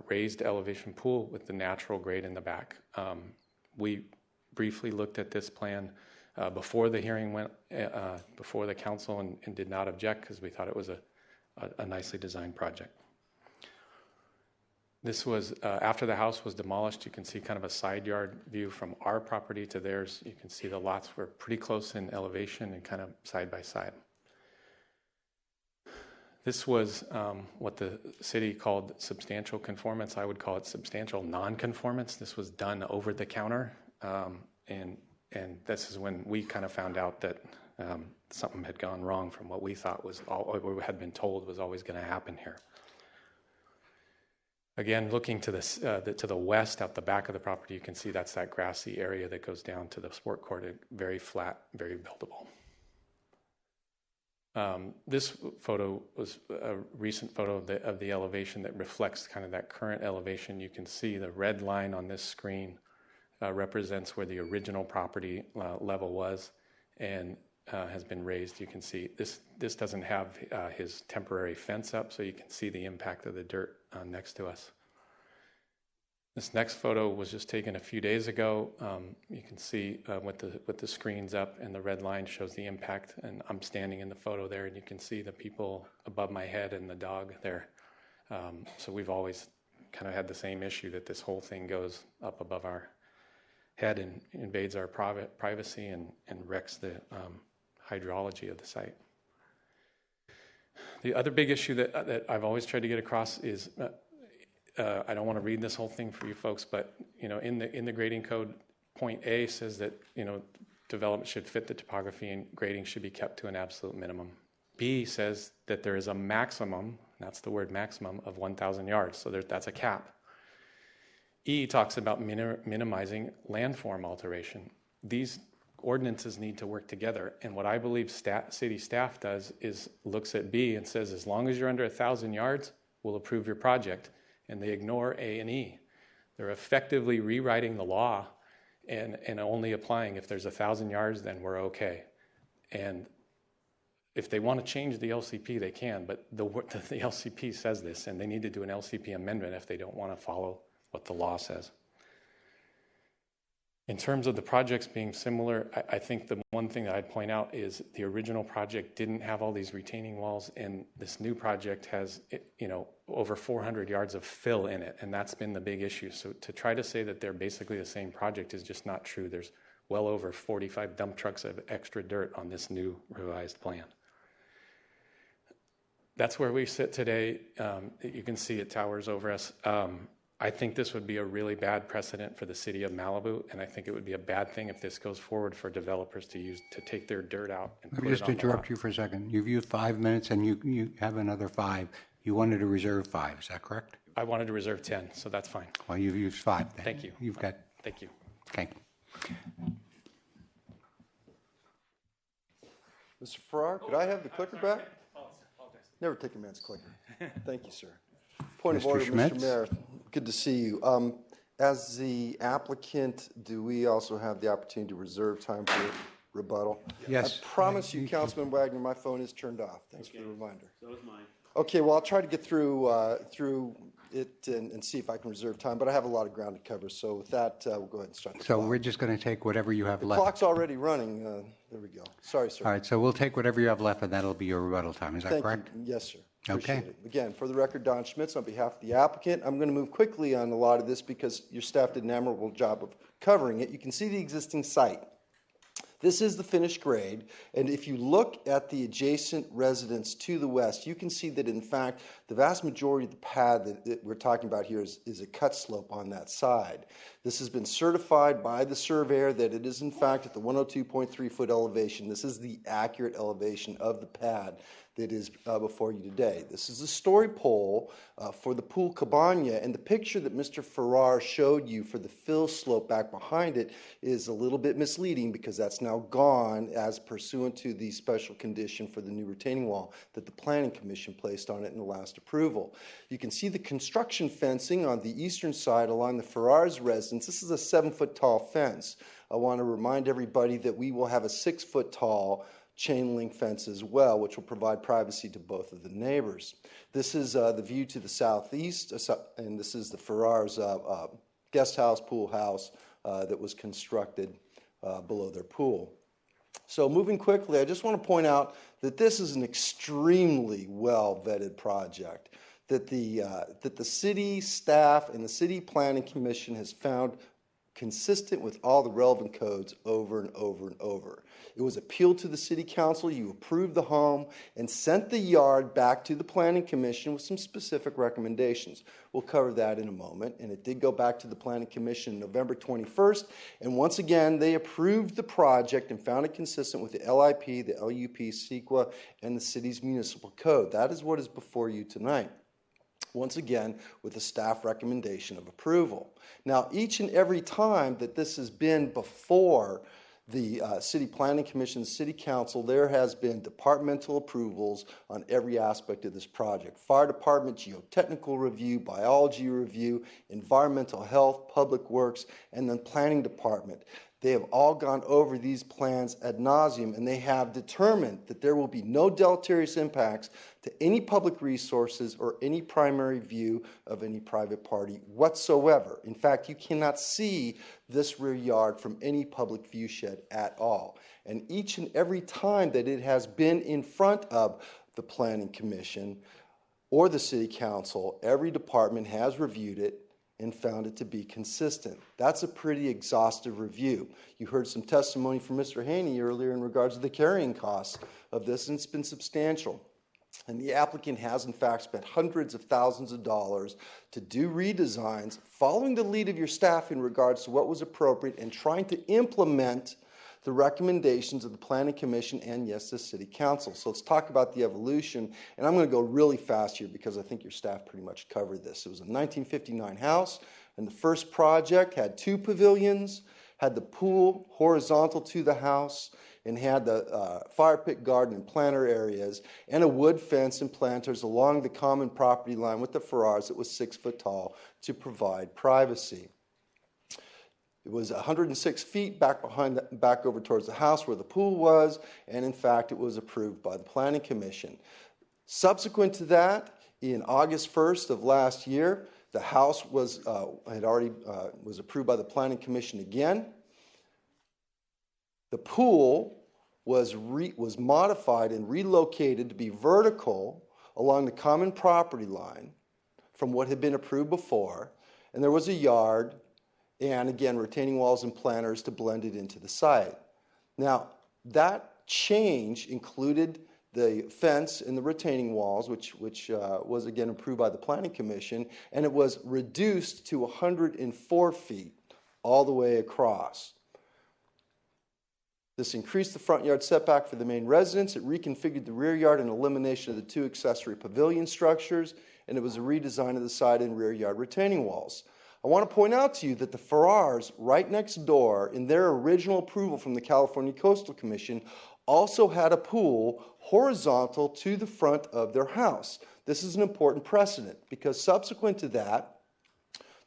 raised elevation pool with the natural grade in the back. We briefly looked at this plan before the hearing went before the council and did not object because we thought it was a nicely designed project. This was after the house was demolished. You can see kind of a side yard view from our property to theirs. You can see the lots were pretty close in elevation and kind of side by side. This was what the city called substantial conformance. I would call it substantial non-conformance. This was done over the counter, and this is when we kind of found out that something had gone wrong from what we thought was what we had been told was always going to happen here. Again, looking to the west, out the back of the property, you can see that's that grassy area that goes down to the sport court. Very flat, very buildable. This photo was a recent photo of the elevation that reflects kind of that current elevation. You can see the red line on this screen represents where the original property level was and has been raised. You can see this doesn't have his temporary fence up, so you can see the impact of the dirt next to us. This next photo was just taken a few days ago. You can see with the screens up, and the red line shows the impact, and I'm standing in the photo there, and you can see the people above my head and the dog there. So we've always kind of had the same issue that this whole thing goes up above our head and invades our privacy and wrecks the hydrology of the site. The other big issue that I've always tried to get across is, I don't want to read this whole thing for you folks, but in the grading code, point A says that development should fit the topography and grading should be kept to an absolute minimum. B says that there is a maximum, that's the word maximum, of 1,000 yards, so that's a cap. E talks about minimizing landform alteration. These ordinances need to work together, and what I believe city staff does is looks at B and says, as long as you're under 1,000 yards, we'll approve your project, and they ignore A and E. They're effectively rewriting the law and only applying if there's 1,000 yards, then we're okay. And if they want to change the LCP, they can, but the LCP says this, and they need to do an LCP amendment if they don't want to follow what the law says. In terms of the projects being similar, I think the one thing that I'd point out is the original project didn't have all these retaining walls, and this new project has, over 400 yards of fill in it, and that's been the big issue. So to try to say that they're basically the same project is just not true. There's well over 45 dump trucks of extra dirt on this new revised plan. That's where we sit today. You can see it towers over us. I think this would be a really bad precedent for the city of Malibu, and I think it would be a bad thing if this goes forward for developers to take their dirt out and put it on the lot. Let me just interrupt you for a second. You've used 5 minutes, and you have another 5. You wanted to reserve 5, is that correct? I wanted to reserve 10, so that's fine. Well, you've used 5 then. Thank you. You've got... Thank you. Thank you. Mr. Farrar, could I have the clicker back? Never take a man's clicker. Thank you, sir. Point of order, Mr. Mayor. Good to see you. As the applicant, do we also have the opportunity to reserve time for rebuttal? Yes. I promise you, Councilman Wagner, my phone is turned off. Thanks for the reminder. So is mine. Okay, well, I'll try to get through it and see if I can reserve time, but I have a lot of ground to cover. So with that, we'll go ahead and start the So clock. we're just going to take whatever you have The left. clock's already running. There we go. Sorry, sir. All right, so we'll take whatever you have left, and that'll be your rebuttal time. Is that Thank correct? you. Yes, sir. Okay. Appreciate it. Again, for the record, Don Schmitz on behalf of the applicant. I'm going to move quickly on a lot of this because your staff did an admirable job of covering it. You can see the existing site. This is the finished grade, and if you look at the adjacent residence to the west, you can see that in fact the vast majority of the pad that we're talking about here is a cut slope on that side. This has been certified by the surveyor that it is in fact at the 102.3 foot elevation. This is the accurate elevation of the pad that is before you today. This is a story pole for the pool cabana, and the picture that Mr. Farrar showed you for the fill slope back behind it is a little bit misleading because that's now gone as pursuant to the special condition for the new retaining wall that the Planning Commission placed on it in the last approval. You can see the construction fencing on the eastern side along the Farrar's residence. This is a 7-foot tall fence. I want to remind everybody that we will have a 6-foot tall chain link fence as well, which will provide privacy to both of the neighbors. This is the view to the southeast, and this is the Farrar's guest house, pool house that was constructed below their pool. So moving quickly, I just want to point out that this is an extremely well vetted project that the city staff and the city planning commission has found consistent with all the relevant codes over and over and over. It was appealed to the city council, you approved the home, and sent the yard back to the planning commission with some specific recommendations. We'll cover that in a moment, and it did go back to the planning commission November 21st, and once again, they approved the project and found it consistent with the LIP, the LUP, CEQA, and the city's municipal code. That is what is before you tonight. Once again, with a staff recommendation of approval. Now, each and every time that this has been before the City Planning Commission, the City Council, there has been departmental approvals on every aspect of this project. Fire Department, geotechnical review, biology review, environmental health, public works, and then Planning Department. They have all gone over these plans ad nauseum, and they have determined that there will be no deleterious impacts to any public resources or any primary view of any private party whatsoever. In fact, you cannot see this rear yard from any public view shed at all. And each and every time that it has been in front of the Planning Commission or the City Council, every department has reviewed it and found it to be consistent. That's a pretty exhaustive review. You heard some testimony from Mr. Haney earlier in regards to the carrying costs of this, and it's been substantial. And the applicant has, in fact, spent hundreds of thousands of dollars to do redesigns, following the lead of your staff in regards to what was appropriate and trying to implement the recommendations of the Planning Commission and, yes, the City Council. So let's talk about the evolution. And I'm going to go really fast here because I think your staff pretty much covered this. It was a 1959 house, and the first project had 2 pavilions, had the pool horizontal to the house, and had the fire pit garden and planter areas, and a wood fence and planters along the common property line with the Farrars that was 6 foot tall to provide privacy. It was 106 feet back over towards the house where the pool was, and in fact, it was approved by the Planning Commission. Subsequent to that, in August 1st of last year, the house was approved by the Planning Commission again. The pool was modified and relocated to be vertical along the common property line from what had been approved before, and there was a yard and again retaining walls and planters to blend it into the site. Now, that change included the fence and the retaining walls, which was again approved by the Planning Commission, and it was reduced to 104 feet all the way across. This increased the front yard setback for the main residence. It reconfigured the rear yard and elimination of the 2 accessory pavilion structures, and it was a redesign of the side and rear yard retaining walls. I want to point out to you that the Farrars, right next door, in their original approval from the California Coastal Commission, also had a pool horizontal to the front of their house. This is an important precedent because subsequent to that,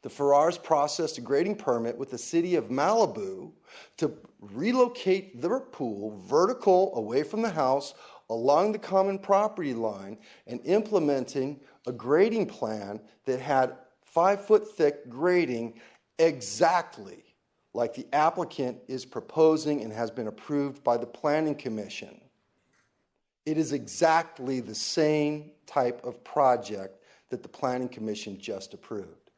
the Farrars processed a grading permit with the city of Malibu to relocate their pool vertical away from the house along the common property line and implementing a grading plan that had 5-foot thick grading exactly like the applicant is proposing and has been approved by the Planning Commission. It is exactly the same type of project that the Planning Commission just approved.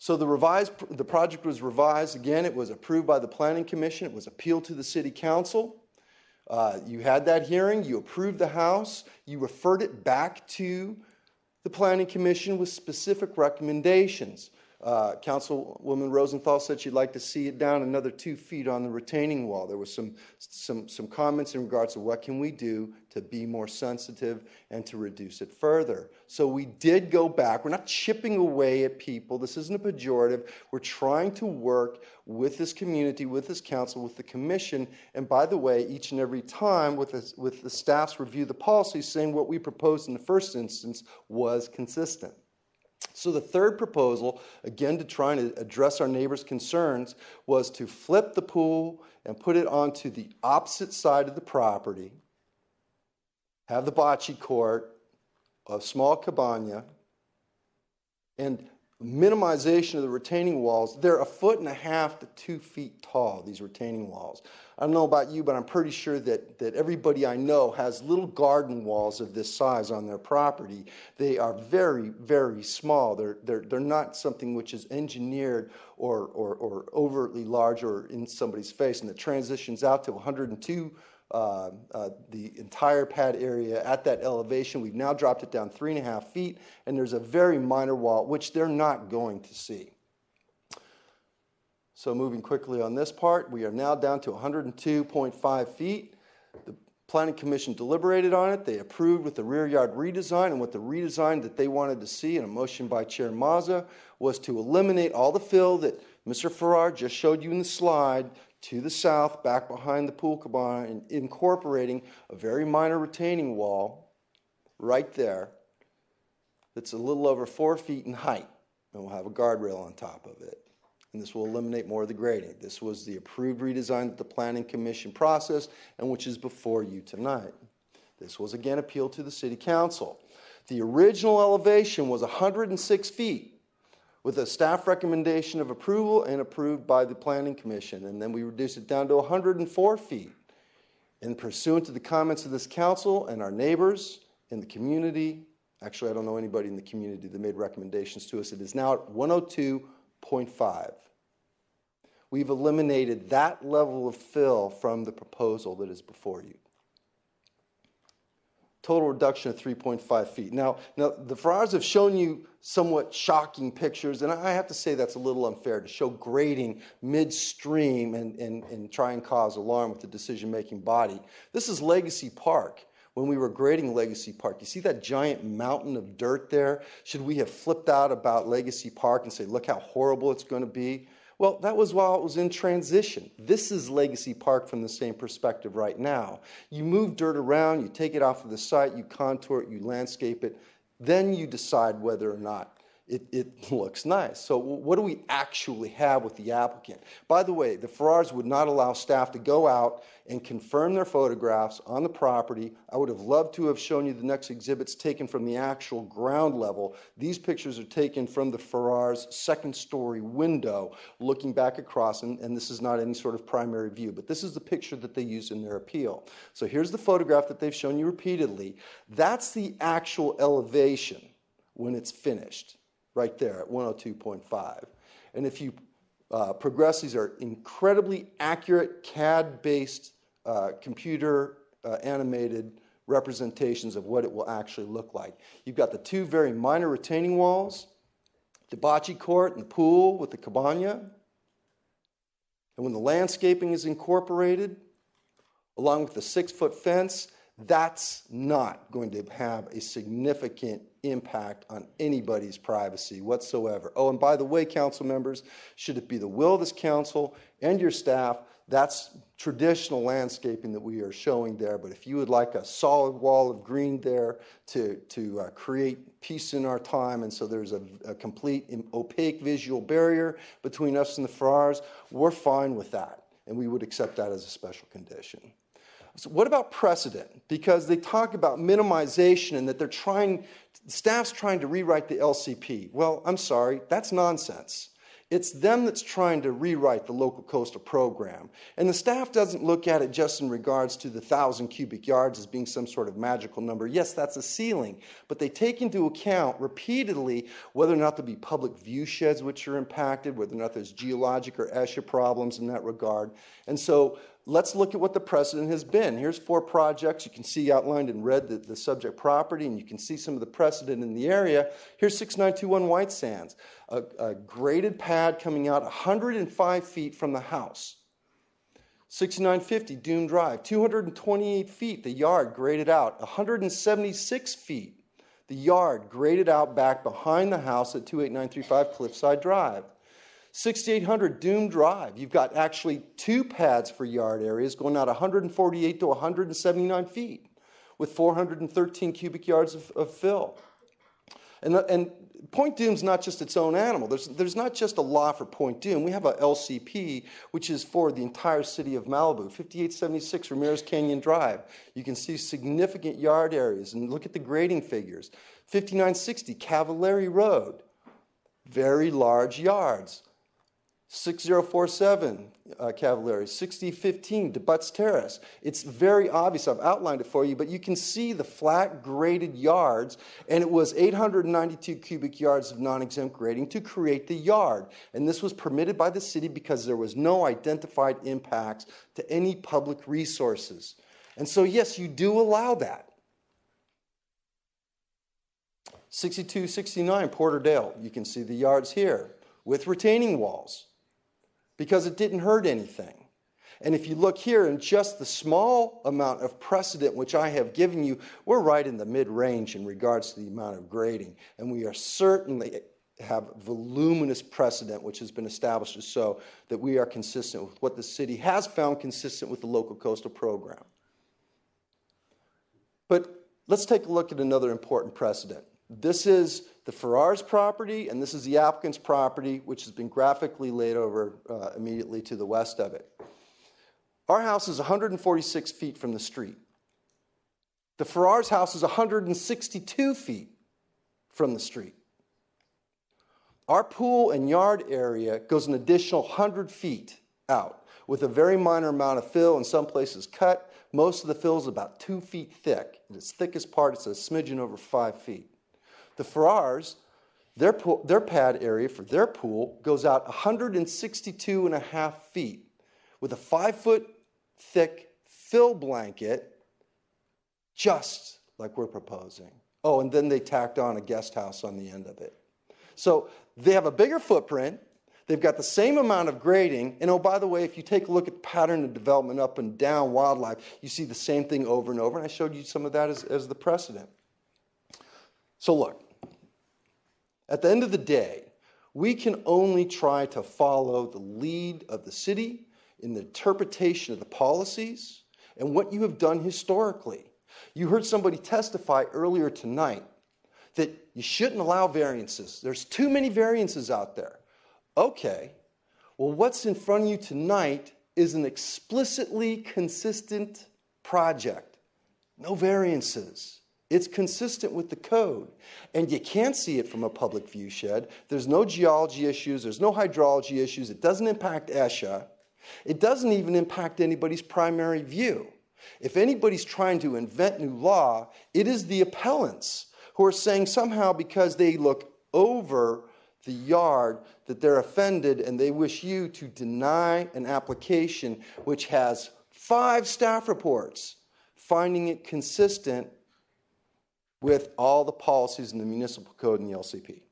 So the project was revised. Again, it was approved by the Planning Commission. It was appealed to the City Council. You had that hearing. You approved the house. You referred it back to the Planning Commission with specific recommendations. Councilwoman Rosenthal said she'd like to see it down another 2 feet on the retaining wall. There was some comments in regards to what can we do to be more sensitive and to reduce it further. So we did go back. We're not chipping away at people. This isn't a pejorative. We're trying to work with this community, with this council, with the commission. And by the way, each and every time with the staff's review the policies, saying what we proposed in the first instance was consistent. So the third proposal, again to try and address our neighbors' concerns, was to flip the pool and put it onto the opposite side of the property, have the bocce court, a small cabana, and minimization of the retaining walls. They're 1.5 to 2 feet tall, these retaining walls. I don't know about you, but I'm pretty sure that everybody I know has little garden walls of this size on their property. They are very, very small. They're not something which is engineered or overtly large or in somebody's face, and it transitions out to 102 the entire pad area at that elevation. We've now dropped it down 3.5 feet, and there's a very minor wall, which they're not going to see. So moving quickly on this part, we are now down to 102.5 feet. The Planning Commission deliberated on it. They approved with the rear yard redesign, and what the redesign that they wanted to see in a motion by Chair Mazza was to eliminate all the fill that Mr. Farrar just showed you in the slide to the south, back behind the pool cabana, and incorporating a very minor retaining wall right there that's a little over 4 feet in height, and we'll have a guardrail on top of it. And this will eliminate more of the grading. This was the approved redesign that the Planning Commission processed and which is before you tonight. This was again appealed to the City Council. The original elevation was 106 feet with a staff recommendation of approval and approved by the Planning Commission. And then we reduced it down to 104 feet. And pursuant to the comments of this council and our neighbors in the community, actually I don't know anybody in the community that made recommendations to us, it is now at 102.5. We've eliminated that level of fill from the proposal that is before you. Total reduction of 3.5 feet. Now the Farrars have shown you somewhat shocking pictures, and I have to say that's a little unfair to show grading midstream and try and cause alarm with the decision-making body. This is Legacy Park. When we were grading Legacy Park, you see that giant mountain of dirt there? Should we have flipped out about Legacy Park and say, look how horrible it's going to be? Well, that was while it was in transition. This is Legacy Park from the same perspective right now. You move dirt around, you take it off of the site, you contour it, you landscape it, then you decide whether or not it looks nice. So what do we actually have with the applicant? By the way, the Farrars would not allow staff to go out and confirm their photographs on the property. I would have loved to have shown you the next exhibits taken from the actual ground level. These pictures are taken from the Farrars' second-story window, looking back across, and this is not any sort of primary view, but this is the picture that they used in their appeal. So here's the photograph that they've shown you repeatedly. That's the actual elevation when it's finished, right there at 102.5. And if you progress, these are incredibly accurate CAD-based computer animated representations of what it will actually look like. You've got the two very minor retaining walls, the bocce court and the pool with the cabana. And when the landscaping is incorporated, along with the 6-foot fence, that's not going to have a significant impact on anybody's privacy whatsoever. Oh, and by the way, council members, should it be the will of this council and your staff, that's traditional landscaping that we are showing there. But if you would like a solid wall of green there to create peace in our time, and so there's a complete opaque visual barrier between us and the Farrars, we're fine with that, and we would accept that as a special condition. So what about precedent? Because they talk about minimization and that staff's trying to rewrite the LCP. Well, I'm sorry, that's nonsense. It's them that's trying to rewrite the local coastal program. And the staff doesn't look at it just in regards to the 1,000 cubic yards as being some sort of magical number. Yes, that's a ceiling, but they take into account repeatedly whether or not there'll be public view sheds which are impacted, whether or not there's geologic or ESHA problems in that regard. And so let's look at what the precedent has been. Here's 4 projects. You can see outlined in red the subject property, and you can see some of the precedent in the area. Here's 6921 White Sands, a graded pad coming out 105 feet from the house. 6950 Dune Drive, 228 feet, the yard graded out. 176 feet, the yard graded out back behind the house at 28935 Cliffside Drive. 6800 Dune Drive, you've got actually 2 pads for yard areas going out 148 to 179 feet with 413 cubic yards of fill. And Point Dume's not just its own animal. There's not just a law for Point Dume. We have a LCP, which is for the entire city of Malibu. 5876 Ramirez Canyon Drive. You can see significant yard areas, and look at the grading figures. 5960 Cavallari Road, very large yards. 6047 Cavallari, 6015 DeButts Terrace. It's very obvious. I've outlined it for you, but you can see the flat graded yards, and it was 892 cubic yards of non-exempt grading to create the yard. And this was permitted by the city because there was no identified impacts to any public resources. And so, yes, you do allow that. 6269 Porterdale, you can see the yards here with retaining walls, because it didn't hurt anything. And if you look here in just the small amount of precedent which I have given you, we're right in the mid-range in regards to the amount of grading. And we are certainly have voluminous precedent which has been established so that we are consistent with what the city has found consistent with the local coastal program. But let's take a look at another important precedent. This is the Farrar's property, and this is the applicant's property, which has been graphically laid over immediately to the west of it. Our house is 146 feet from the street. The Farrar's house is 162 feet from the street. Our pool and yard area goes an additional 100 feet out with a very minor amount of fill, in some places cut. Most of the fill is about 2 feet thick. And its thickest part is a smidgen over 5 feet. The Farrars, their pad area for their pool goes out 162.5 feet with a 5-foot thick fill blanket, just like we're proposing. Oh, and then they tacked on a guest house on the end of it. So they have a bigger footprint. They've got the same amount of grading. And oh, by the way, if you take a look at the pattern of development up and down Wildlife, you see the same thing over and over. And I showed you some of that as the precedent. So look, at the end of the day, we can only try to follow the lead of the city in the interpretation of the policies and what you have done historically. You heard somebody testify earlier tonight that you shouldn't allow variances. There's too many variances out there. Okay, well, what's in front of you tonight is an explicitly consistent project. No variances. It's consistent with the code. And you can't see it from a public view shed. There's no geology issues. There's no hydrology issues. It doesn't impact ESHA. It doesn't even impact anybody's primary view. If anybody's trying to invent new law, it is the appellants who are saying somehow because they look over the yard that they're offended and they wish you to deny an application which has 5 staff reports finding it consistent with all the policies in the municipal code and the LCP.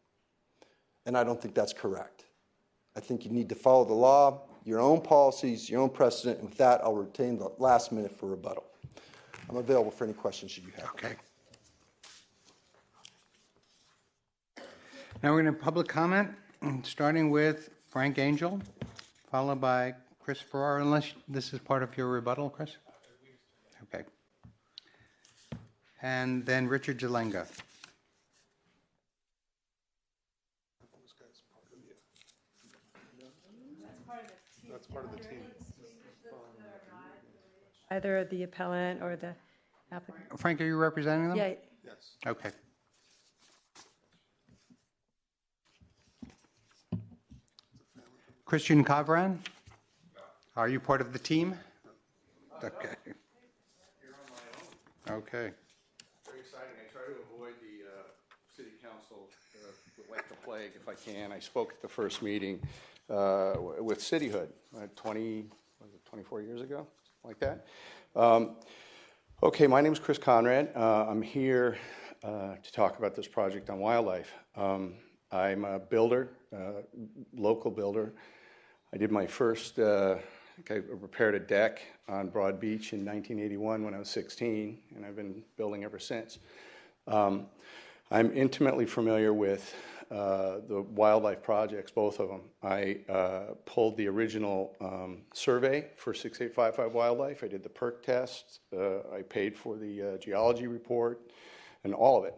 And I don't think that's correct. I think you need to follow the law, your own policies, your own precedent, and with that, I'll retain the last minute for rebuttal. I'm available for any questions that you have. Okay. Now we're going to public comment, starting with Frank Angel, followed by Chris Farrar, unless this is part of your rebuttal, Chris? Okay. And then Richard Jalenga. That's part of the team. Either the appellant or the applicant. Frank, are you representing them? Yeah. Yes. Okay. Christian Kavran? Are you part of the team? Okay. Okay. Very exciting. I try to avoid the city council like the plague if I can. I spoke at the first meeting with Cityhood 24 years ago, like that. Okay, my name is Chris Conrad. I'm here to talk about this project on wildlife. I'm a builder, local builder. I did my first, I repaired a deck on Broad Beach in 1981 when I was 16, and I've been building ever since. I'm intimately familiar with the wildlife projects, both of them. I pulled the original survey for 6855 Wildlife. I did the perk tests. I paid for the geology report and all of it.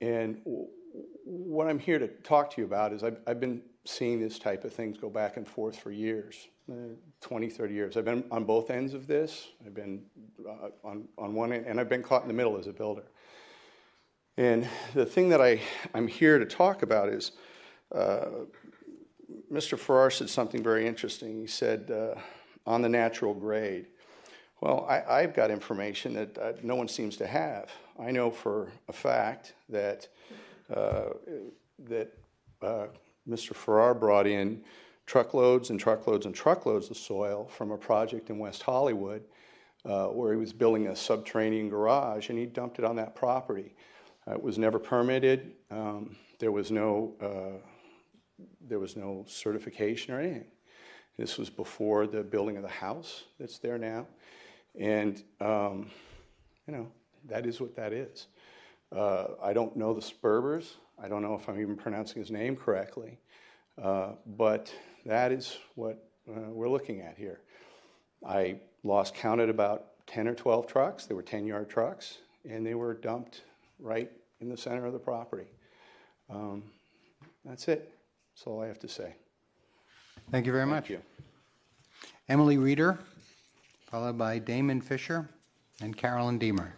And what I'm here to talk to you about is I've been seeing this type of things go back and forth for years, 20, 30 years. I've been on both ends of this. I've been on one end, and I've been caught in the middle as a builder. And the thing that I'm here to talk about is Mr. Farrar said something very interesting. He said, on the natural grade. Well, I've got information that no one seems to have. I know for a fact that Mr. Farrar brought in truckloads and truckloads and truckloads of soil from a project in West Hollywood where he was building a subterranean garage, and he dumped it on that property. It was never permitted. There was no certification or anything. This was before the building of the house that's there now, and that is what that is. I don't know the Spurbers. I don't know if I'm even pronouncing his name correctly, but that is what we're looking at here. I lost count at about 10 or 12 trucks. They were 10-yard trucks, and they were dumped right in the center of the property. That's it. That's all I have to say. Thank you very much. Thank you. Emily Reeder, followed by Damon Fisher and Carolyn Deemer.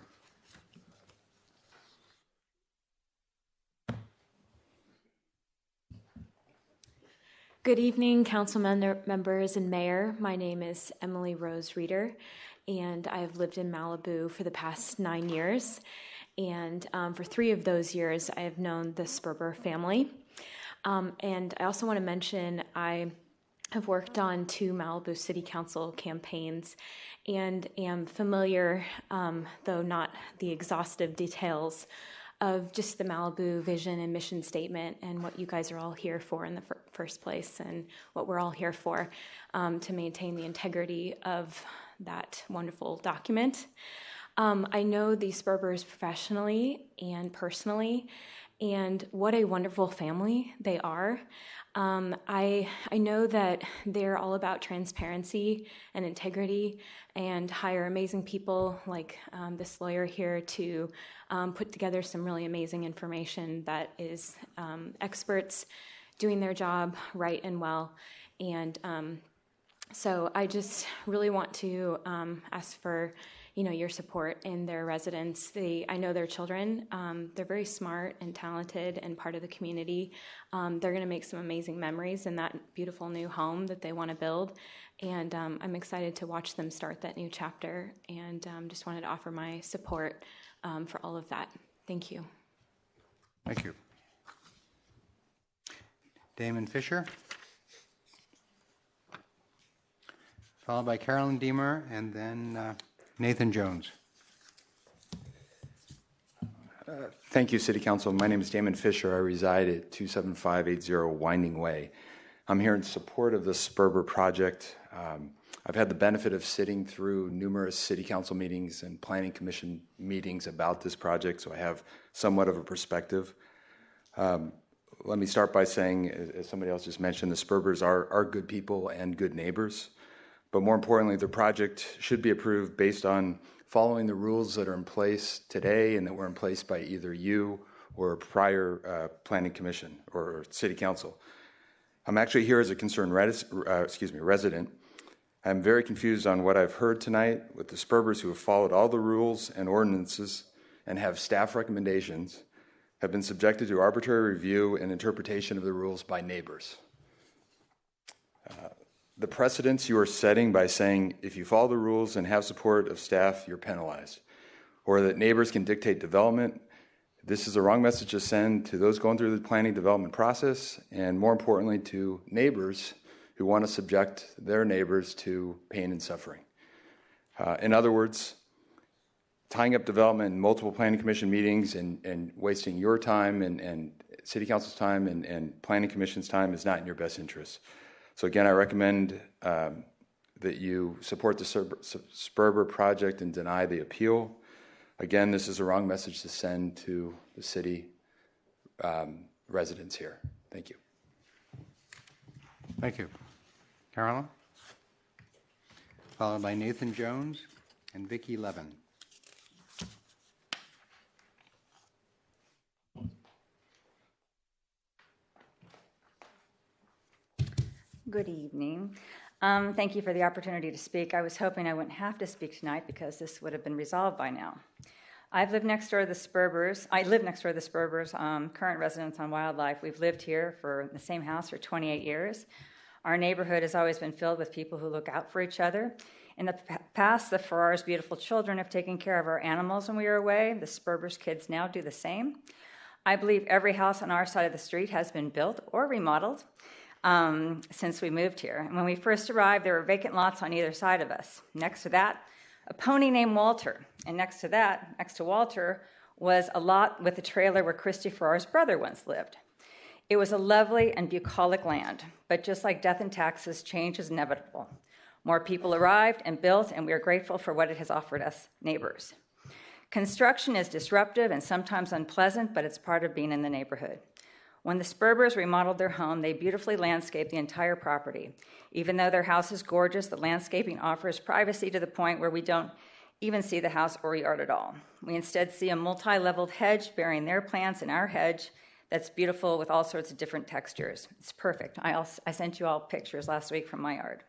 Good evening, council members and mayor. My name is Emily Rose Reeder, and I have lived in Malibu for the past 9 years. And for 3 of those years, I have known the Sperber family. And I also want to mention I have worked on 2 Malibu City Council campaigns and am familiar, though not the exhaustive details, of just the Malibu vision and mission statement and what you guys are all here for in the first place, and what we're all here for, to maintain the integrity of that wonderful document. I know the Spurbers professionally and personally, and what a wonderful family they are. I know that they're all about transparency and integrity, and hire amazing people like this lawyer here to put together some really amazing information that is experts doing their job right and well. And so I just really want to ask for your support in their residents. I know their children. They're very smart and talented and part of the community. They're going to make some amazing memories in that beautiful new home that they want to build. And I'm excited to watch them start that new chapter, and just wanted to offer my support for all of that. Thank you. Thank you. Damon Fisher, followed by Carolyn Deemer, and then Nathan Jones. Thank you, City Council. My name is Damon Fisher. I reside at 27580 Winding Way. I'm here in support of the Sperber project. I've had the benefit of sitting through numerous City Council meetings and Planning Commission meetings about this project, so I have somewhat of a perspective. Let me start by saying, as somebody else just mentioned, the Spurbers are good people and good neighbors. But more importantly, the project should be approved based on following the rules that are in place today and that were in place by either you or a prior Planning Commission or City Council. I'm actually here as a concerned resident. I'm very confused on what I've heard tonight with the Spurbers, who have followed all the rules and ordinances and have staff recommendations, have been subjected to arbitrary review and interpretation of the rules by neighbors. the precedents you are setting by saying if you follow the rules and have support of staff, you're penalized, or that neighbors can dictate development. This is the wrong message to send to those going through the planning development process, and more importantly, to neighbors who want to subject their neighbors to pain and suffering. In other words, tying up development in multiple planning commission meetings and wasting your time and city council's time and planning commission's time is not in your best interest. So again, I recommend that you support the Sperber project and deny the appeal. Again, this is a wrong message to send to the city residents here. Thank you. Thank you. Carolyn? Followed by Nathan Jones and Vicki Levin. Good evening. Thank you for the opportunity to speak. I was hoping I wouldn't have to speak tonight because this would have been resolved by now. I live next door to the Spurbers, current residents on Wildlife. We've lived here in the same house for 28 years. Our neighborhood has always been filled with people who look out for each other. In the past, the Farrar's beautiful children have taken care of our animals when we were away. The Spurbers kids now do the same. I believe every house on our side of the street has been built or remodeled since we moved here. And when we first arrived, there were vacant lots on either side of us. Next to that, a pony named Walter. And next to Walter, was a lot with a trailer where Christy Farrar's brother once lived. It was a lovely and bucolic land, but just like death and taxes, change is inevitable. More people arrived and built, and we are grateful for what it has offered us neighbors. Construction is disruptive and sometimes unpleasant, but it's part of being in the neighborhood. When the Spurbers remodeled their home, they beautifully landscaped the entire property. Even though their house is gorgeous, the landscaping offers privacy to the point where we don't even see the house or yard at all. We instead see a multi-leveled hedge bearing their plants and our hedge that's beautiful with all sorts of different textures. It's perfect. I sent you all pictures last week from my yard.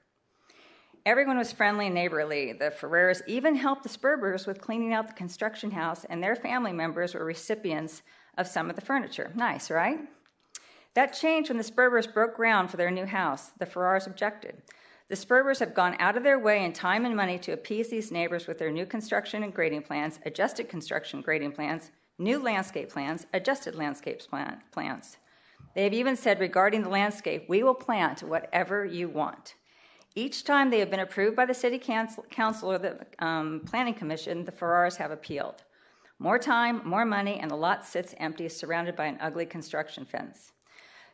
Everyone was friendly and neighborly. The Ferrers even helped the Spurbers with cleaning out the construction house, and their family members were recipients of some of the furniture. Nice, right? That changed when the Spurbers broke ground for their new house. The Farrars objected. The Spurbers have gone out of their way in time and money to appease these neighbors with their new construction and grading plans, adjusted construction grading plans, new landscape plans, adjusted landscape plans. They have even said regarding the landscape, we will plant whatever you want. Each time they have been approved by the City Council or the Planning Commission, the Farrars have appealed. More time, more money, and the lot sits empty, surrounded by an ugly construction fence.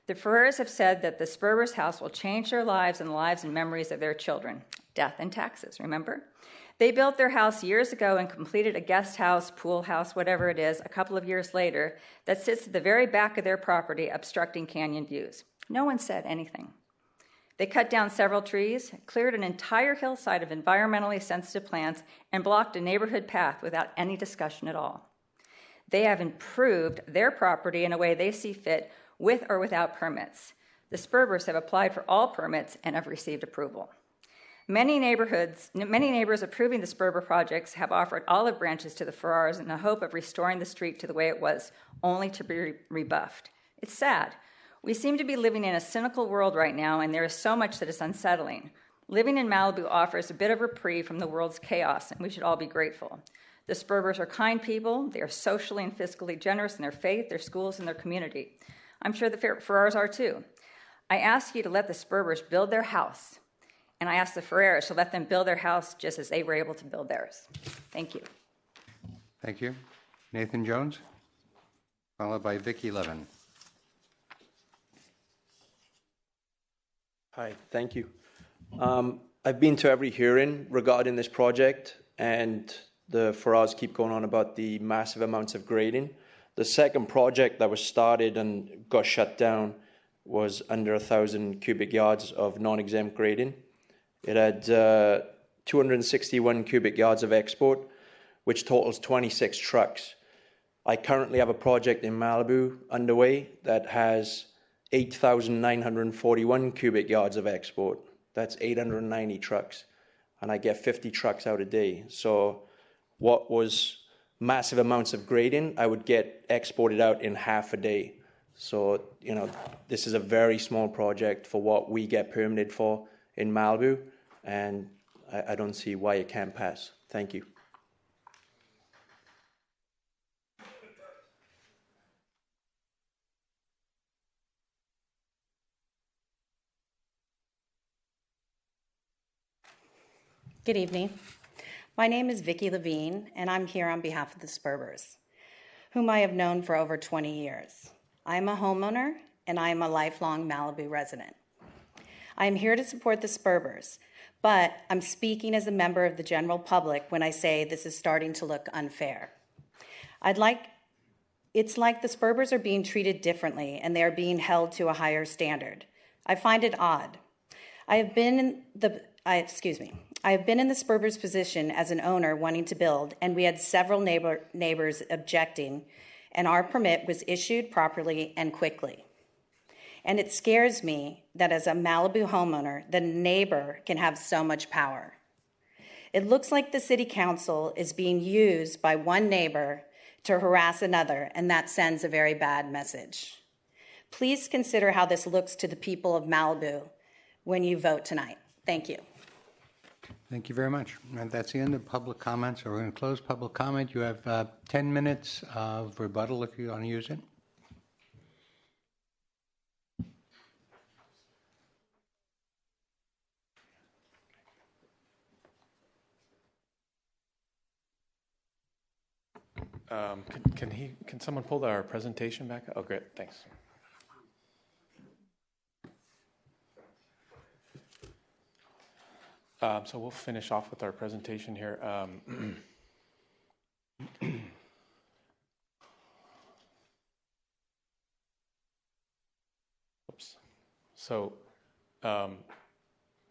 The Farrars have said that the Spurbers house will change their lives and the lives and memories of their children. Death and taxes, remember? They built their house years ago and completed a guest house, pool house, whatever it is, a couple of years later that sits at the very back of their property, obstructing canyon views. No one said anything. They cut down several trees, cleared an entire hillside of environmentally sensitive plants, and blocked a neighborhood path without any discussion at all. They have improved their property in a way they see fit, with or without permits. The Spurbers have applied for all permits and have received approval. Many neighbors approving the Sperber projects have offered olive branches to the Farrars in the hope of restoring the street to the way it was, only to be rebuffed. It's sad. We seem to be living in a cynical world right now, and there is so much that is unsettling. Living in Malibu offers a bit of reprieve from the world's chaos, and we should all be grateful. The Spurbers are kind people. They are socially and fiscally generous in their faith, their schools, and their community. I'm sure the Farrars are too. I ask you to let the Spurbers build their house, and I ask the Farrars to let them build their house just as they were able to build theirs. Thank you. Thank you. Nathan Jones, followed by Vicki Levin. Hi, thank you. I've been to every hearing regarding this project, and the Farrars keep going on about the massive amounts of grading. The second project that was started and got shut down was under 1,000 cubic yards of non-exempt grading. It had 261 cubic yards of export, which totals 26 trucks. I currently have a project in Malibu underway that has 8,941 cubic yards of export. That's 890 trucks, and I get 50 trucks out a day. So what was massive amounts of grading, I would get exported out in half a day. So, this is a very small project for what we get permitted for. in Malibu, and I don't see why it can't pass. Thank you. Good evening. My name is Vicki Levine, and I'm here on behalf of the Spurbers, whom I have known for over 20 years. I am a homeowner, and I am a lifelong Malibu resident. I am here to support the Spurbers, but I'm speaking as a member of the general public when I say this is starting to look unfair. It's like the Spurbers are being treated differently, and they are being held to a higher standard. I find it odd. I have been in the Spurbers position as an owner wanting to build, and we had several neighbors objecting, and our permit was issued properly and quickly. And it scares me that as a Malibu homeowner, the neighbor can have so much power. It looks like the city council is being used by one neighbor to harass another, and that sends a very bad message. Please consider how this looks to the people of Malibu when you vote tonight. Thank you. Thank you very much. And that's the end of public comments. We're going to close public comment. You have 10 minutes of rebuttal if you want to use it. Can someone pull our presentation back up? Oh, great, thanks. So we'll finish off with our presentation here. Oops. So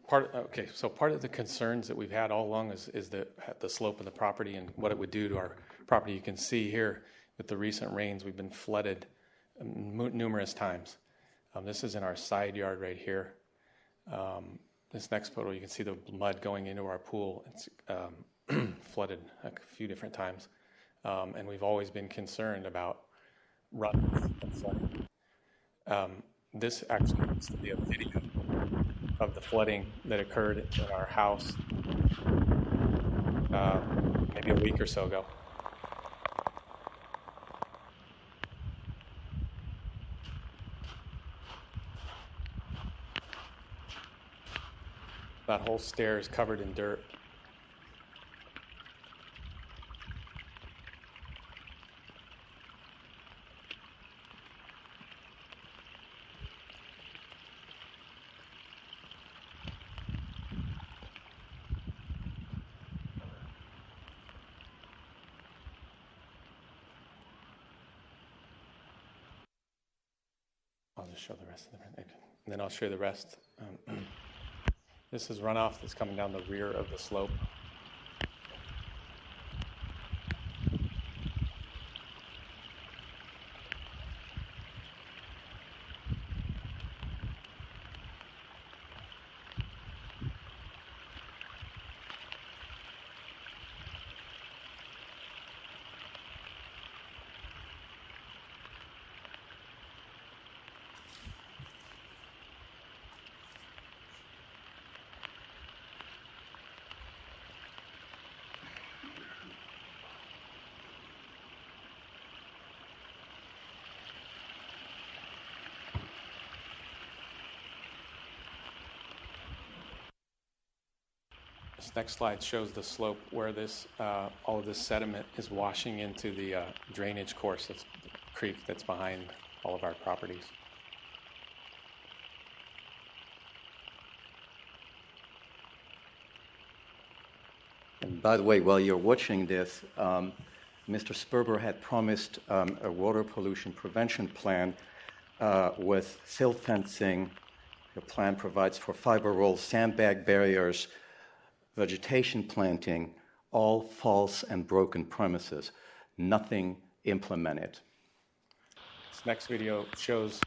part of the concerns that we've had all along is the slope of the property and what it would do to our property. You can see here with the recent rains, we've been flooded numerous times. This is in our side yard right here. This next photo, you can see the mud going into our pool. It's flooded a few different times. And we've always been concerned about runoff and flooding. This actually used to be a video of the flooding that occurred in our house maybe a week or so ago. That whole stair is covered in dirt. I'll just show the rest of the, and then I'll show you the rest. This is runoff that's coming down the rear of the slope. This next slide shows the slope where this all of this sediment is washing into the drainage course, that's the creek that's behind all of our properties. And by the way, while you're watching this, Mr. Sperber had promised a water pollution prevention plan with silt fencing. The plan provides for fiber rolls, sandbag barriers, vegetation planting, all false and broken premises, nothing implemented. This next video shows,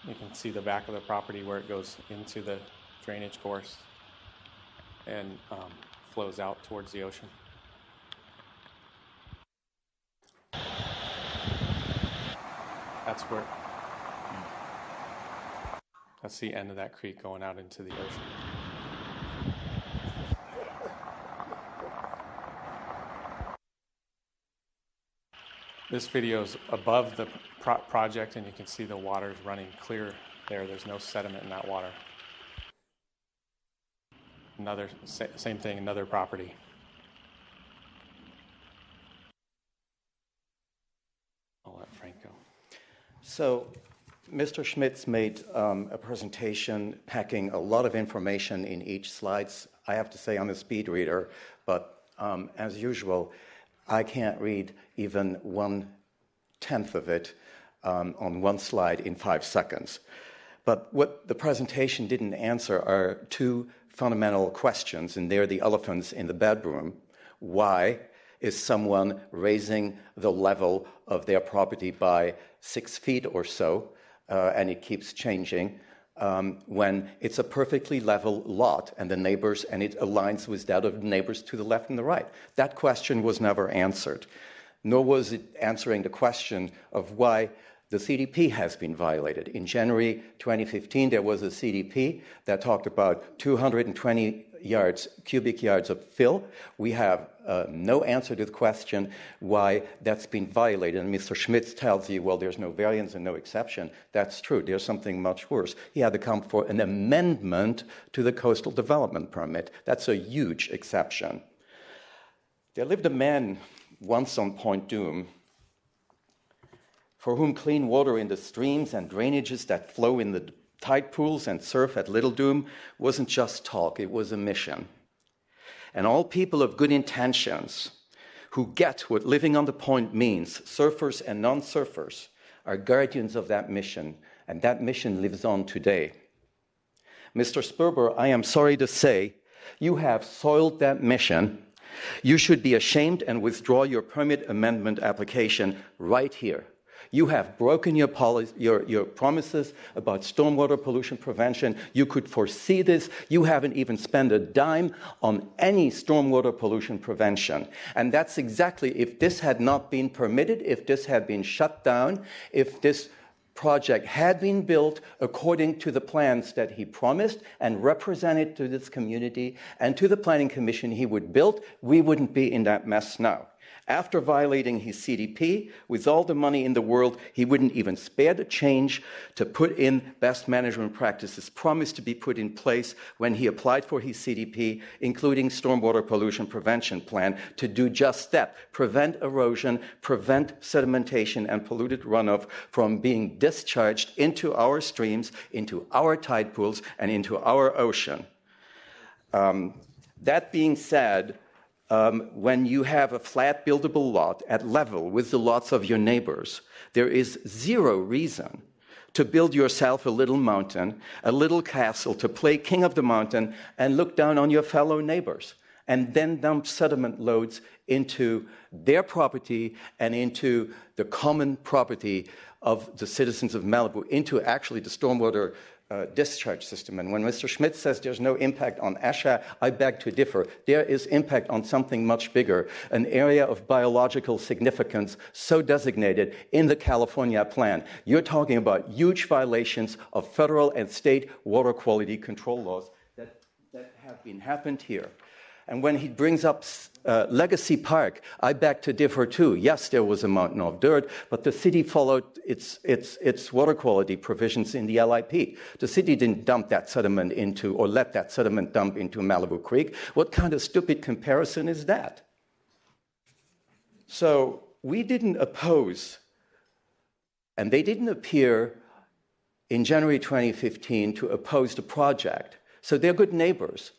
you can see the back of the property where it goes into the drainage course and flows out towards the ocean. That's the end of that creek going out into the ocean. This video is above the project, and you can see the water is running clear there. There's no sediment in that water. Same thing, another property. I'll let Frank go. So, Mr. Schmitz made a presentation packing a lot of information in each slides. I have to say I'm a speed reader, but as usual, I can't read even 1/10 of it on one slide in 5 seconds. But what the presentation didn't answer are two fundamental questions, and they're the elephants in the bedroom. Why is someone raising the level of their property by 6 feet or so, and it keeps changing, when it's a perfectly level lot and the neighbors, and it aligns with that of the neighbors to the left and the right? That question was never answered, nor was it answering the question of why the CDP has been violated. In January 2015, there was a CDP that talked about 220 cubic yards of fill. We have no answer to the question why that's been violated. And Mr. Schmitz tells you, well, there's no variance and no exception. That's true. There's something much worse. He had to come for an amendment to the coastal development permit. That's a huge exception. There lived a man once on Point Doom for whom clean water in the streams and drainages that flow in the tide pools and surf at Little Doom wasn't just talk, it was a mission. And all people of good intentions who get what living on the point means, surfers and non-surfers, are guardians of that mission, and that mission lives on today. Mr. Sperber, I am sorry to say, you have soiled that mission. You should be ashamed and withdraw your permit amendment application right here. You have broken your promises about stormwater pollution prevention. You could foresee this. You haven't even spent a dime on any stormwater pollution prevention. And that's exactly, if this had not been permitted, if this had been shut down, if this project had been built according to the plans that he promised and represented to this community and to the Planning Commission he would build, we wouldn't be in that mess now. After violating his CDP, with all the money in the world, he wouldn't even spare the change to put in best management practices promised to be put in place when he applied for his CDP, including stormwater pollution prevention plan, to do just that, prevent erosion, prevent sedimentation and polluted runoff from being discharged into our streams, into our tide pools, and into our ocean. That being said, when you have a flat buildable lot at level with the lots of your neighbors, there is zero reason to build yourself a little mountain, a little castle, to play king of the mountain and look down on your fellow neighbors and then dump sediment loads into their property and into the common property of the citizens of Malibu, into actually the stormwater discharge system. And when Mr. Schmitz says there's no impact on ASHA, I beg to differ. There is impact on something much bigger, an area of biological significance so designated in the California plan. You're talking about huge violations of federal and state water quality control laws that have happened here. And when he brings up Legacy Park, I beg to differ too. Yes, there was a mountain of dirt, but the city followed its water quality provisions in the LIP. The city didn't dump that sediment into, or let that sediment dump into Malibu Creek. What kind of stupid comparison is that? So we didn't oppose, and they didn't appear in January 2015 to oppose the project. So they're good neighbors.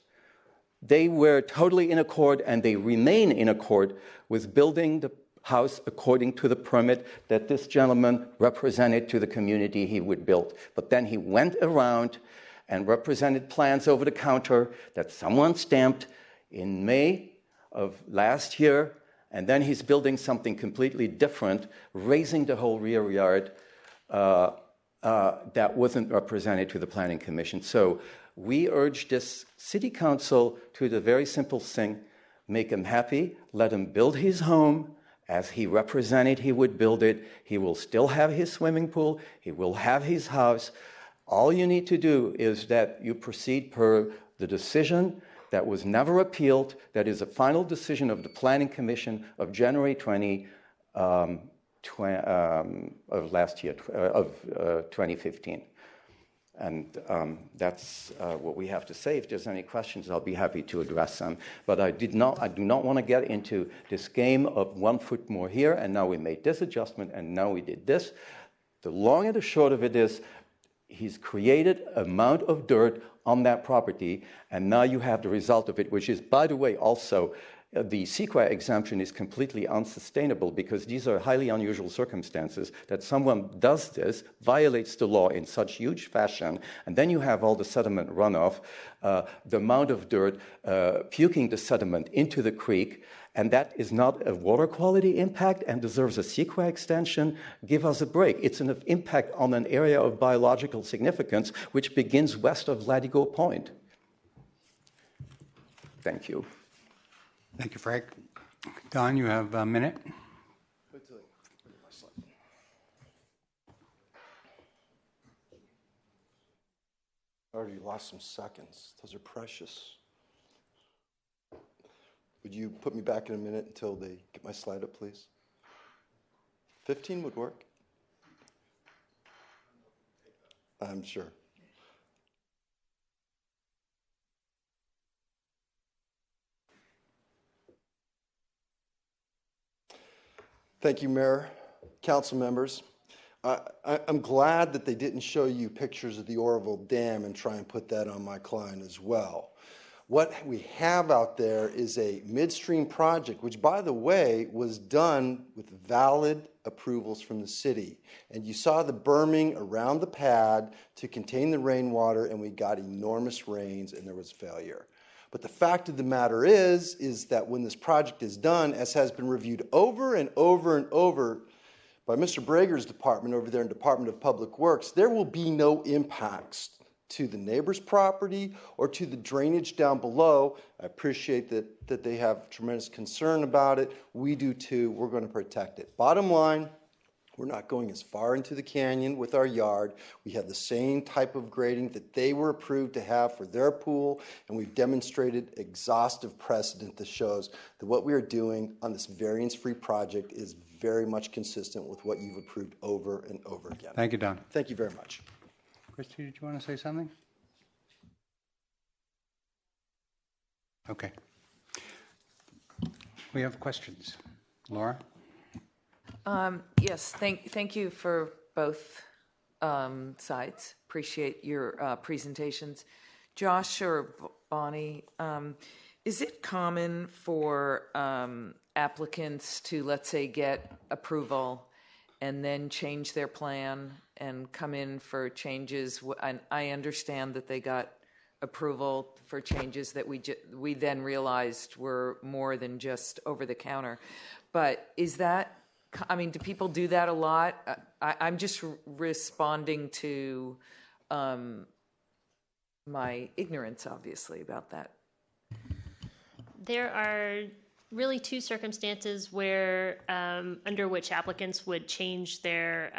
They were totally in accord, and they remain in accord with building the house according to the permit that this gentleman represented to the community he would build. But then he went around and represented plans over the counter that someone stamped in May of last year, and then he's building something completely different, raising the whole rear yard that wasn't represented to the Planning Commission. So we urge this city council to do the very simple thing: make him happy, let him build his home as he represented he would build it. He will still have his swimming pool, he will have his house. All you need to do is that you proceed per the decision that was never appealed, that is a final decision of the Planning Commission of January 20, last year, of 2015. And that's what we have to say. If there's any questions, I'll be happy to address them. But I do not want to get into this game of 1 foot more here, and now we made this adjustment, and now we did this. The long and the short of it is, he's created an amount of dirt on that property, and now you have the result of it, which is, by the way, also the CEQA exemption is completely unsustainable because these are highly unusual circumstances that someone does this, violates the law in such huge fashion, and then you have all the sediment runoff, the amount of dirt puking the sediment into the creek, and that is not a water quality impact and deserves a CEQA extension. Give us a break. It's an impact on an area of biological significance which begins west of Latigo Point. Thank you. Thank you, Frank. Don, you have a minute. I already lost some seconds. Those are precious. Would you put me back in a minute until they get my slide up, please? 15 would work. I'm sure. Thank you, Mayor, council members. I'm glad that they didn't show you pictures of the Oroville Dam and try and put that on my client as well. What we have out there is a midstream project, which, by the way, was done with valid approvals from the city. And you saw the berming around the pad to contain the rainwater, and we got enormous rains, and there was failure. But the fact of the matter is that when this project is done, as has been reviewed over and over and over by Mr. Brager's department over there in Department of Public Works, there will be no impacts to the neighbor's property or to the drainage down below. I appreciate that they have tremendous concern about it. We do too. We're going to protect it. Bottom line, we're not going as far into the canyon with our yard. We have the same type of grading that they were approved to have for their pool, and we've demonstrated exhaustive precedent that shows that what we are doing on this variance-free project is very much consistent with what you've approved over and over again. Thank you, Don. Thank you very much. Christy, did you want to say something? Okay. We have questions. Laura? Yes, thank you for both sides. Appreciate your presentations. Josh or Bonnie, is it common for applicants to, let's say, get approval and then change their plan and come in for changes? I understand that they got approval for changes that we then realized were more than just over the counter. But is that, I mean, do people do that a lot? I'm just responding to my ignorance, obviously, about that. There are really two circumstances where under which applicants would change their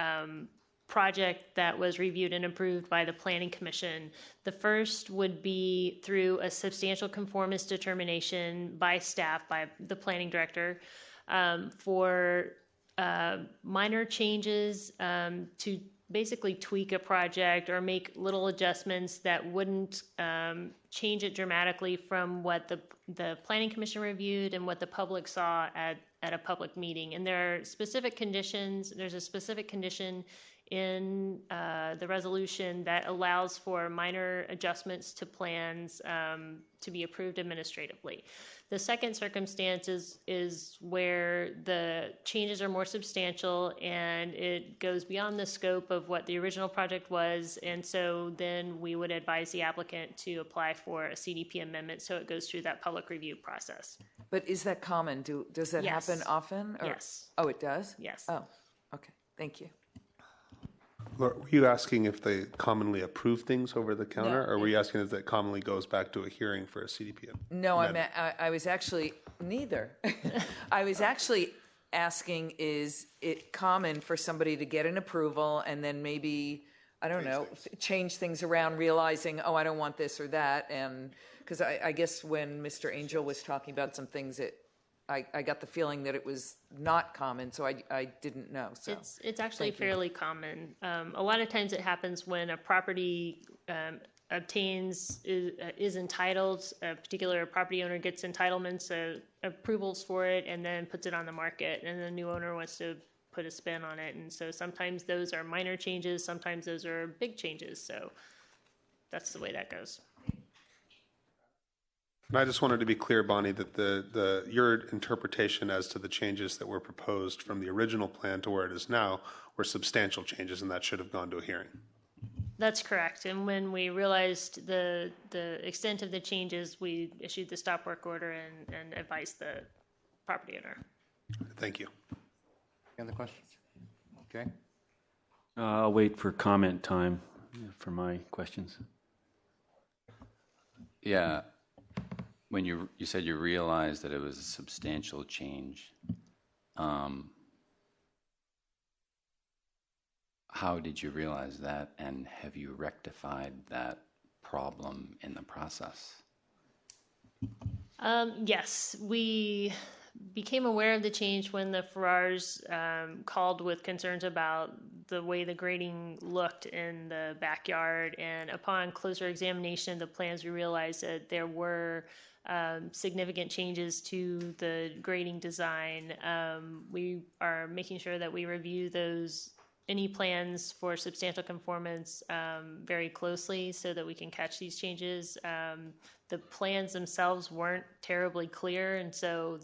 project that was reviewed and approved by the Planning Commission. The first would be through a substantial conformance determination by staff, by the planning director, for minor changes to basically tweak a project or make little adjustments that wouldn't change it dramatically from what the Planning Commission reviewed and what the public saw at a public meeting. And there are specific conditions. There's a specific condition in the resolution that allows for minor adjustments to plans to be approved administratively. The second circumstance is where the changes are more substantial and it goes beyond the scope of what the original project was, and so then we would advise the applicant to apply for a CDP amendment so it goes through that public review process. But is that common? Does that happen often? Or? Yes. Oh, it does? Yes. Oh, okay. Thank you. Laura, were you asking if they commonly approve things over the counter, No. or were you asking if that commonly goes back to a hearing for a CDP? No, I was actually neither. I was actually asking, is it common for somebody to get an approval and then maybe, I don't know, change things around, realizing, oh, I don't want this or that? And because I guess when Mr. Angel was talking about some things, I got the feeling that it was not common, so I didn't know. So It's actually thank you. fairly common. A lot of times it happens when a property is entitled, a particular property owner gets entitlements, approvals for it, and then puts it on the market, and the new owner wants to put a spin on it. And so sometimes those are minor changes, sometimes those are big changes. So that's the way that goes. And I just wanted to be clear, Bonnie, that your interpretation as to the changes that were proposed from the original plan to where it is now were substantial changes, and that should have gone to a hearing. That's correct. And when we realized the extent of the changes, we issued the stop work order and advised the property owner. Thank you. Any other questions? Okay. I'll wait for comment time for my questions. Yeah. When you said you realized that it was a substantial change, how did you realize that, and have you rectified that problem in the process? Yes, we became aware of the change when the Farrars called with concerns about the way the grading looked in the backyard. And upon closer examination of the plans, we realized that there were significant changes to the grading design. We are making sure that we review any plans for substantial conformance very closely so that we can catch these changes. The plans themselves weren't terribly clear, and so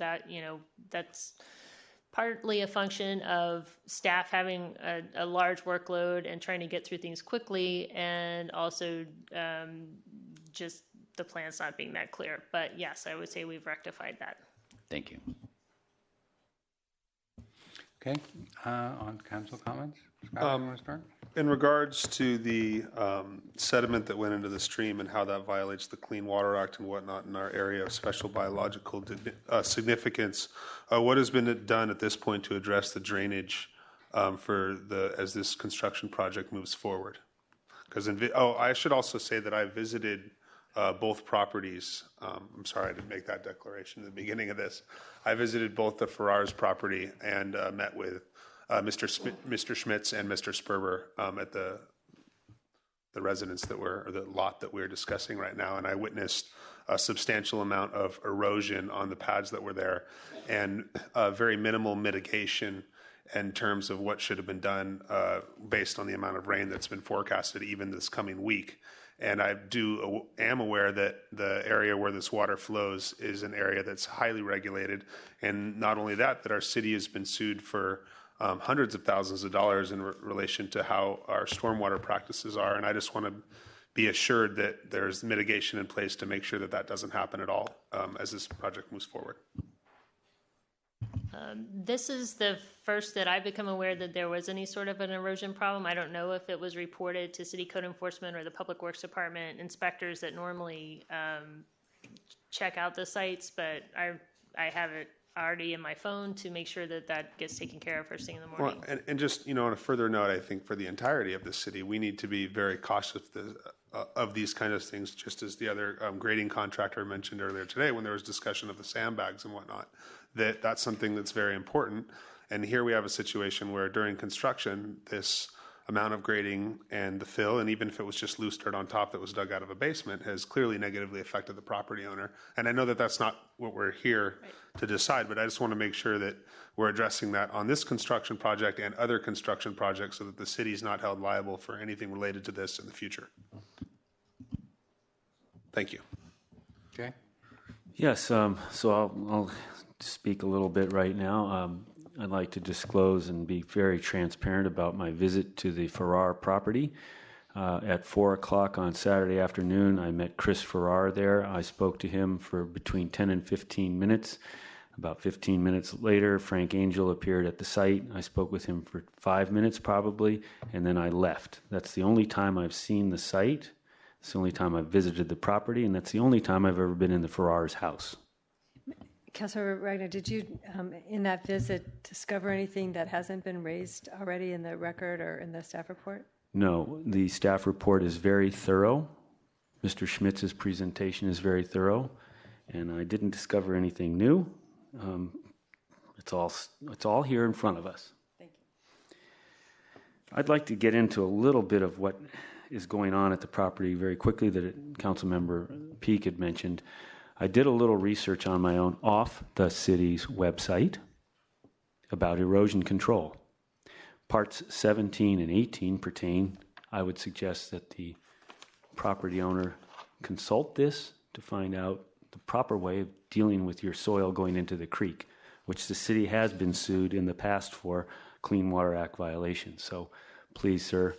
that's partly a function of staff having a large workload and trying to get through things quickly, and also just the plans not being that clear. But yes, I would say we've rectified that. Thank you. Okay. On council comments? Scott, you want to start? In regards to the sediment that went into the stream and how that violates the Clean Water Act and whatnot in our area of special biological significance, what has been done at this point to address the drainage as this construction project moves forward? Because I should also say that I visited both properties. I'm sorry I didn't make that declaration at the beginning of this. I visited both the Farrars property and met with Mr. Schmitz and Mr. Sperber at the residence or the lot that we're discussing right now, and I witnessed a substantial amount of erosion on the pads that were there, and very minimal mitigation in terms of what should have been done based on the amount of rain that's been forecasted even this coming week. And I am aware that the area where this water flows is an area that's highly regulated, and not only that our city has been sued for hundreds of thousands of dollars in relation to how our stormwater practices are. And I just want to be assured that there's mitigation in place to make sure that that doesn't happen at all as this project moves forward. This is the first that I've become aware that there was any sort of an erosion problem. I don't know if it was reported to City Code Enforcement or the Public Works Department inspectors that normally check out the sites, but I have it already in my phone to make sure that that gets taken care of first thing in the morning. Well, and just, on a further note, I think for the entirety of the city, we need to be very cautious of these kind of things, just as the other grading contractor mentioned earlier today when there was discussion of the sandbags and whatnot, that's something that's very important. And here we have a situation where during construction, this amount of grading and the fill, and even if it was just loose dirt on top that was dug out of a basement, has clearly negatively affected the property owner. And I know that that's not what we're here to decide, but I just want to make sure that we're addressing that on this construction project and other construction projects so that the city's not held liable for anything related to this in the future. Thank you. Okay. Yes, so I'll speak a little bit right now. I'd like to disclose and be very transparent about my visit to the Farrar property. At 4 o'clock on Saturday afternoon, I met Chris Farrar there. I spoke to him for between 10 and 15 minutes. About 15 minutes later, Frank Angel appeared at the site. I spoke with him for 5 minutes probably, and then I left. That's the only time I've seen the site. It's the only time I've visited the property, and that's the only time I've ever been in the Farrars' house. Councilor Wagner, did you, in that visit, discover anything that hasn't been raised already in the record or in the staff report? No, the staff report is very thorough. Mr. Schmitz's presentation is very thorough, and I didn't discover anything new. It's all here in front of us. Thank you. I'd like to get into a little bit of what is going on at the property very quickly that Councilmember Peak had mentioned. I did a little research on my own off the city's website about erosion control. Parts 17 and 18 pertain. I would suggest that the property owner consult this to find out the proper way of dealing with your soil going into the creek, which the city has been sued in the past for Clean Water Act violations. So please, sir,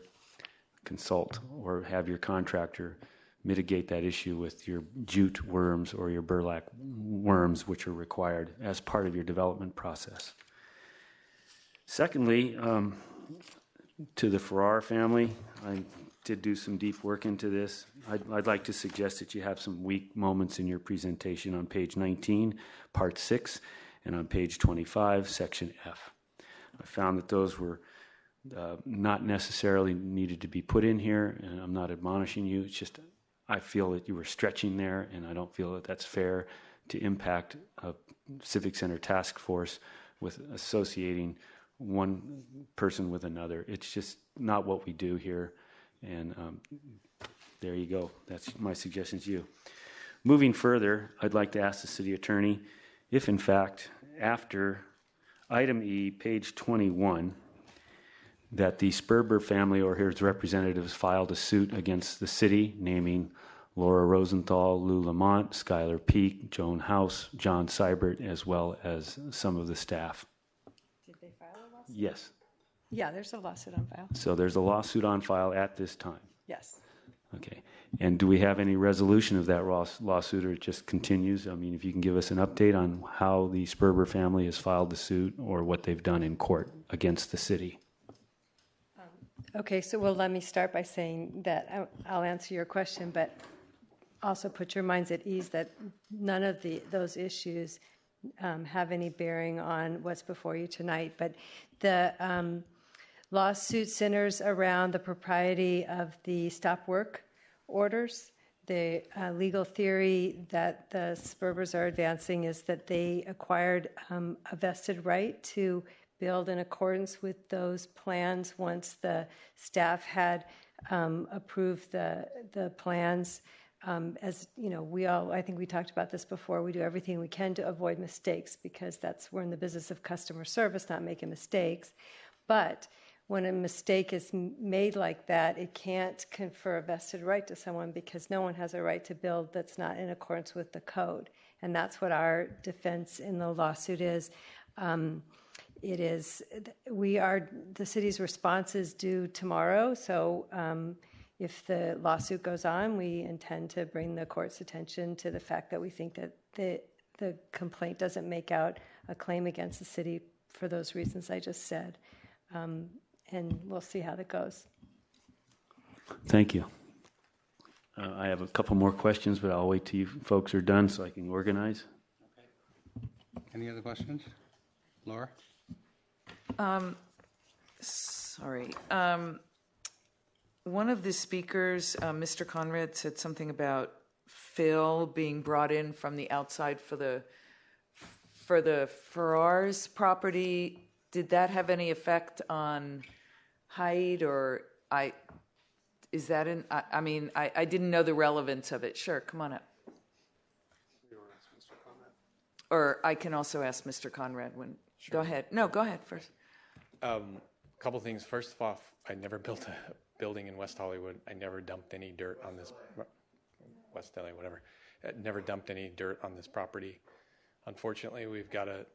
consult or have your contractor mitigate that issue with your jute worms or your burlap worms, which are required as part of your development process. Secondly, to the Farrar family, I did do some deep work into this. I'd like to suggest that you have some weak moments in your presentation on page 19, part 6, and on page 25, section F. I found that those were not necessarily needed to be put in here, and I'm not admonishing you. It's just I feel that you were stretching there, and I don't feel that that's fair to impact a Civic Center task force with associating one person with another. It's just not what we do here, and there you go. That's my suggestion to you. Moving further, I'd like to ask the city attorney if, in fact, after item E, page 21, that the Sperber family or his representatives filed a suit against the city, naming Laura Rosenthal, Lou Lamont, Skylar Peak, Joan House, John Seibert, as well as some of the staff. Did they file a lawsuit? Yes. Yeah, there's a lawsuit on file. So there's a lawsuit on file at this time. Yes. Okay. And do we have any resolution of that lawsuit, or it just continues? I mean, if you can give us an update on how the Sperber family has filed the suit or what they've done in court against the city. Okay, so well, let me start by saying that I'll answer your question, but also put your minds at ease that none of those issues have any bearing on what's before you tonight. But the lawsuit centers around the propriety of the stop work orders. The legal theory that the Sperbers are advancing is that they acquired a vested right to build in accordance with those plans once the staff had approved the plans. As you know, I think we talked about this before, we do everything we can to avoid mistakes because we're in the business of customer service, not making mistakes. But when a mistake is made like that, it can't confer a vested right to someone because no one has a right to build that's not in accordance with the code. And that's what our defense in the lawsuit is. The city's response is due tomorrow, so if the lawsuit goes on, we intend to bring the court's attention to the fact that we think that the complaint doesn't make out a claim against the city for those reasons I just said. And we'll see how that goes. Thank you. I have a couple more questions, but I'll wait till you folks are done so I can organize. Any other questions? Laura? Sorry. One of the speakers, Mr. Conrad, said something about fill being brought in from the outside for the Farrar's property. Did that have any effect on height or is that in, I mean, I didn't know the relevance of it. Sure, come on up. Or I can also ask Mr. Conrad when, sure. Go ahead. No, go ahead first. A couple things. First off, I never built a building in West Hollywood. I never dumped any dirt on this, West LA, whatever. Never dumped any dirt on this property. Unfortunately, we've got a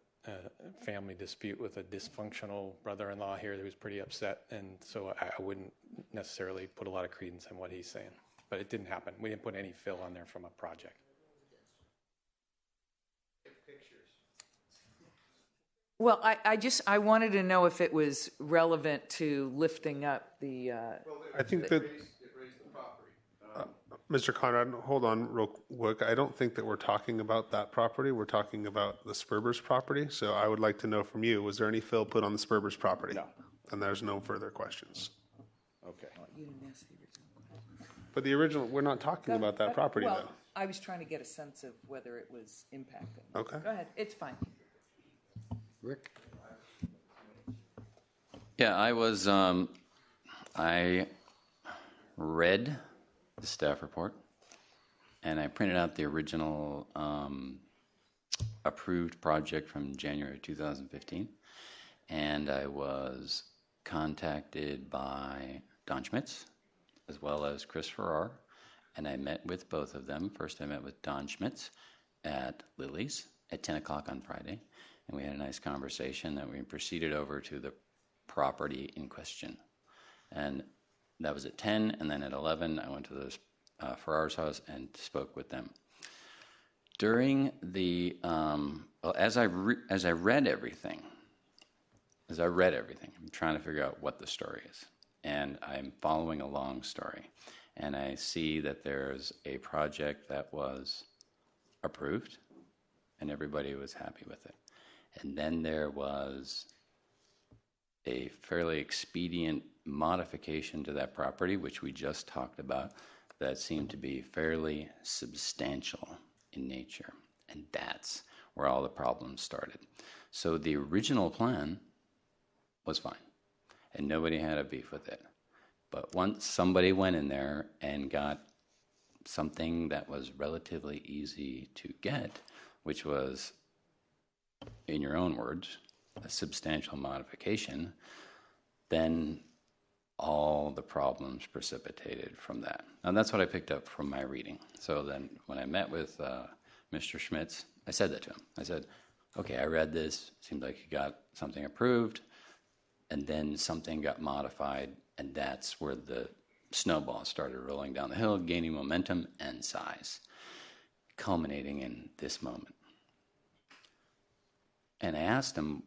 family dispute with a dysfunctional brother-in-law here who's pretty upset, and so I wouldn't necessarily put a lot of credence in what he's saying. But it didn't happen. We didn't put any fill on there from a project. Well, I wanted to know if it was relevant to lifting up the. I think that. Mr. Conrad, hold on real quick. I don't think that we're talking about that property. We're talking about the Sperber's property. So I would like to know from you, was there any fill put on the Sperber's property? No. And there's no further questions. Okay. But the original, we're not talking about that property, well, though. I was trying to get a sense of whether it was impacted. Okay. Go ahead. It's fine. Rick? Yeah, I read the staff report, and I printed out the original approved project from January 2015, and I was contacted by Don Schmitz as well as Chris Farrar, and I met with both of them. First, I met with Don Schmitz at Lily's at 10 o'clock on Friday, and we had a nice conversation. Then we proceeded over to the property in question, and that was at 10, and then at 11 I went to the Farrar's house and spoke with them. During the as I read everything, I'm trying to figure out what the story is, and I'm following a long story, and I see that there's a project that was approved, and everybody was happy with it, and then there was a fairly expedient modification to that property, which we just talked about, that seemed to be fairly substantial in nature. And that's where all the problems started. So the original plan was fine, and nobody had a beef with it. But once somebody went in there and got something that was relatively easy to get, which was, in your own words, a substantial modification, then all the problems precipitated from that. And that's what I picked up from my reading. So then when I met with Mr. Schmitz, I said that to him. I said, okay, I read this, seemed like you got something approved, and then something got modified, and that's where the snowball started rolling down the hill, gaining momentum and size, culminating in this moment. And I asked him,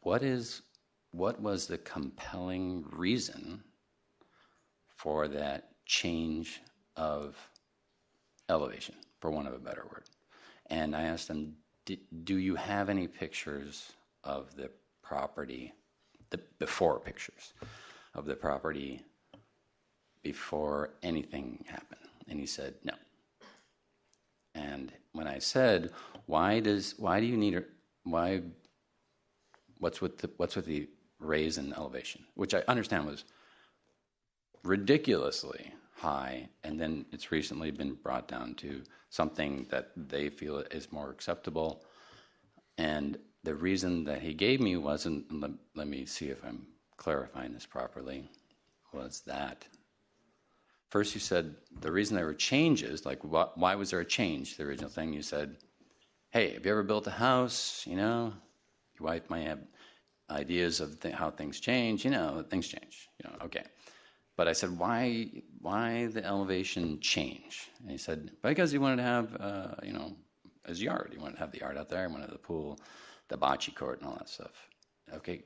what was the compelling reason for that change of elevation, for want of a better word? And I asked him, do you have any pictures of the property, the before pictures of the property before anything happened? And he said, no. And when I said, what's with the raise in elevation, which I understand was ridiculously high, and then it's recently been brought down to something that they feel is more acceptable. And the reason that he gave me wasn't, let me see if I'm clarifying this properly, was that first you said the reason there were changes, like why was there a change? The original thing you said, hey, have you ever built a house? You know, your wife might have ideas of how things change. You know, things change. You know, okay. But I said, why the elevation change? And he said, because he wanted to have, his yard. He wanted to have the yard out there. He wanted the pool, the bocce court, and all that stuff. Okay,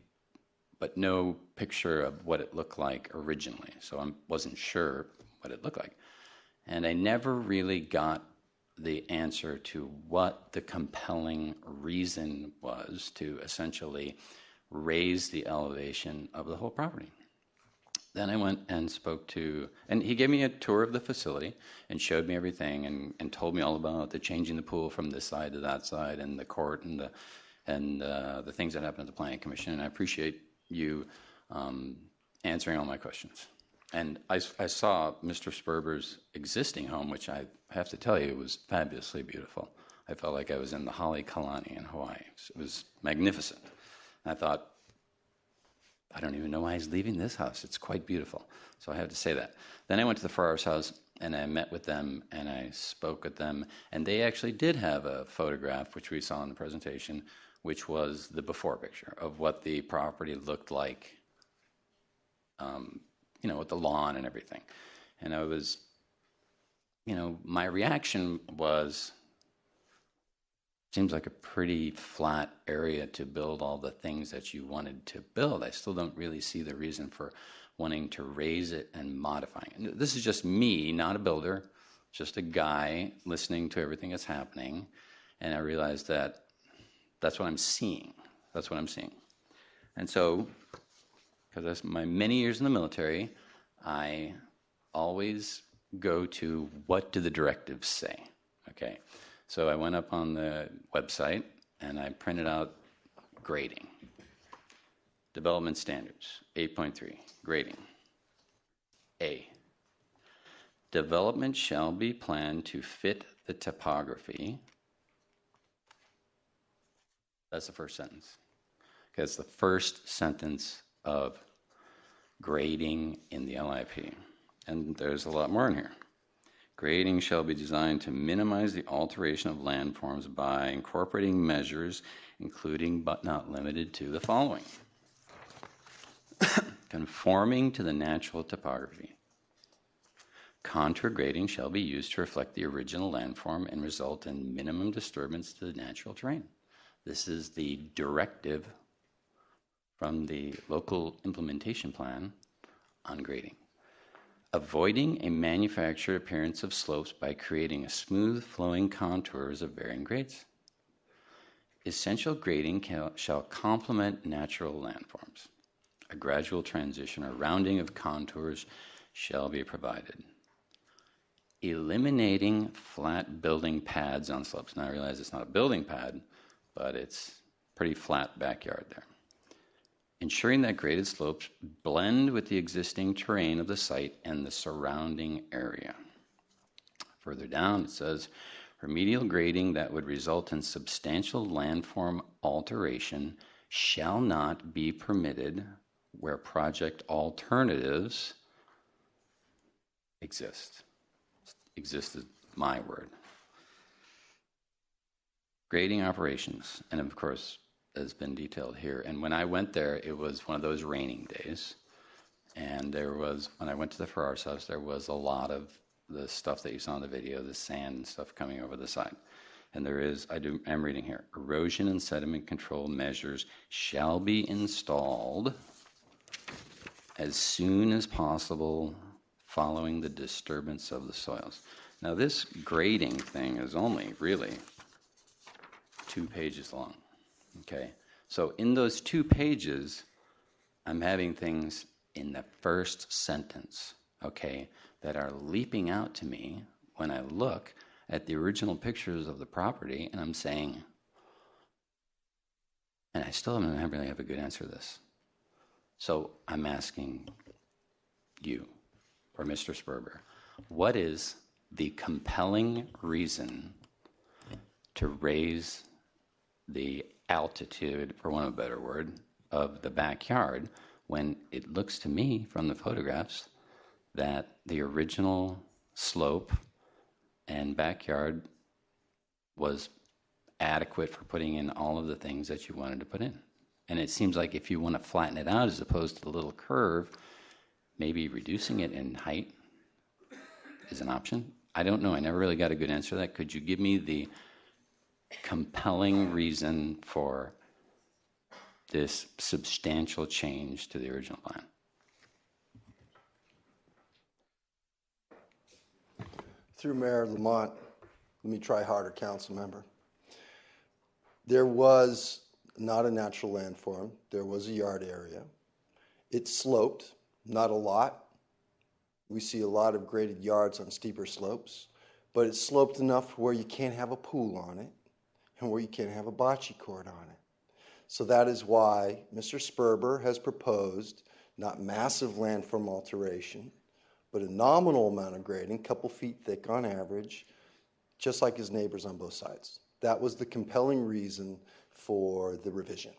but no picture of what it looked like originally. So I wasn't sure what it looked like. And I never really got the answer to what the compelling reason was to essentially raise the elevation of the whole property. Then I went and spoke to, and he gave me a tour of the facility and showed me everything and told me all about the changing the pool from this side to that side and the court and the things that happened at the Planning Commission. And I appreciate you answering all my questions. And I saw Mr. Sperber's existing home, which I have to tell you was fabulously beautiful. I felt like I was in the Halekulani in Hawaii. It was magnificent. And I thought, I don't even know why he's leaving this house. It's quite beautiful. So I have to say that. Then I went to the Farrar's house, and I met with them, and I spoke with them. And they actually did have a photograph, which we saw in the presentation, which was the before picture of what the property looked like, with the lawn and everything. And I was, my reaction was, seems like a pretty flat area to build all the things that you wanted to build. I still don't really see the reason for wanting to raise it and modifying it. This is just me, not a builder, just a guy listening to everything that's happening. And I realized that that's what I'm seeing. That's what I'm seeing. And so, because that's my many years in the military, I always go to what do the directives say, okay? So I went up on the website and I printed out grading. Development standards, 8.3, grading. A, development shall be planned to fit the topography. That's the first sentence. Okay, that's the first sentence of grading in the LIP. And there's a lot more in here. Grading shall be designed to minimize the alteration of landforms by incorporating measures, including but not limited to the following. Conforming to the natural topography. Contour grading shall be used to reflect the original landform and result in minimum disturbance to the natural terrain. This is the directive from the local implementation plan on grading. Avoiding a manufactured appearance of slopes by creating a smooth flowing contours of varying grades. Essential grading shall complement natural landforms. A gradual transition or rounding of contours shall be provided. Eliminating flat building pads on slopes. Now I realize it's not a building pad, but it's pretty flat backyard there. Ensuring that graded slopes blend with the existing terrain of the site and the surrounding area. Further down it says, remedial grading that would result in substantial landform alteration shall not be permitted where project alternatives exist. Exist is my word. Grading operations, and of course, has been detailed here. And when I went there, it was one of those raining days. And there was, when I went to the Ferrars house, there was a lot of the stuff that you saw in the video, the sand and stuff coming over the side. And there is, I'm reading here, erosion and sediment control measures shall be installed as soon as possible following the disturbance of the soils. Now this grading thing is only really 2 pages long. Okay, so in those 2 pages, I'm having things in the first sentence, okay, that are leaping out to me when I look at the original pictures of the property, and I'm saying, and I still don't really have a good answer to this. So I'm asking you, or Mr. Sperber, what is the compelling reason to raise the altitude, for want of a better word, of the backyard when it looks to me from the photographs that the original slope and backyard was adequate for putting in all of the things that you wanted to put in? And it seems like if you want to flatten it out as opposed to the little curve, maybe reducing it in height is an option. I don't know. I never really got a good answer to that. Could you give me the compelling reason for this substantial change to the original plan? Through Mayor Lamont, let me try harder, council member. There was not a natural landform. There was a yard area. It sloped, not a lot. We see a lot of graded yards on steeper slopes, but it sloped enough where you can't have a pool on it and where you can't have a bocce court on it. So that is why Mr. Sperber has proposed not massive landform alteration, but a nominal amount of grading, a couple feet thick on average, just like his neighbors on both sides. That was the compelling reason for the revision.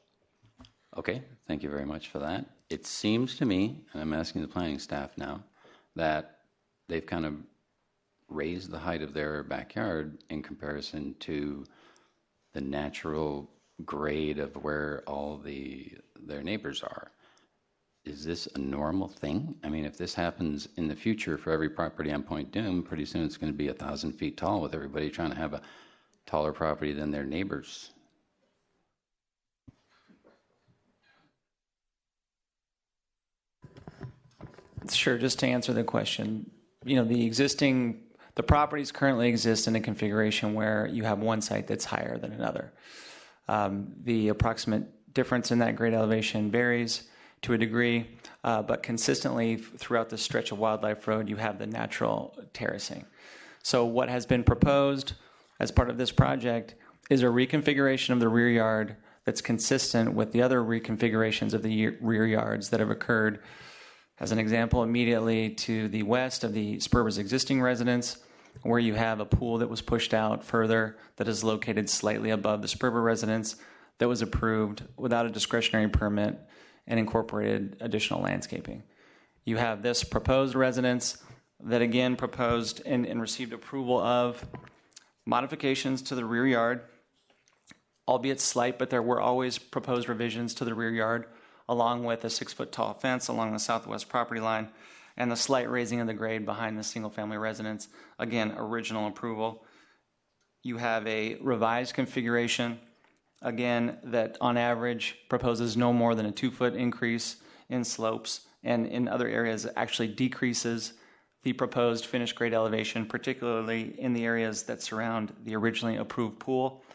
Okay, thank you very much for that. It seems to me, and I'm asking the planning staff now, that they've kind of raised the height of their backyard in comparison to the natural grade of where all their neighbors are. Is this a normal thing? I mean, if this happens in the future for every property on Point Doom, pretty soon it's going to be 1,000 feet tall with everybody trying to have a taller property than their neighbors. Sure, just to answer the question, the properties currently exist in a configuration where you have one site that's higher than another. The approximate difference in that grade elevation varies to a degree, but consistently throughout the stretch of Wildlife Road, you have the natural terracing. So what has been proposed as part of this project is a reconfiguration of the rear yard that's consistent with the other reconfigurations of the rear yards that have occurred. As an example, immediately to the west of the Sperber's existing residence, where you have a pool that was pushed out further that is located slightly above the Sperber residence that was approved without a discretionary permit and incorporated additional landscaping. You have this proposed residence that again proposed and received approval of modifications to the rear yard, albeit slight, but there were always proposed revisions to the rear yard, along with a 6-foot tall fence along the southwest property line and the slight raising of the grade behind the single-family residence. Again, original approval. You have a revised configuration, again, that on average proposes no more than a 2-foot increase in slopes, and in other areas actually decreases the proposed finished grade elevation, particularly in the areas that surround the originally approved pool,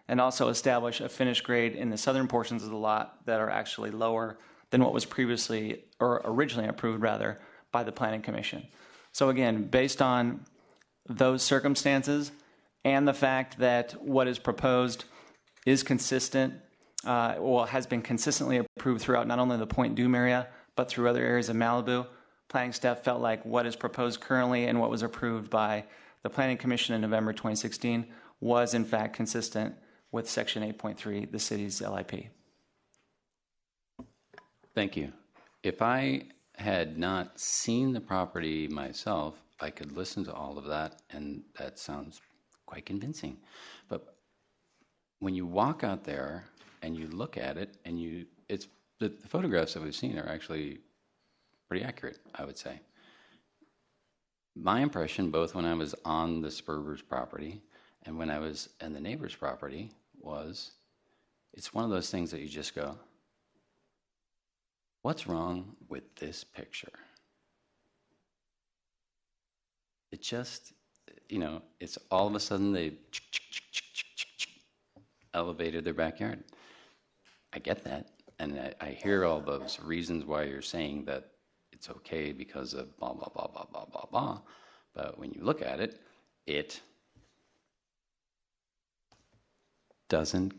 and also establish a finished grade in the southern portions of the lot that are actually lower than what was previously, or originally approved rather, by the Planning Commission. So again, based on those circumstances and the fact that what is proposed is consistent, has been consistently approved throughout not only the Point Dume area, but through other areas of Malibu, planning staff felt like what is proposed currently and what was approved by the Planning Commission in November 2016 was in fact consistent with Section 8.3, the city's LIP. Thank you. If I had not seen the property myself, I could listen to all of that, and that sounds quite convincing. But when you walk out there and you look at it, and the photographs that we've seen are actually pretty accurate, I would say. My impression, both when I was on the Sperber's property and when I was in the neighbor's property, was it's one of those things that you just go, what's wrong with this picture? It just, it's all of a sudden they elevated their backyard. I get that, and I hear all those reasons why you're saying that it's okay because of blah, blah, blah, blah, blah, blah, blah. But when you look at it, it doesn't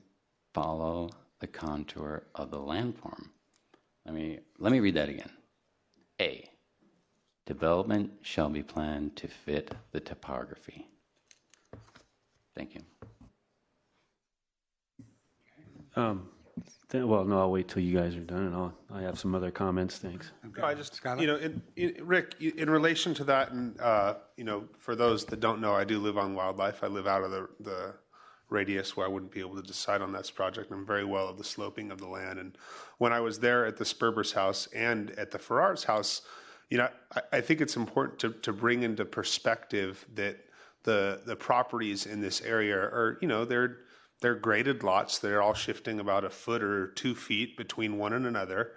follow the contour of the landform. Let me read that again. A, development shall be planned to fit the topography. Thank you. Well, no, I'll wait till you guys are done, and I have some other comments. Thanks. No, I just, Rick, in relation to that, and for those that don't know, I do live on Wildlife. I live out of the radius where I wouldn't be able to decide on this project. I'm very well of the sloping of the land. And when I was there at the Sperber's house and at the Farrar's house, I think it's important to bring into perspective that the properties in this area are, they're graded lots. They're all shifting about a foot or 2 feet between one and another.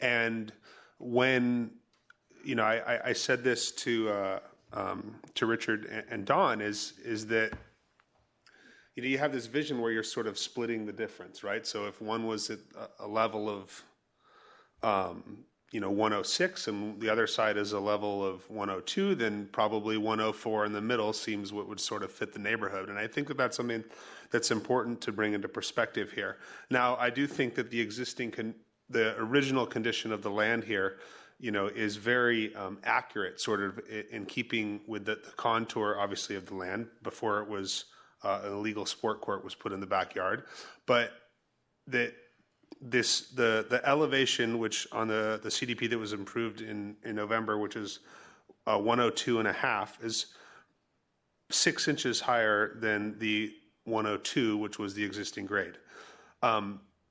And when, I said this to Richard and Don is that, you have this vision where you're sort of splitting the difference, right? So if one was at a level of, 106 and the other side is a level of 102, then probably 104 in the middle seems what would sort of fit the neighborhood. And I think that that's something that's important to bring into perspective here. Now, I do think that the original condition of the land here, is very accurate, sort of in keeping with the contour, obviously, of the land before it was an illegal sport court was put in the backyard. But the elevation, which on the CDP that was improved in November, which is 102.5, is 6 inches higher than the 102, which was the existing grade.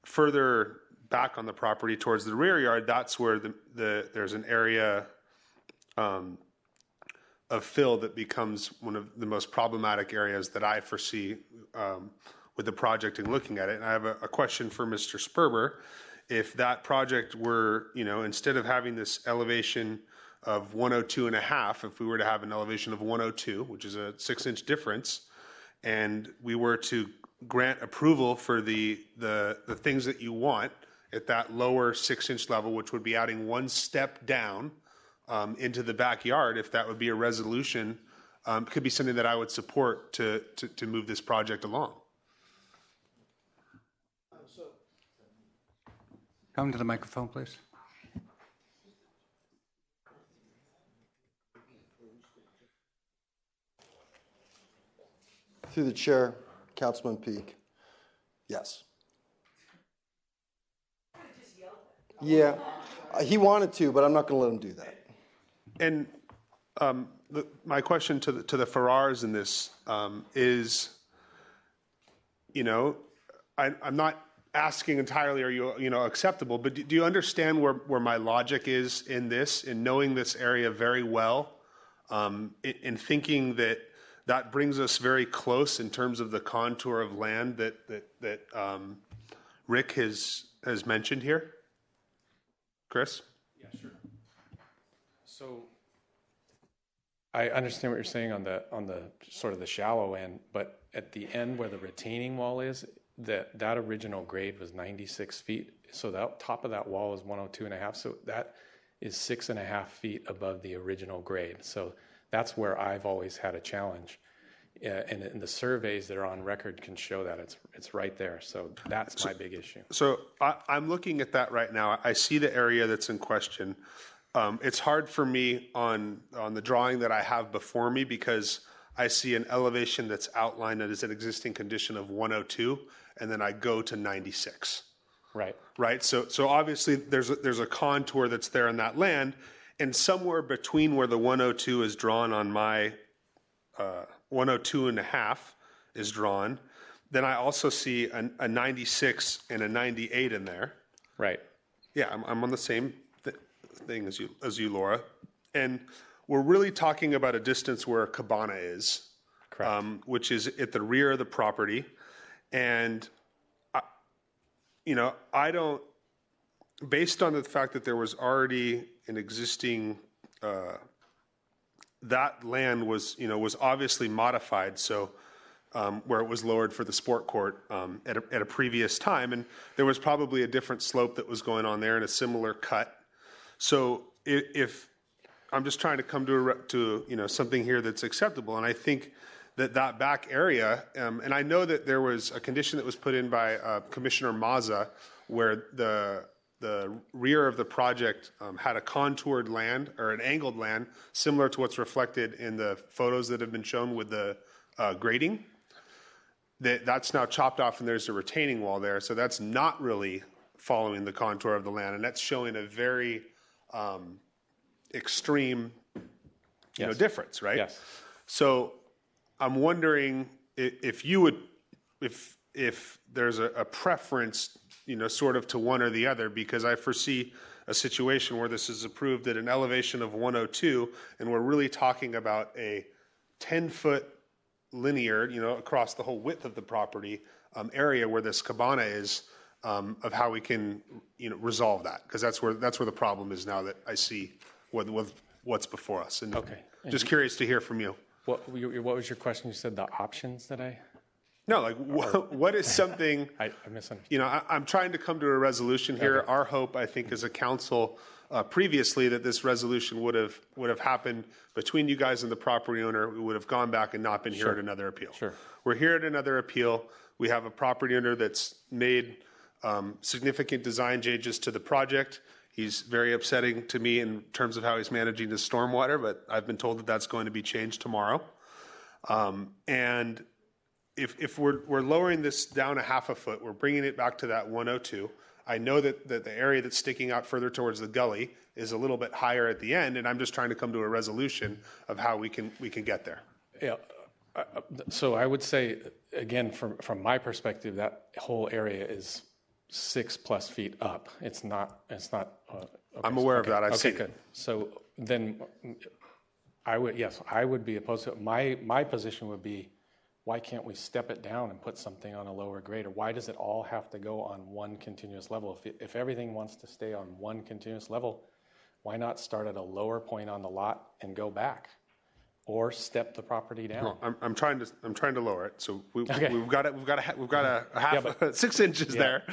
Further back on the property towards the rear yard, that's where there's an area of fill that becomes one of the most problematic areas that I foresee with the project and looking at it. And I have a question for Mr. Sperber. If that project were, instead of having this elevation of 102.5, if we were to have an elevation of 102, which is a 6-inch difference, and we were to grant approval for the things that you want at that lower 6-inch level, which would be adding one step down into the backyard, if that would be a resolution, could be something that I would support to move this project along. Come to the microphone, please. Through the chair, Councilman Peak. Yes. Yeah, he wanted to, but I'm not going to let him do that. And my question to the Farrars in this is, I'm not asking entirely, are you acceptable, but do you understand where my logic is in this, in knowing this area very well, in thinking that brings us very close in terms of the contour of land that Rick has mentioned here? Chris? Yeah, sure. So I understand what you're saying on the sort of the shallow end, but at the end where the retaining wall is, that original grade was 96 feet. So that top of that wall is 102.5. So that is 6.5 feet above the original grade. So that's where I've always had a challenge. And the surveys that are on record can show that it's right there. So that's my big issue. So I'm looking at that right now. I see the area that's in question. It's hard for me on the drawing that I have before me because I see an elevation that's outlined as an existing condition of 102, and then I go to 96. Right. Right. So obviously there's a contour that's there in that land, and somewhere between where the 102 is drawn on my 102.5 is drawn. Then I also see a 96 and a 98 in there. Right. Yeah, I'm on the same thing as you, Laura. And we're really talking about a distance where a cabana is, correct, which is at the rear of the property. And, I don't, based on the fact that there was already an existing, that land was obviously modified. So where it was lowered for the sport court at a previous time. And there was probably a different slope that was going on there and a similar cut. So if I'm just trying to come to something here that's acceptable, and I think that back area, and I know that there was a condition that was put in by Commissioner Mazza where the rear of the project had a contoured land or an angled land similar to what's reflected in the photos that have been shown with the grading. That's now chopped off and there's a retaining wall there, so that's not really following the contour of the land, and that's showing a very extreme difference, right? Yes. So I'm wondering if there's a preference, sort of to one or the other, because I foresee a situation where this is approved at an elevation of 102, and we're really talking about a 10-foot linear, across the whole width of the property area where this cabana is, of how we can, resolve that, because that's where the problem is now that I see with what's before us. And okay. Just curious to hear from you. What was your question? You said the options that I... No, like what is something... I misunderstood. I'm trying to come to a resolution here. Okay. Our hope, I think, as a council previously, that this resolution would have happened between you guys and the property owner. We would have gone back and not been here at another appeal. Sure. We're here at another appeal. We have a property owner that's made significant design changes to the project. He's very upsetting to me in terms of how he's managing his stormwater, but I've been told that that's going to be changed tomorrow. And if we're lowering this down a half a foot, we're bringing it back to that 102. I know that the area that's sticking out further towards the gully is a little bit higher at the end, and I'm just trying to come to a resolution of how we can get there. Yeah. So I would say, again, from my perspective, that whole area is 6+ feet up. It's not. Okay, I'm aware of that. I've seen good. it. So then, I would be opposed to it. My position would be, why can't we step it down and put something on a lower grade? Or why does it all have to go on one continuous level? If everything wants to stay on one continuous level, why not start at a lower point on the lot and go back, or step the property down? No, I'm trying to lower it. So we've got a half 6 inches there.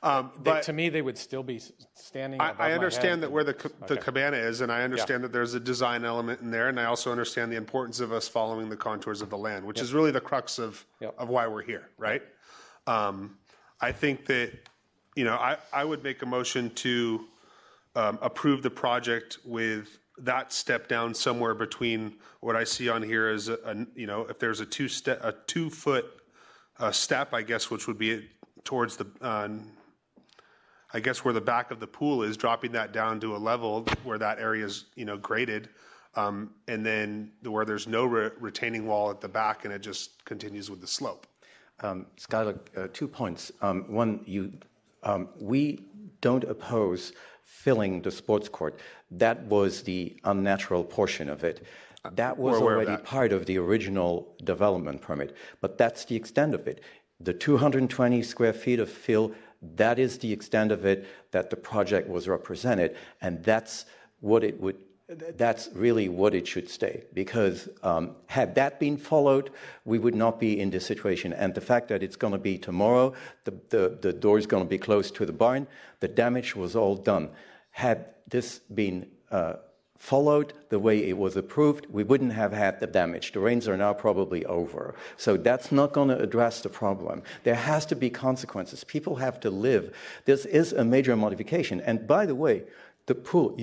But to me, they would still be standing. I understand that where the cabana is, and I understand that there's a design element in there, and I also understand the importance of us following the contours of the land, which is really the crux of why we're here, right? I think that I would make a motion to approve the project with that step down somewhere between what I see on here as if there's a 2 foot step, I guess, which would be towards the I guess where the back of the pool is, dropping that down to a level where that area is graded, and then where there's no retaining wall at the back, and it just continues with the slope. Skylar, 2 points. One, we don't oppose filling the sports court. That was the unnatural portion of it. That was already part of the original development permit, but that's the extent of it. The 220 square feet of fill, that is the extent of it that the project was represented, and that's really what it should stay, because had that been followed, we would not be in this situation. And the fact that it's going to be tomorrow, the door is going to be closed to the barn, the damage was all done. Had this been followed the way it was approved, we wouldn't have had the damage. The rains are now probably over. So that's not going to address the problem. There has to be consequences. People have to live. This is a major modification. And by the way, the pool,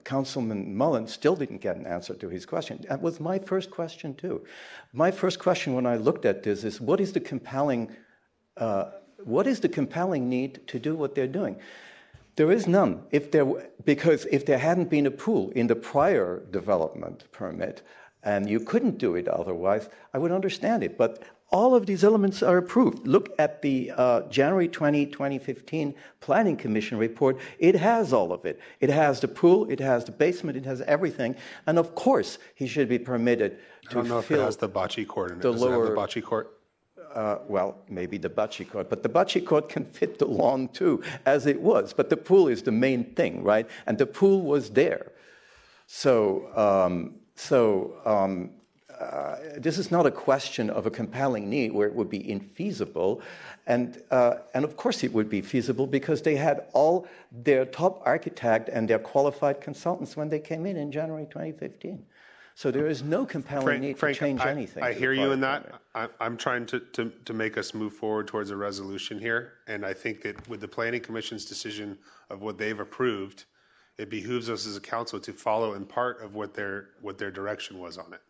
Councilman Mullen still didn't get an answer to his question. That was my first question too. My first question when I looked at this is, what is the compelling need to do what they're doing? There is none. Because if there hadn't been a pool in the prior development permit, and you couldn't do it otherwise, I would understand it. But all of these elements are approved. Look at the January 2015 Planning Commission report. It has all of it. It has the pool, it has the basement, it has everything. And of course, he should be permitted to fill. I don't know if it has the bocce court in it. Does it have the bocce court? Well, maybe the bocce court, but the bocce court can fit the lawn too, as it was. But the pool is the main thing, right? And the pool was there. So this is not a question of a compelling need where it would be infeasible. And of course it would be feasible because they had all their top architect and their qualified consultants when they came in January 2015. So there is no compelling need to change anything. I hear you in that. I'm trying to make us move forward towards a resolution here. And I think that with the Planning Commission's decision of what they've approved, it behooves us as a council to follow in part of what their direction was on it.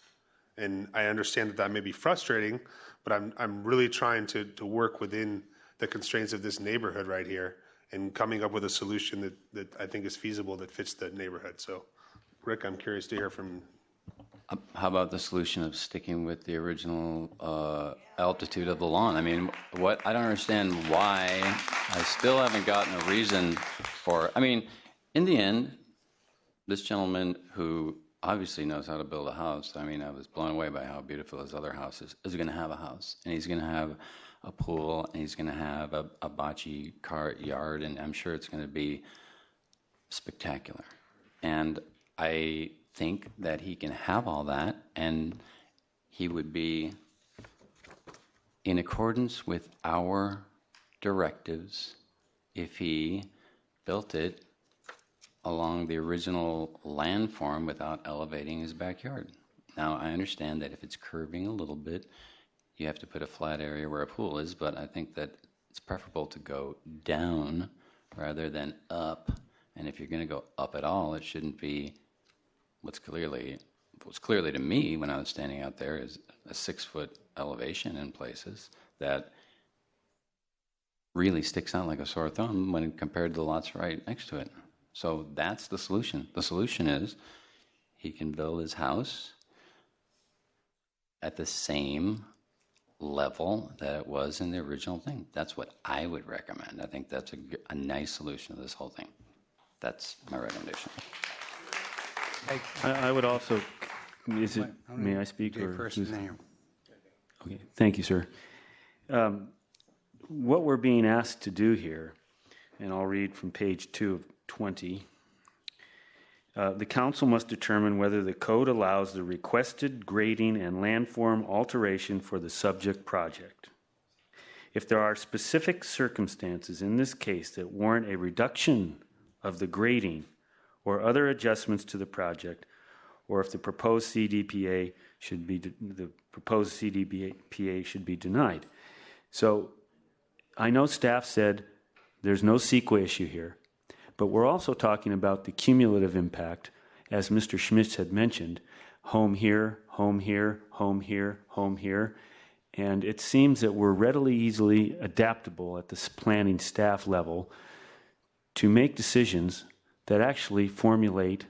And I understand that may be frustrating, but I'm really trying to work within the constraints of this neighborhood right here and coming up with a solution that I think is feasible that fits the neighborhood. So, Rick, I'm curious to hear from. How about the solution of sticking with the original altitude of the lawn? I mean, I don't understand why. I still haven't gotten a reason for. I mean, in the end, this gentleman who obviously knows how to build a house. I mean, I was blown away by how beautiful his other house is going to have a house, and he's going to have a pool, and he's going to have a bocce cart yard, and I'm sure it's going to be spectacular. And I think that he can have all that, and he would be in accordance with our directives if he built it along the original landform without elevating his backyard. Now, I understand that if it's curving a little bit, you have to put a flat area where a pool is, but I think that it's preferable to go down rather than up. And if you're going to go up at all, it shouldn't be what's clearly to me when I was standing out there is a 6-foot elevation in places that really sticks out like a sore thumb when compared to the lots right next to it. So that's the solution. The solution is he can build his house at the same level that it was in the original thing. That's what I would recommend. I think that's a nice solution to this whole thing. That's my recommendation. I would also, may I speak? Or first name. Okay, thank you, sir. What we're being asked to do here, and I'll read from page 2 of 20, the council must determine whether the code allows the requested grading and landform alteration for the subject project. If there are specific circumstances in this case that warrant a reduction of the grading or other adjustments to the project, or if the proposed CDPA should be should be denied. So I know staff said There's no CEQA issue here. But we're also talking about the cumulative impact, as Mr. Schmitz had mentioned, home here, home here, home here, home here. And it seems that we're readily, easily adaptable at this planning staff level to make decisions that actually formulate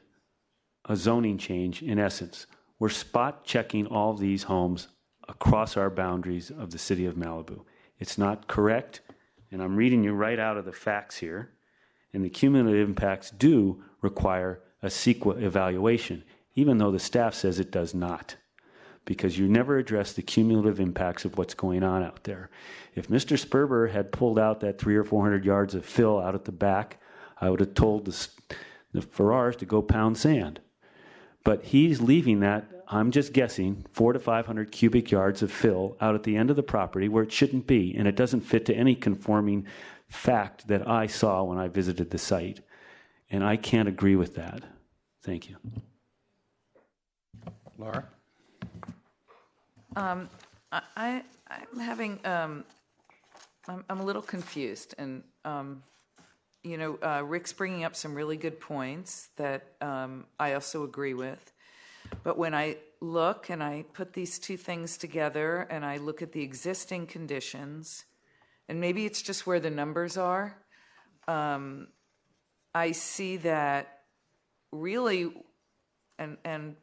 a zoning change in essence. We're spot checking all of these homes across our boundaries of the city of Malibu. It's not correct, and I'm reading you right out of the facts here, and the cumulative impacts do require a CEQA evaluation, even though the staff says it does not, because you never address the cumulative impacts of what's going on out there. If Mr. Sperber had pulled out that 300 or 400 yards of fill out at the back, I would have told the Farrars to go pound sand. But he's leaving that, I'm just guessing, 400 to 500 cubic yards of fill out at the end of the property where it shouldn't be, and it doesn't fit to any conforming fact that I saw when I visited the site. And I can't agree with that. Thank you. Laura? I'm having, I'm a little confused, and Rick's bringing up some really good points that I also agree with. But when I look and I put these two things together and I look at the existing conditions, and maybe it's just where the numbers are, I see that really, and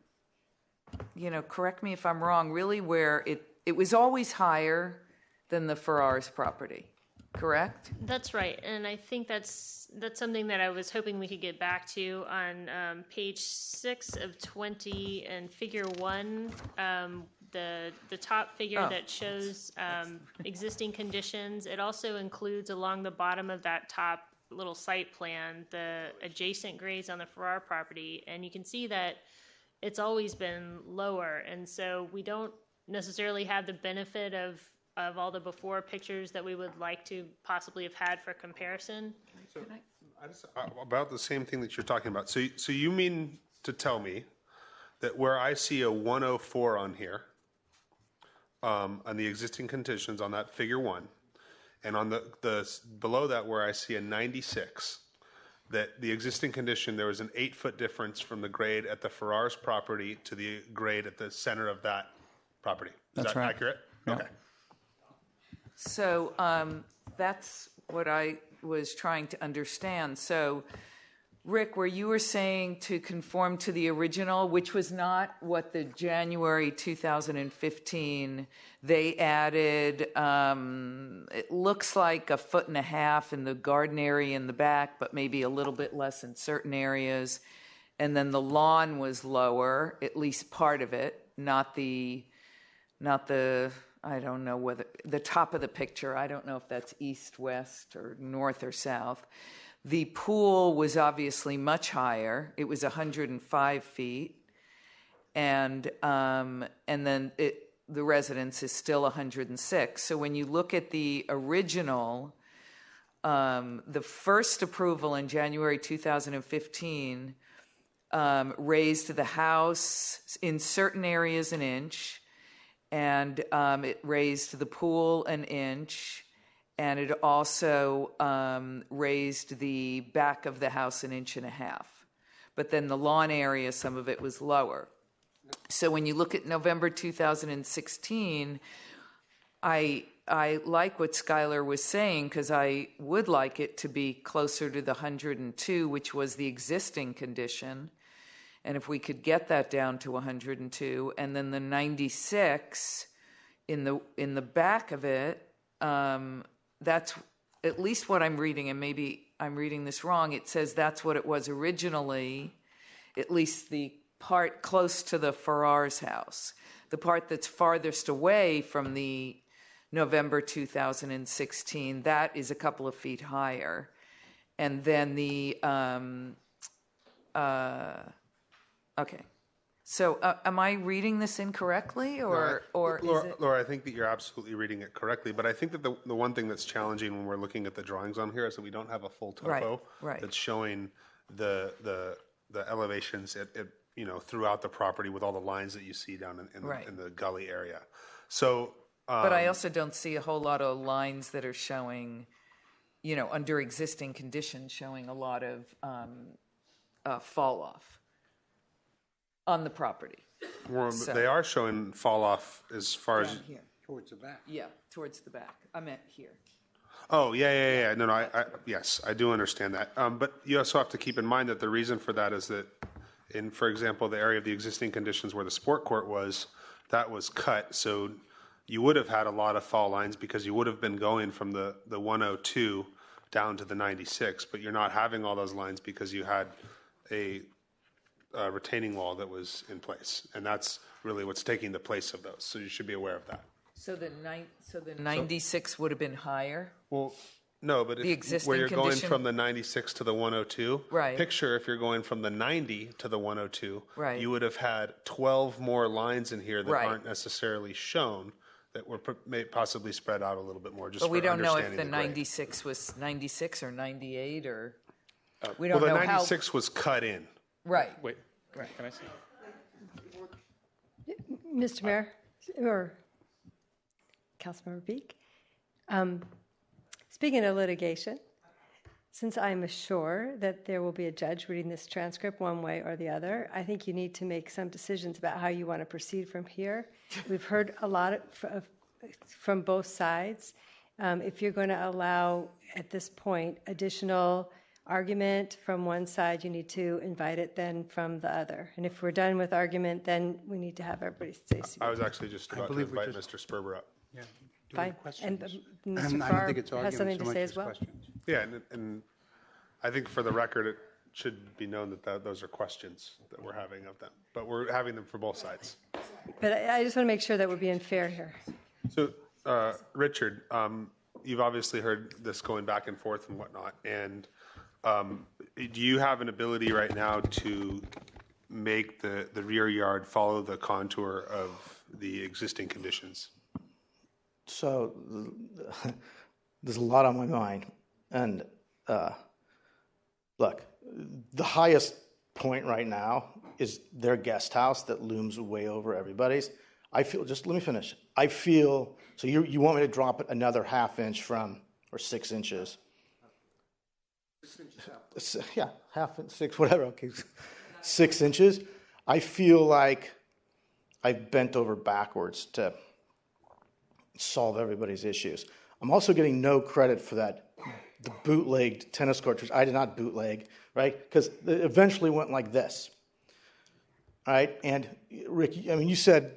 correct me if I'm wrong, really where it was always higher than the Farrars property, correct? That's right, and I think that's something that I was hoping we could get back to on page 6 of 20 and figure 1, the top figure that shows existing conditions. It also includes along the bottom of that top little site plan the adjacent grades on the Farrar property, and you can see that it's always been lower, and so we don't necessarily have the benefit of all the before pictures that we would like to possibly have had for comparison. So about the same thing that you're talking about. So you mean to tell me that where I see a 104 on here, on the existing conditions on that figure 1, and on the below that where I see a 96, that the existing condition, there was an 8-foot difference from the grade at the Farrars property to the grade at the center of that property. Is That's that right. accurate? Yeah. Okay. So that's what I was trying to understand. So, Rick, where you were saying to conform to the original, which was not what the January 2015, they added, it looks like 1.5 feet in the garden area in the back, but maybe a little bit less in certain areas. And then the lawn was lower, at least part of it, not the I don't know whether the top of the picture, I don't know if that's east, west, or north or south. The pool was obviously much higher. It was 105 feet. And then the residence is still 106. So when you look at the original, the first approval in January 2015 raised the house in certain areas an inch, and it raised the pool an inch, and it also raised the back of the house 1.5 inches. But then the lawn area, some of it was lower. So when you look at November 2016, I like what Skylar was saying, because I would like it to be closer to the 102, which was the existing condition. And if we could get that down to 102, and then the 96 in the back of it, that's at least what I'm reading, and maybe I'm reading this wrong. It says that's what it was originally, at least the part close to the Farrars house. The part that's farthest away from the November 2016, that is a couple of feet higher. And then the, okay. So am I reading this incorrectly, or Laura, is it? Laura, I think that you're absolutely reading it correctly, but I think that the one thing that's challenging when we're looking at the drawings on here is that we don't have a full topo Right. that's showing the elevations throughout the property with all the lines that you see down in the gully area. So, But I also don't see a whole lot of lines that are showing, under existing conditions, showing a lot of fall off on the property. Well, So- they are showing fall off as far as. Down here. Towards the back. Yeah, towards the back. I meant here. Oh, yeah. No, yes, I do understand that. But you also have to keep in mind that the reason for that is that in, for example, the area of the existing conditions where the sport court was, that was cut. So you would have had a lot of fall lines because you would have been going from the 102 down to the 96, but you're not having all those lines because you had a retaining wall that was in place. And that's really what's taking the place of those. So you should be aware of that. So the 96 would have been higher? Well, no, but The existing where you're going condition- from the 96 to the 102, Right. picture if you're going from the 90 to the 102, Right. you would have had 12 more lines in here that Right. aren't necessarily shown that were may possibly spread out a little bit more. Just But we for don't know if understanding the grade. 96 was 96 or 98 or, we don't Well, the know how. 96 was cut in. Right. Wait, Right. can I see? Mr. Mayor, or Councilmember Beek, speaking of litigation, since I'm assured that there will be a judge reading this transcript one way or the other, I think you need to make some decisions about how you want to proceed from here. We've heard a lot from both sides. If you're going to allow, at this point, additional argument from one side, you need to invite it then from the other. And if we're done with argument, then we need to have everybody stay seated. I was actually just about to believe we invite Mr. Sperber up. Yeah. Fine. And Mr. I don't Farr think it's has argument something so to much say as as well. questions. Yeah, and I think for the record, it should be known that those are questions that we're having of them. But we're having them for both sides. But I just want to make sure that we're being fair here. So, Richard, you've obviously heard this going back and forth and whatnot. And do you have an ability right now to make the rear yard follow the contour of the existing conditions? So there's a lot on my mind. And look, the highest point right now is their guest house that looms way over everybody's. I feel, just let me finish. I feel, so you want me to drop it another half inch from, or 6 inches? 6 inches out. Yeah, half inch, 6, whatever, okay. 6 inches. I feel like I've bent over backwards to solve everybody's issues. I'm also getting no credit for the bootlegged tennis court, which I did not bootleg, right? Because it eventually went like this, all right? And Rick, I mean, you said,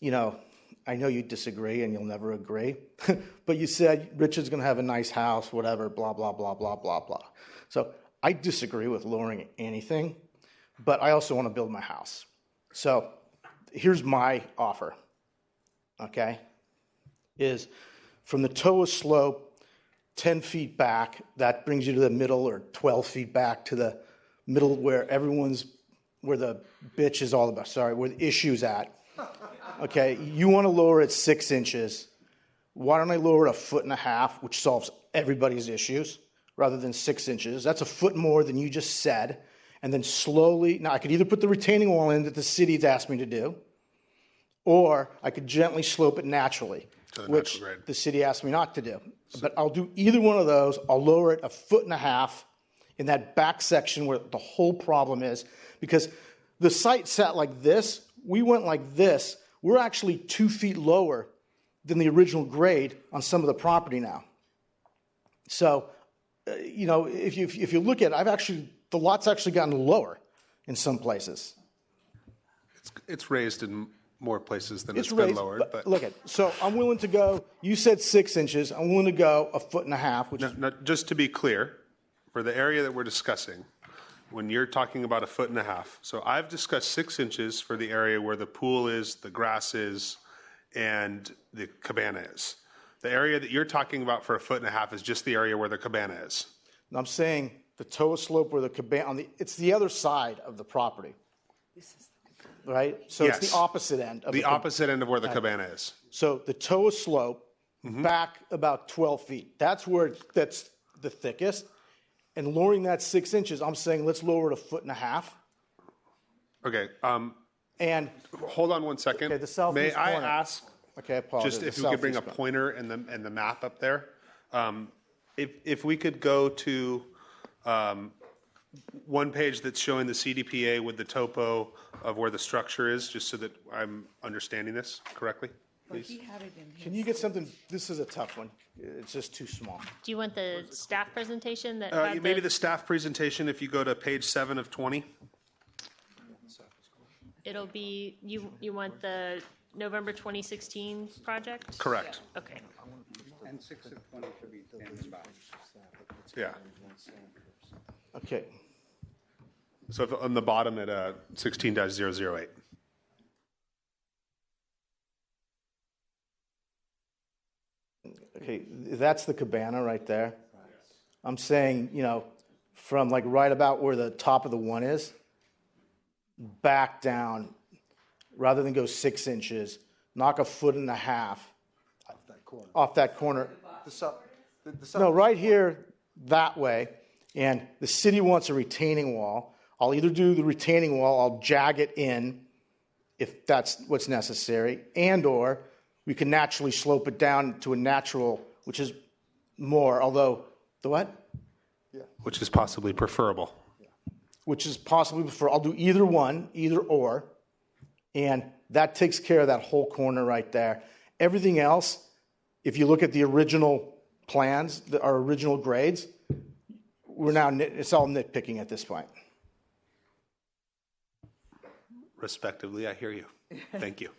I know you disagree and you'll never agree, but you said Richard's going to have a nice house, whatever, blah, blah, blah, blah, blah, blah. So I disagree with lowering anything, but I also want to build my house. So here's my offer, okay, is from the toe of slope, 10 feet back, that brings you to the middle, or 12 feet back to the middle where where the bitch is all about, where the issue's at. Okay, you want to lower it 6 inches. Why don't I lower it 1.5 feet, which solves everybody's issues, rather than 6 inches? That's a foot more than you just said. And then slowly, now I could either put the retaining wall in that the city's asked me to do, or I could gently slope it naturally, which the city asked me not to do. But I'll do either one of those. I'll lower it 1.5 feet in that back section where the whole problem is, because the site sat like this. We went like this. We're actually 2 feet lower than the original grade on some of the property now. So, if you look at it, the lot's actually gotten lower in some places. It's raised in more places than it's raised, been lowered. But look at, so I'm willing to go. You said 6 inches. I'm willing to go 1.5 feet, which is now, just to be clear, for the area that we're discussing, when you're talking about 1.5 feet, so I've discussed 6 inches for the area where the pool is, the grass is, and the cabana is. The area that you're talking about for 1.5 feet is just the area where the cabana is. And I'm saying the toe slope where the cabana, it's the other side of the property. Right? So Yes. it's the opposite end. Of The opposite end of where the cabana is. So the toe slope back about 12 feet. That's where that's the thickest. And lowering that 6 inches, I'm saying let's lower it 1.5 feet. Okay. And hold on one second. Okay, the southeast May I corner. ask? Okay, I apologize. Just if The you could bring a southeast corner. pointer and the map up there. If we could go to one page that's showing the CDPA with the topo of where the structure is, just so that I'm understanding this correctly, please. Can you get something? This is a tough one. It's just too small. Do you want the staff presentation that had Maybe the staff presentation, if you go to page 7 of 20. It'll be, you want the November 2016 project? Correct. Okay. And 6 of 20 should be standing by. Yeah. Okay. So if, on the bottom at 16-008. Okay, that's the cabana right there. I'm saying, from like right about where the top of the one is, back down, rather than go 6 inches, knock 1.5 feet off that corner. No, right here, that way. And the city wants a retaining wall. I'll either do the retaining wall, I'll jag it in if that's what's necessary, and or we can naturally slope it down to a natural, which is more, although, the what? Which is possibly preferable. Which is possibly preferable. I'll do either one, either or, and that takes care of that whole corner right there. Everything else, if you look at the original plans, our original grades, it's all nitpicking at this point. Respectively, I hear you. Thank you.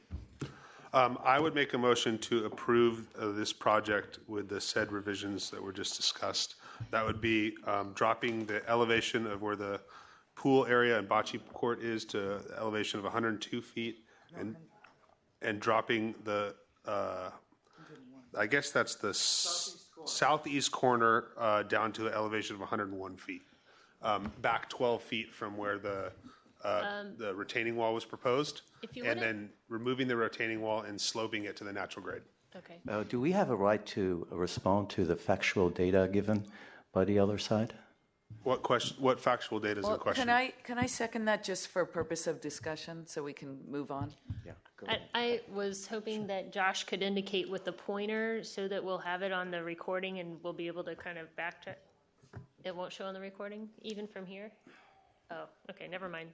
I would make a motion to approve this project with the said revisions that were just discussed. That would be dropping the elevation of where the pool area and bocce court is to the elevation of 102 feet and dropping the, I guess that's the southeast corner down to an elevation of 101 feet. Back 12 feet from where the retaining wall was proposed, and then removing the retaining wall and sloping it to the natural grade. Okay. Do we have a right to respond to the factual data given by the other side? What question? What factual data is in question? Can I second that just for purpose of discussion so we can move on? Yeah. I was hoping that Josh could indicate with the pointer so that we'll have it on the recording and we'll be able to kind of backtrack. It won't show on the recording, even from here? Oh, okay, never mind.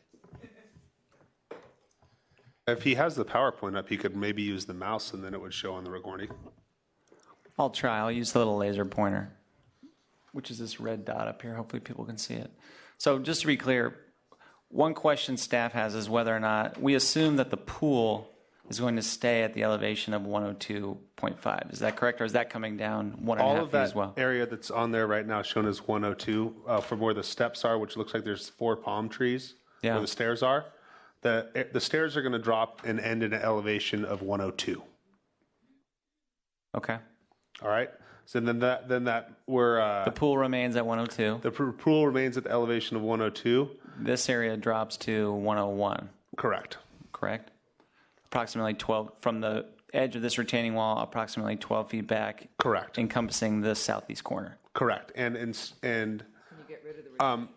If he has the PowerPoint up, he could maybe use the mouse and then it would show on the recording. I'll try. I'll use the little laser pointer, which is this red dot up here. Hopefully people can see it. So just to be clear, one question staff has is whether or not we assume that the pool is going to stay at the elevation of 102.5. Is that correct, or is that coming down 1.5 feet as well? All of that area that's on there right now shown as 102 from where the steps are, which looks like there's 4 palm trees where the stairs are. The stairs are going to drop and end in an elevation of 102. Okay. All right. So then that we're the pool remains at 102. The pool remains at the elevation of 102. This area drops to 101. Correct. Correct. Approximately 12 from the edge of this retaining wall, approximately 12 feet back. Correct. Encompassing the southeast corner. Correct. And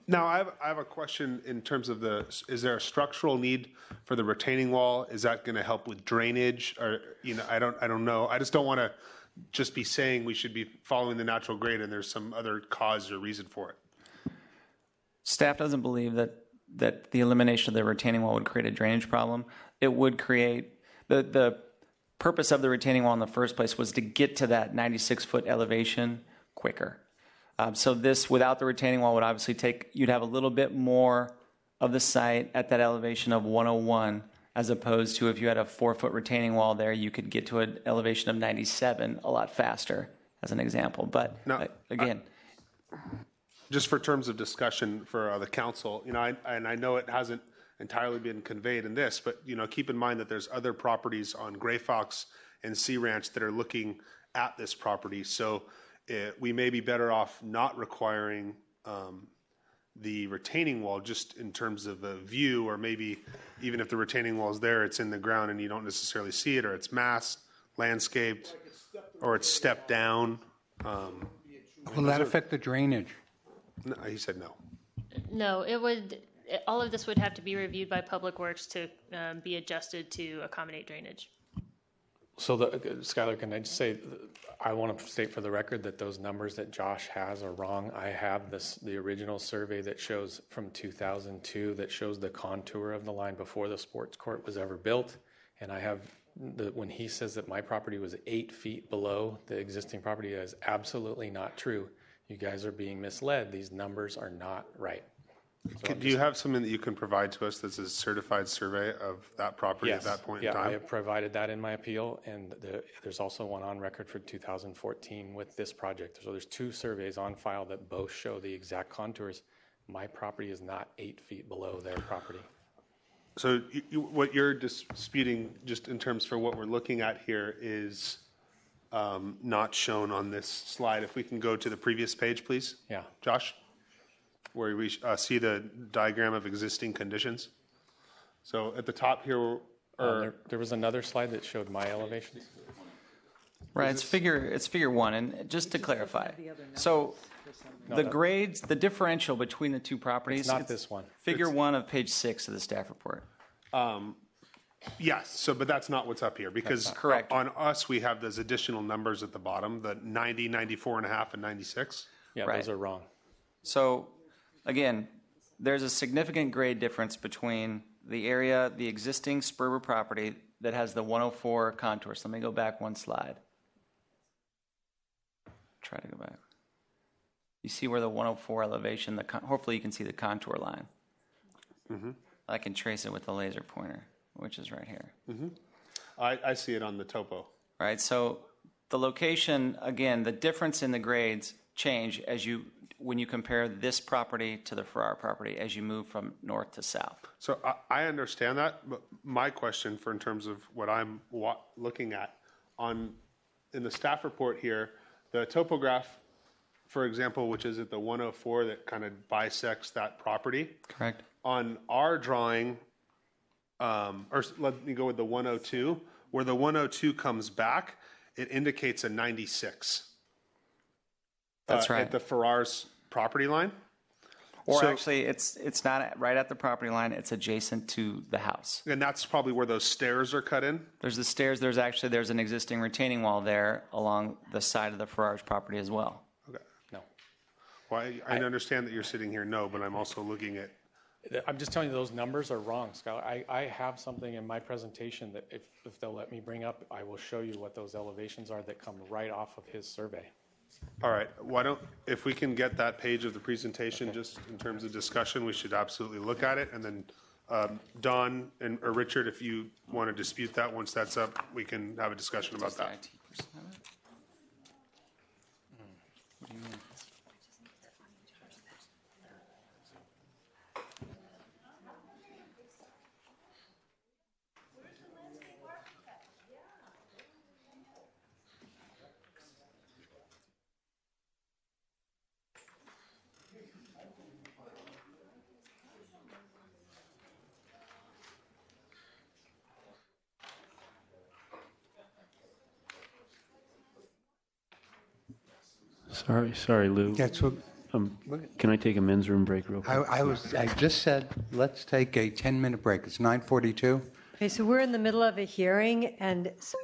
now I have a question in terms of is there a structural need for the retaining wall? Is that going to help with drainage? Or I don't know. I just don't want to just be saying we should be following the natural grade and there's some other cause or reason for it. Staff doesn't believe that the elimination of the retaining wall would create a drainage problem. It would create the purpose of the retaining wall in the first place was to get to that 96-foot elevation quicker. So this, without the retaining wall, would obviously you'd have a little bit more of the site at that elevation of 101, as opposed to if you had a 4-foot retaining wall there, you could get to an elevation of 97 a lot faster, as an example. But now, again, just for terms of discussion for the council, I know it hasn't entirely been conveyed in this, but keep in mind that there's other properties on Gray Fox and Sea Ranch that are looking at this property. So we may be better off not requiring the retaining wall just in terms of a view, or maybe even if the retaining wall is there, it's in the ground and you don't necessarily see it, or it's masked, landscaped, or it's stepped down. Will that affect the drainage? No, he said no. No, it would. All of this would have to be reviewed by Public Works to be adjusted to accommodate drainage. So, Skylar, can I just say, I want to state for the record that those numbers that Josh has are wrong. I have the original survey that shows from 2002 that shows the contour of the line before the sports court was ever built. And I have, when he says that my property was 8 feet below the existing property, that is absolutely not true. You guys are being misled. These numbers are not right. So Do you have something that you can provide to us that's a certified survey of that property at that point in time? I have provided that in my appeal, and there's also one on record for 2014 with this project. So there's 2 surveys on file that both show the exact contours. My property is not 8 feet below their property. So what you're disputing, just in terms for what we're looking at here, is not shown on this slide. If we can go to the previous page, please. Yeah. Josh? Where we see the diagram of existing conditions. So at the top here, there was another slide that showed my elevations. Right, it's figure 1, and just to clarify, so the grades, the differential between the 2 properties. It's not this one. Figure 1 of page 6 of the staff report. Yes, so but that's not what's up here, because correct. On us we have those additional numbers at the bottom, the 90, 94 and a half, and 96. Yeah, Right. those are wrong. So, again, there's a significant grade difference between the area, the existing Sperber property that has the 104 contour. So let me go back 1 slide. Try to go back. You see where the 104 elevation, hopefully you can see the contour line. Mm-hmm. I can trace it with the laser pointer, which is right here. Mm-hmm. I see it on the topo. Right, so the location, again, the difference in the grades change when you compare this property to the Farrar property as you move from north to south. So I understand that, but my question in terms of what I'm looking at in the staff report here, the topograph, for example, which is at the 104 that kind of bisects that property. Correct. On our drawing, or let me go with the 102, where the 102 comes back, it indicates a 96. That's right. At the Farrar's property line. Or actually, it's not right at the property line. It's adjacent to the house. And that's probably where those stairs are cut in? There's the stairs. There's an existing retaining wall there along the side of the Farrar's property as well. Okay. No. Well, I understand that you're sitting here, no, but I'm also looking at... I'm just telling you those numbers are wrong, Skylar. I have something in my presentation that if they'll let me bring up, I will show you what those elevations are that come right off of his survey. All right, if we can get that page of the presentation, just in terms of discussion, we should absolutely look at it. And then Don or Richard, if you want to dispute that, once that's up, we can have a discussion about that. What do you mean? Sorry, Lou. That's what. Can I take a men's room break real quick? I just said, let's take a 10-minute break. It's 9:42. Okay, so we're in the middle of a hearing, and so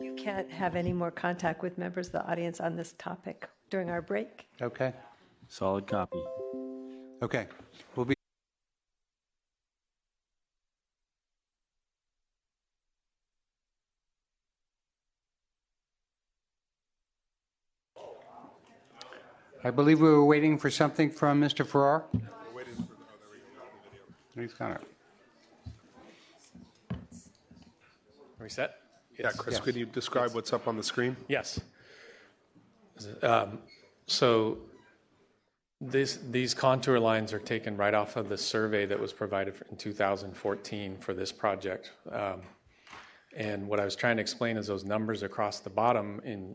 you can't have any more contact with members of the audience on this topic during our break. Okay. Solid copy. Okay. We'll be. I believe we were waiting for something from Mr. Farrar. We're waiting for there we go, the video. He's got it. Are we set? Yeah, Chris, could you describe what's up on the screen? Yes. So these contour lines are taken right off of the survey that was provided in 2014 for this project. And what I was trying to explain is those numbers across the bottom in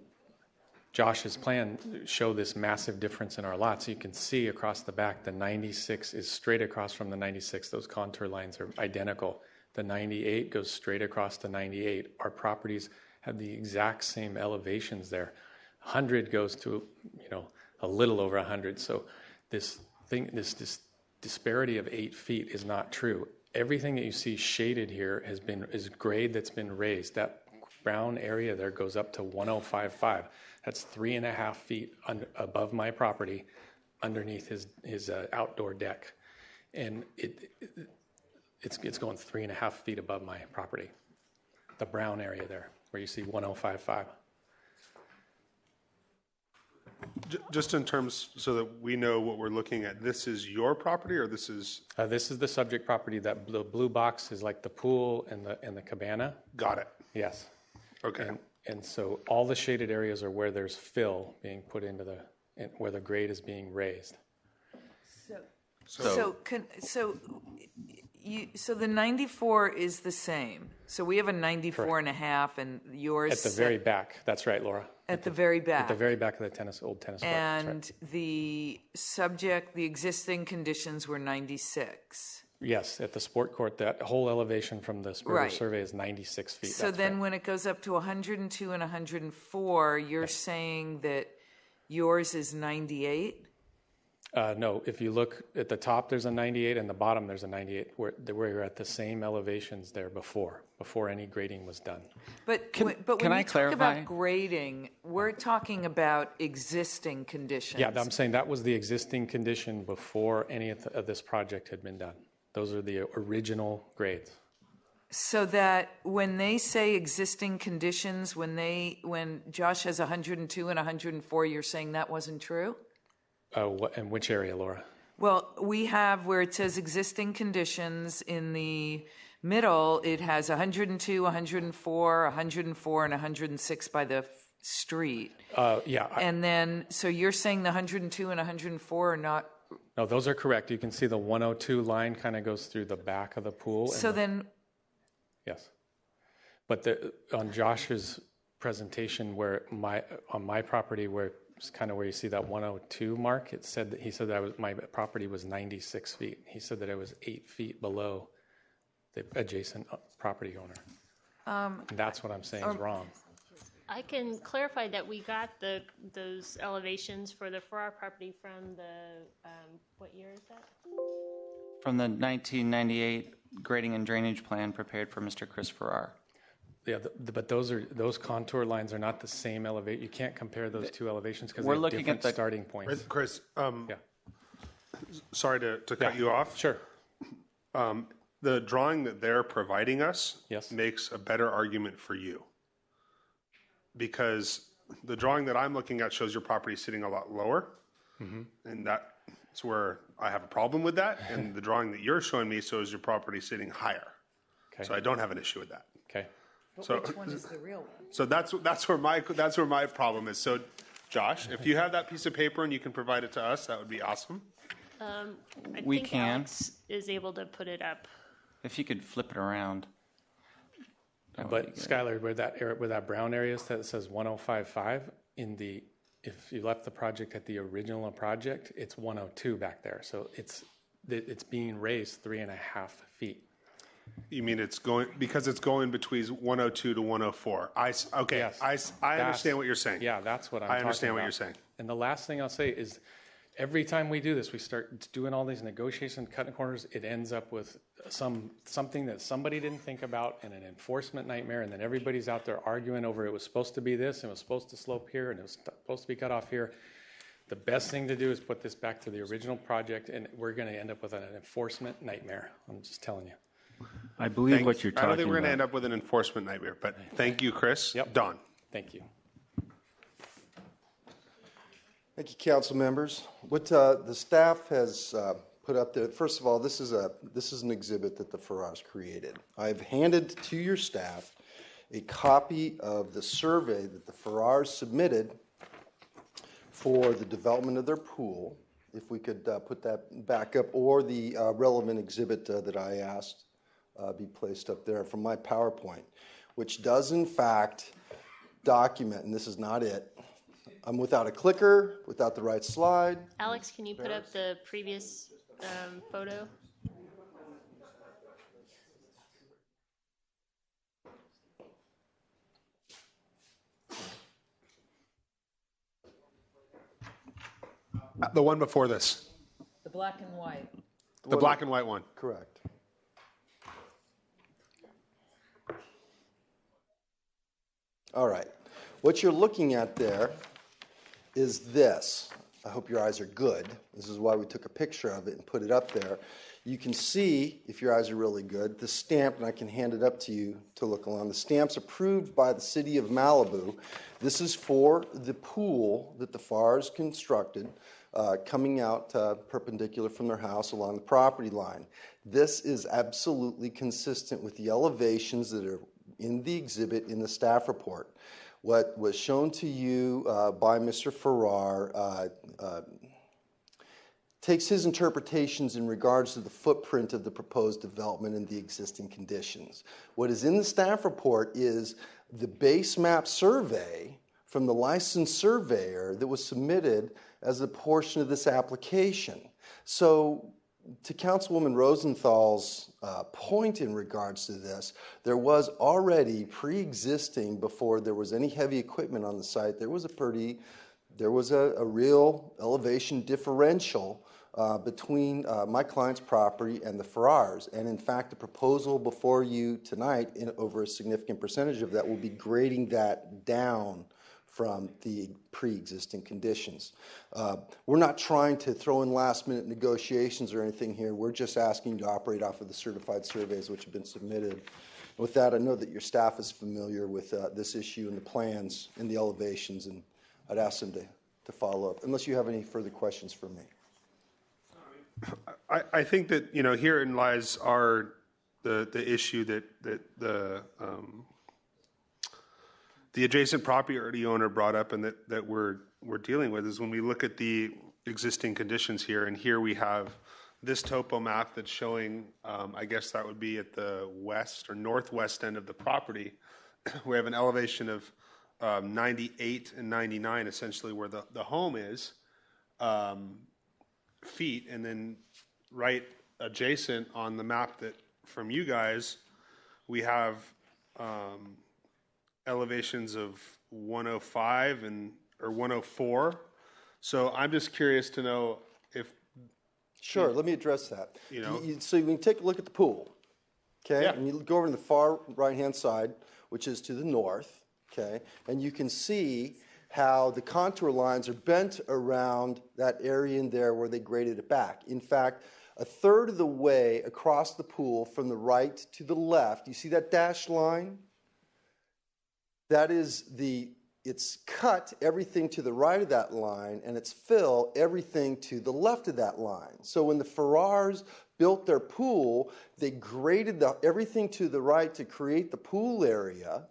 Josh's plan show this massive difference in our lots. You can see across the back, the 96 is straight across from the 96. Those contour lines are identical. The 98 goes straight across to 98. Our properties have the exact same elevations there. 100 goes to, a little over 100. So this disparity of 8 feet is not true. Everything that you see shaded here is grade that's been raised. That brown area there goes up to 1055. That's 3.5 feet above my property, underneath his outdoor deck, and it's going 3.5 feet above my property. The brown area there, where you see 1055. Just in terms, so that we know what we're looking at, this is your property, or this is? This is the subject property. That the blue box is like the pool and the cabana. Got it. Yes. Okay. And so all the shaded areas are where there's fill being put into where the grade is being raised. So the 94 is the same. So we have a 94 and a half, and yours At the very back. That's right, Laura. At the very back. At the very back of the old tennis court. And the existing conditions were 96. Yes, at the sport court, that whole elevation from the Sperber Right. survey is 96 feet. So That's then right. when it goes up to 102 and 104, you're saying that yours is 98? No, if you look at the top, there's a 98, and the bottom, there's a 98, where you're at the same elevations there before any grading was done. But when you talk about grading, we're talking about existing conditions. Yeah, I'm saying that was the existing condition before any of this project had been done. Those are the original grades. So that when they say existing conditions, when Josh has 102 and 104, you're saying that wasn't true? In which area, Laura? Well, we have where it says existing conditions in the middle, it has 102, 104, 104, and 106 by the street. Yeah. And then, so you're saying the 102 and 104 are not? No, those are correct. You can see the 102 line kind of goes through the back of the pool. So then? Yes. But on Josh's presentation, on my property, where it's kind of where you see that 102 mark, he said that my property was 96 feet. He said that it was 8 feet below the adjacent property owner. And that's what I'm saying is wrong. I can clarify that we got those elevations for the Farrar property from the, what year is that? From the 1998 grading and drainage plan prepared for Mr. Chris Farrar. Yeah, but those contour lines are not the same elevation. You can't compare those two elevations because We're they're looking different at the starting points. Chris, yeah. Sorry to cut you off. Sure. The drawing that they're providing us Yes. makes a better argument for you, because the drawing that I'm looking at shows your property sitting a lot lower, and that's where I have a problem with that. And the drawing that you're showing me shows your property sitting higher. Okay. So I don't have an issue with that. Okay. But So- which one is the real one? So that's where my problem is. So, Josh, if you have that piece of paper and you can provide it to us, that would be awesome. I We think can. Alex is able to put it up. If you could flip it around. But Skylar, where that brown area that says 1055 if you left the project at the original project, it's 102 back there. So it's being raised 3.5 feet. You mean it's going between 102 to 104? Okay. Yes. I understand what you're saying. Yeah, that's what I'm I talking understand what about. you're saying. And the last thing I'll say is, every time we do this, we start doing all these negotiations, cutting corners. It ends up with something that somebody didn't think about, and an enforcement nightmare. And then everybody's out there arguing over it was supposed to be this, and it was supposed to slope here, and it was supposed to be cut off here. The best thing to do is put this back to the original project, and we're going to end up with an enforcement nightmare. I'm just telling you. I believe what you're talking about. I don't think we're going to end up with an enforcement nightmare, but thank you, Chris. Yep. Don. Thank you. Thank you, council members. What the staff has put up there, first of all, this is an exhibit that the Farrars created. I've handed to your staff a copy of the survey that the Farrars submitted for the development of their pool. If we could put that back up, or the relevant exhibit that I asked be placed up there from my PowerPoint, which does in fact document, and this is not it, I'm without a clicker, without the right slide. Alex, can you put up the previous photo? The one before this. The black and white. The black and white one. Correct. All right. What you're looking at there is this. I hope your eyes are good. This is why we took a picture of it and put it up there. You can see, if your eyes are really good, the stamp, and I can hand it up to you to look along. The stamp's approved by the city of Malibu. This is for the pool that the Farrs constructed, coming out perpendicular from their house along the property line. This is absolutely consistent with the elevations that are in the exhibit in the staff report. What was shown to you by Mr. Farrar takes his interpretations in regards to the footprint of the proposed development and the existing conditions. What is in the staff report is the base map survey from the licensed surveyor that was submitted as a portion of this application. So to Councilwoman Rosenthal's point in regards to this, there was already pre-existing, before there was any heavy equipment on the site, there was a real elevation differential between my client's property and the Farrars. And in fact, the proposal before you tonight, over a significant percentage of that, will be grading that down from the pre-existing conditions. We're not trying to throw in last-minute negotiations or anything here. We're just asking you to operate off of the certified surveys which have been submitted. With that, I know that your staff is familiar with this issue and the plans and the elevations, and I'd ask them to follow up, unless you have any further questions for me. I think that, herein lies the issue that the adjacent property owner brought up, and that we're dealing with, is when we look at the existing conditions here, and here we have this topo map that's showing, I guess that would be at the west or northwest end of the property. We have an elevation of 98 and 99, essentially where the home is, feet, and then right adjacent on the map that from you guys, we have elevations of 105 or 104. So I'm just curious to know if... Sure, let me address that. So you can take a look at the pool, okay? Yeah. And you go over to the far right-hand side, which is to the north, okay? And you can see how the contour lines are bent around that area in there where they graded it back. In fact, a third of the way across the pool from the right to the left, you see that dashed line? That is it's cut everything to the right of that line, and it's fill everything to the left of that line. So when the Farrars built their pool, they graded everything to the right to create the pool area,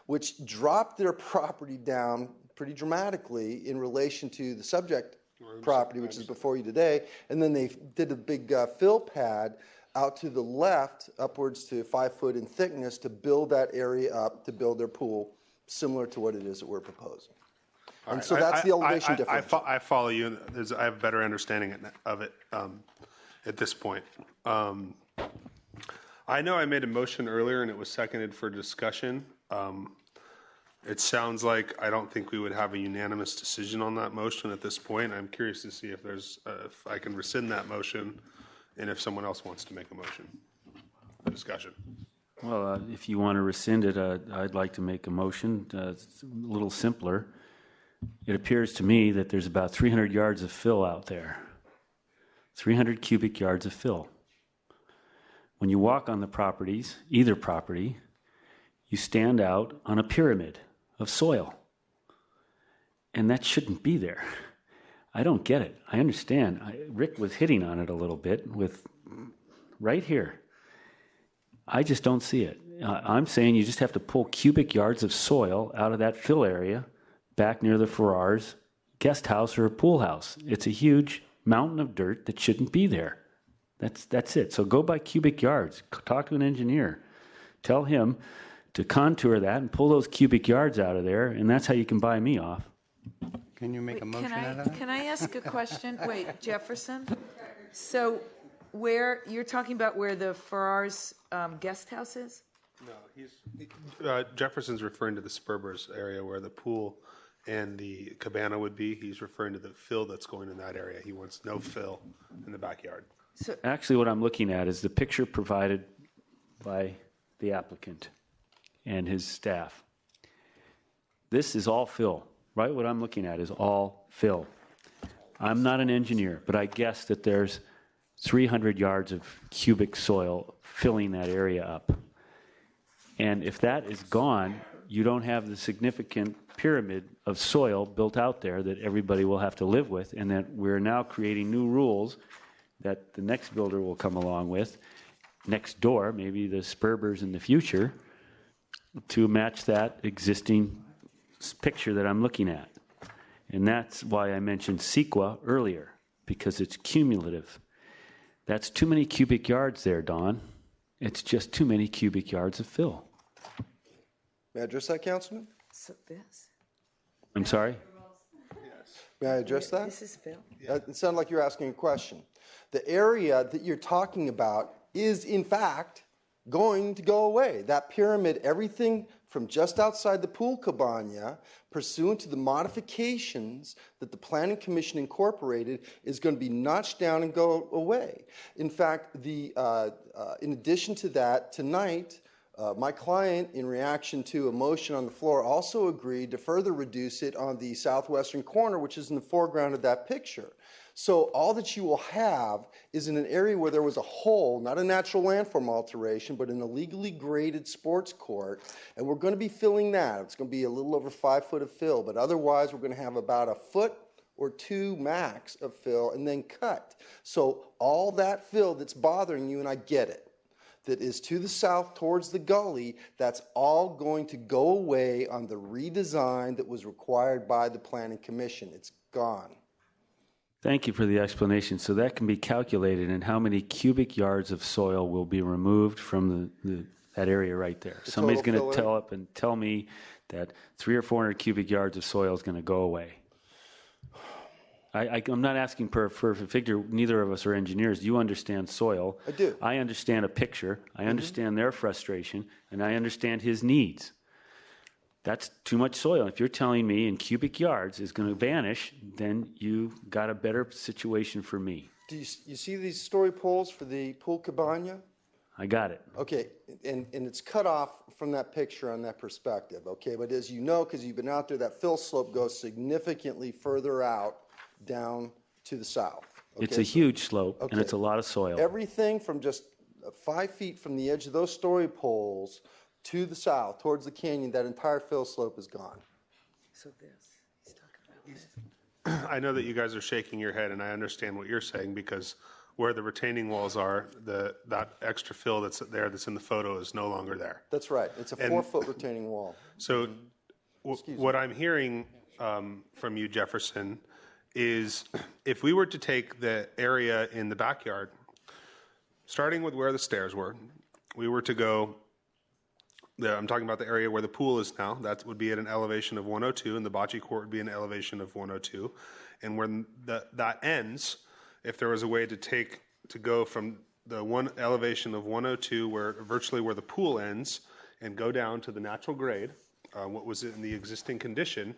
which dropped their property down pretty dramatically in relation to the subject property, which is before you today. And then they did a big fill pad out to the left, upwards to 5 foot in thickness, to build that area up, to build their pool, similar to what it is that we're proposing. And so that's the elevation difference. I follow you. I have a better understanding of it at this point. I know I made a motion earlier and it was seconded for discussion. It sounds like I don't think we would have a unanimous decision on that motion at this point. I'm curious to see if I can rescind that motion, and if someone else wants to make a motion for discussion. Well, if you want to rescind it, I'd like to make a motion. It's a little simpler. It appears to me that there's about 300 yards of fill out there. 300 cubic yards of fill. When you walk on the properties, either property, you stand out on a pyramid of soil. And that shouldn't be there. I don't get it. I understand. Rick was hitting on it a little bit with right here. I just don't see it. I'm saying you just have to pull cubic yards of soil out of that fill area back near the Farrars guest house or a pool house. It's a huge mountain of dirt that shouldn't be there. That's it. So go by cubic yards. Talk to an engineer. Tell him to contour that and pull those cubic yards out of there, and that's how you can buy me off. Can you make a motion out of that? Can I ask a question? Wait, Jefferson? So you're talking about where the Farrars guest house is? No, Jefferson's referring to the Spurbers area where the pool and the cabana would be. He's referring to the fill that's going in that area. He wants no fill in the backyard. Actually, what I'm looking at is the picture provided by the applicant and his staff. This is all fill, right? What I'm looking at is all fill. I'm not an engineer, but I guess that there's 300 yards of cubic soil filling that area up. And if that is gone, you don't have the significant pyramid of soil built out there that everybody will have to live with, and that we're now creating new rules that the next builder will come along with, next door, maybe the Spurbers in the future, to match that existing picture that I'm looking at. And that's why I mentioned CEQA earlier, because it's cumulative. That's too many cubic yards there, Don. It's just too many cubic yards of fill. May I address that, Councilman? So this. I'm sorry? May I address that? This is Phil. It sounded like you're asking a question. The area that you're talking about is, in fact, going to go away. That pyramid, everything from just outside the pool cabana, pursuant to the modifications that the Planning Commission incorporated, is going to be notched down and go away. In fact, in addition to that, tonight, my client, in reaction to a motion on the floor, also agreed to further reduce it on the southwestern corner, which is in the foreground of that picture. So all that you will have is in an area where there was a hole, not a natural landform alteration, but an illegally graded sports court, and we're going to be filling that. It's going to be a little over 5 foot of fill, but otherwise we're going to have about a foot or two max of fill and then cut. So all that fill that's bothering you, and I get it, that is to the south towards the gully, that's all going to go away on the redesign that was required by the Planning Commission. It's gone. Thank you for the explanation. So that can be calculated in how many cubic yards of soil will be removed from that area right there. The Somebody's total going to tell up and tell me that 300 or 400 cubic yards of soil is going to go away. I'm not asking for a figure. Neither of us are engineers. You understand soil. I do. I understand a picture. I understand their frustration, and I understand his needs. That's too much soil. If you're telling me in cubic yards is going to vanish, then you got a better situation for me. Do you see these story poles for the pool cabana? I got it. Okay, and it's cut off from that picture on that perspective, okay? But as you know, because you've been out there, that fill slope goes significantly further out down to the south. Okay? It's a huge slope, and it's a lot of soil. Everything from just 5 feet from the edge of those story poles to the south, towards the canyon, that entire fill slope is gone. So this, he's talking about this. I know that you guys are shaking your head, and I understand what you're saying, because where the retaining walls are, that extra fill that's there that's in the photo is no longer there. That's right. It's a 4 foot retaining wall. So what I'm hearing from you, Jefferson, is if we were to take the area in the backyard, starting with where the stairs were, we were to go, I'm talking about the area where the pool is now, that would be at an elevation of 102, and the bocce court would be an elevation of 102. And when that ends, if there was a way to go from the one elevation of 102, virtually where the pool ends, and go down to the natural grade, what was in the existing condition,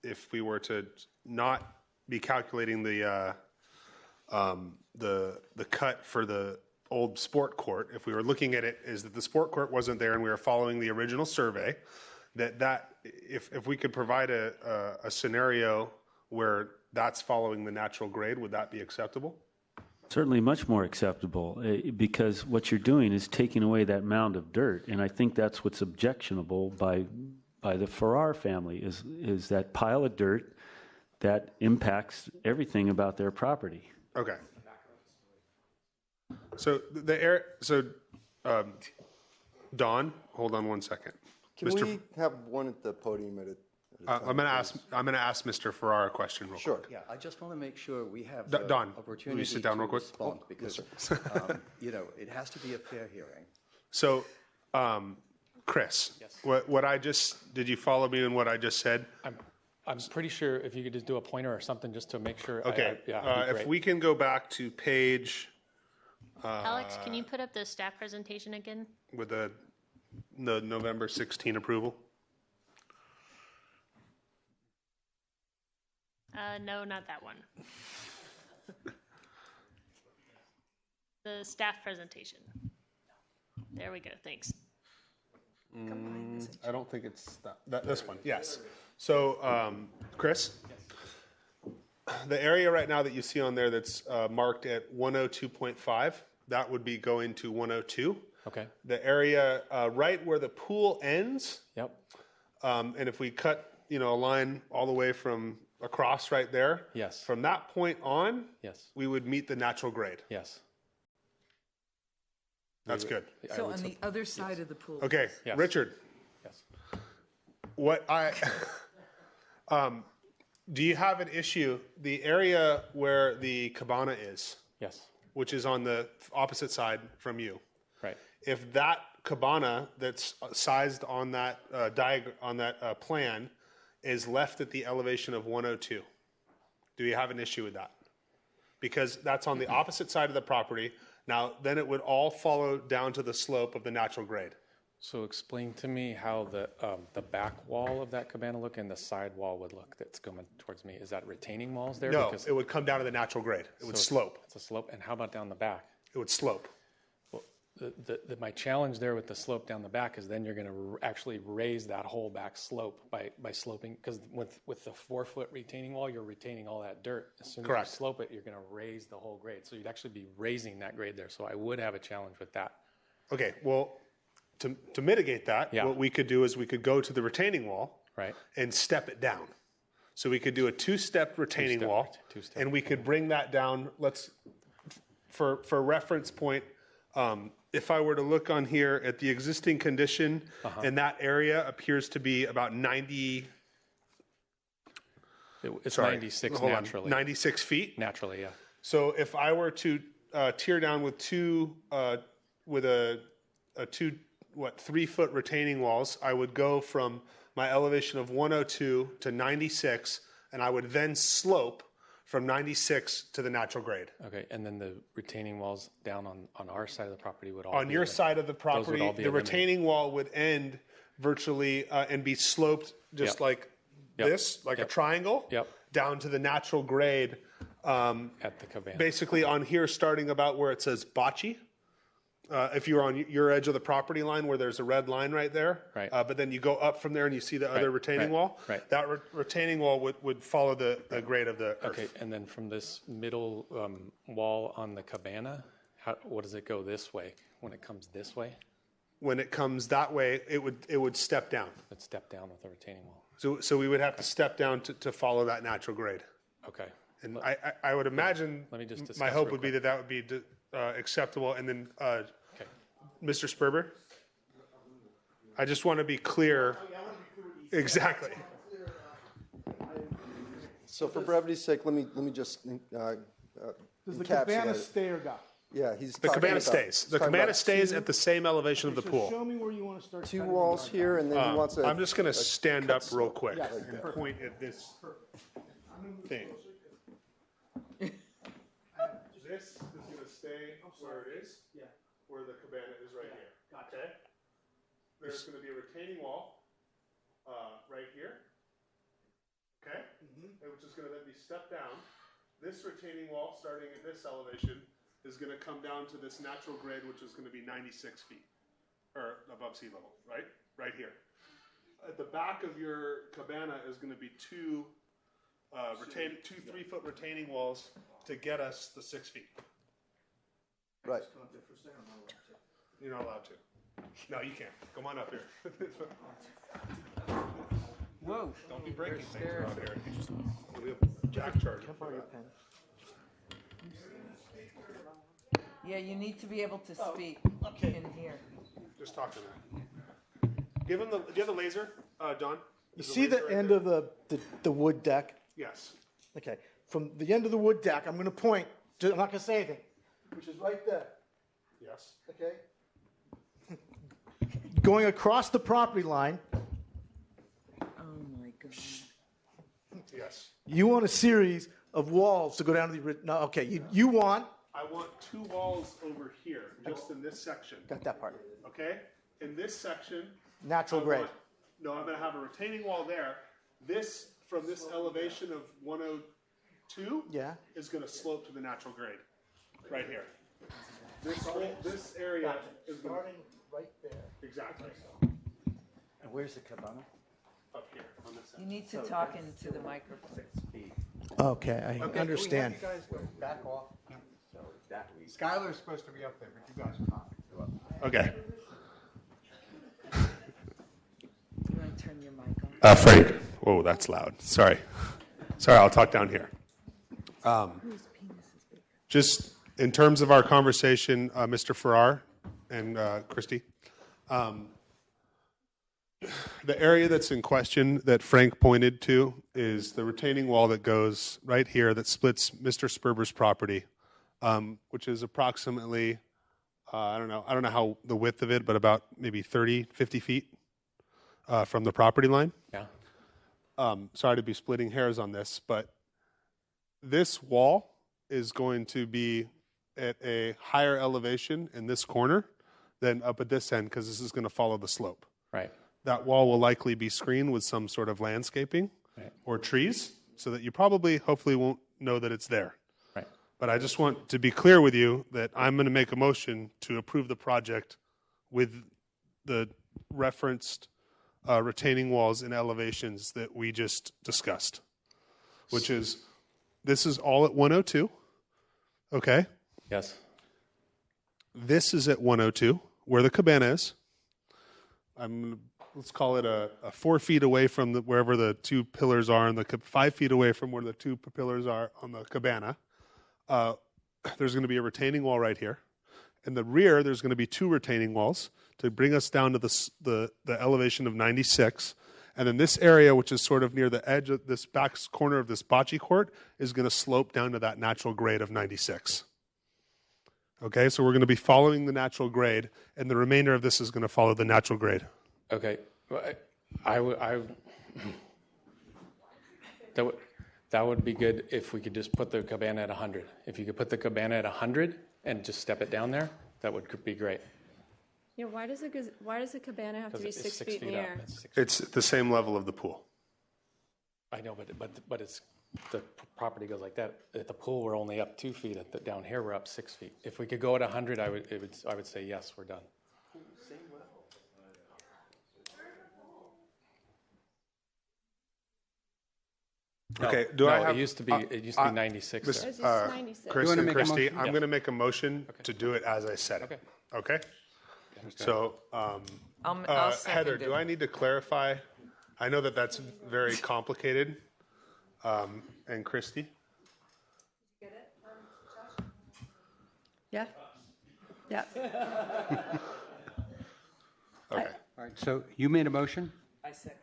if we were to not be calculating the cut for the old sport court, if we were looking at it is that the sport court wasn't there and we were following the original survey, if we could provide a scenario where that's following the natural grade, would that be acceptable? Certainly much more acceptable, because what you're doing is taking away that mound of dirt, and I think that's what's objectionable by the Farrar family is that pile of dirt that impacts everything about their property. Okay. So Don, hold on one second. Can we have one at the podium at a I'm going to ask Mr. Farrar a question real quick. Yeah, I just want to make sure we have Don, opportunity will you sit down to real quick? respond, because it has to be a fair hearing. So, Chris, yes. Did you follow me in what I just said? I'm pretty sure if you could just do a pointer or something just to make sure. Okay. If we can go back to page. Alex, can you put up the staff presentation again? With the November 16 approval? No, not that one. The staff presentation. There we go. Thanks. I don't think it's this one. Yes. So, Chris? The area right now that you see on there that's marked at 102.5, that would be going to 102. Okay. The area right where the pool ends. Yep. And if we cut, a line all the way from across right there. Yes. From that point on. Yes. We would meet the natural grade. Yes. That's good. So on the other side of the pool. Okay, Yes. Richard. Yes. Do you have an issue? The area where the cabana is. Yes. Which is on the opposite side from you. Right. If that cabana that's sized on that plan is left at the elevation of 102, do you have an issue with that? Because that's on the opposite side of the property. Now, then it would all follow down to the slope of the natural grade. So explain to me how the back wall of that cabana look and the side wall would look that's going towards me. Is that retaining walls there? No, it would come down to the natural grade. It would slope. It's a slope. And how about down the back? It would slope. Well, my challenge there with the slope down the back is then you're going to actually raise that whole back slope by sloping, because with the 4-foot retaining wall, you're retaining all that dirt. As soon as Correct. you slope it, you're going to raise the whole grade. So you'd actually be raising that grade there. So I would have a challenge with that. Okay, well, to mitigate that, Yeah. what we could do is we could go to the retaining wall Right. and step it down. So we could do a two-step retaining wall, and we could bring that down. For reference point, if I were to look on here at the existing condition, and that area appears to be about 90. It's 96 hold on, naturally. 96 feet. Naturally, yeah. So if I were to tear down with 3-foot retaining walls, I would go from my elevation of 102 to 96, and I would then slope from 96 to the natural grade. Okay, and then the retaining walls down on our side of the property would all On be your eliminated. side of the Those would property, all be the eliminated. retaining wall would end virtually and be sloped just Yep. like Yep. this, like a Yep. triangle, Yep. down to the natural grade. At the cabana. Basically on here, starting about where it says bocce. If you're on your edge of the property line where there's a red line right there, Right. But then you go up from there and you see the other retaining wall. Right. That retaining wall would follow the grade of the earth. Okay, and then from this middle wall on the cabana, what does it go this way when it comes this way? When it comes that way, it would step down. It'd step down with the retaining wall. So we would have to step down to follow that natural grade. Okay. And I would imagine, Let me just discuss my hope real would be quick. that would be acceptable. And then, Okay. Mr. Sperber, I just want to be clear. Exactly. So for brevity's sake, let me just Does the encapsulate cabana it. stay or go? Yeah, he's The talking cabana about- stays. The talking cabana about stays at the same elevation of the So pool. show me where you want to start. two cutting walls the here, and then he wants a. I'm just going to stand cut up real slope. quick Yes, and perfect. point at this thing. This is going to stay where it is, where the cabana is right here. Okay? There's going to be a retaining wall right here. Okay? Which is going to then be stepped down. This retaining wall, starting at this elevation, is going to come down to this natural grade, which is going to be 96 feet, or above sea level, right? Right here. At the back of your cabana is going to be two 3-foot retaining walls to get us the 6 feet. Right. You're not allowed to. No, you can't. Come on up here. Whoa. Don't be breaking things scared. around here. We have jack charges for that. Yeah, you need to be able to speak in here. Just talk to them. Give him do you have the laser, Don? You Is the see laser the right end there? of the wood deck? Yes. Okay. From the end of the wood deck, I'm going to point. I'm not going to say anything. Which is right there. Yes. Okay. Going across the property line, Oh my gosh. Yes. you want a series of walls to go down to the. No, okay. You want. I want two walls over here, just in this section. Got that part. Okay? In this section. Natural I grade. want- No, I'm going to have a retaining wall there. This, from this elevation of 102, Yeah. is going to slope to the natural grade, right here. This area is going to, Starting right there. exactly. And where's the cabana? Up here on this side. You need to talk into the microphone. Okay, I understand. You guys go back off. So that we. Skylar's supposed to be up there, but you guys are not. Okay. You want to turn your mic on? Freddie. Whoa, that's loud. Sorry, I'll talk down here. Just in terms of our conversation, Mr. Farrar and Christy, the area that's in question that Frank pointed to is the retaining wall that goes right here that splits Mr. Sperber's property, which is approximately, I don't know how the width of it, but about maybe 30, 50 feet from the property line. Yeah. Sorry to be splitting hairs on this, but this wall is going to be at a higher elevation in this corner than up at this end because this is going to follow the slope. Right. That wall will likely be screened with some sort of landscaping or trees so that you hopefully won't know that it's there. Right. But I just want to be clear with you that I'm going to make a motion to approve the project with the referenced retaining walls and elevations that we just discussed, which is, this is all at 102, okay? Yes. This is at 102, where the cabana is. Let's call it a 4 feet away from wherever the two pillars are, and 5 feet away from where the two pillars are on the cabana. There's going to be a retaining wall right here. In the rear, there's going to be two retaining walls to bring us down to the elevation of 96. And then this area, which is sort of near the edge of this back corner of this bocce court, is going to slope down to that natural grade of 96. Okay, so we're going to be following the natural grade, and the remainder of this is going to follow the natural grade. Okay. That would be good if we could just put the cabana at 100. If you could put the cabana at 100 and just step it down there, that would be great. Yeah, why does the cabana have to be 6 feet in the air? It's the same level of the pool. I know, but it's the property goes like that. At the pool, we're only up 2 feet. Down here, we're up 6 feet. If we could go at 100, I would say yes, we're done. Okay. It used to be 96. Chris and Christy, I'm going to make a motion to do it as I said it. Okay. So, I'll second Heather, it. do I need to clarify? I know that that's very complicated. And Christy? Yeah? Yeah. Okay. All right, so you made a motion? I second.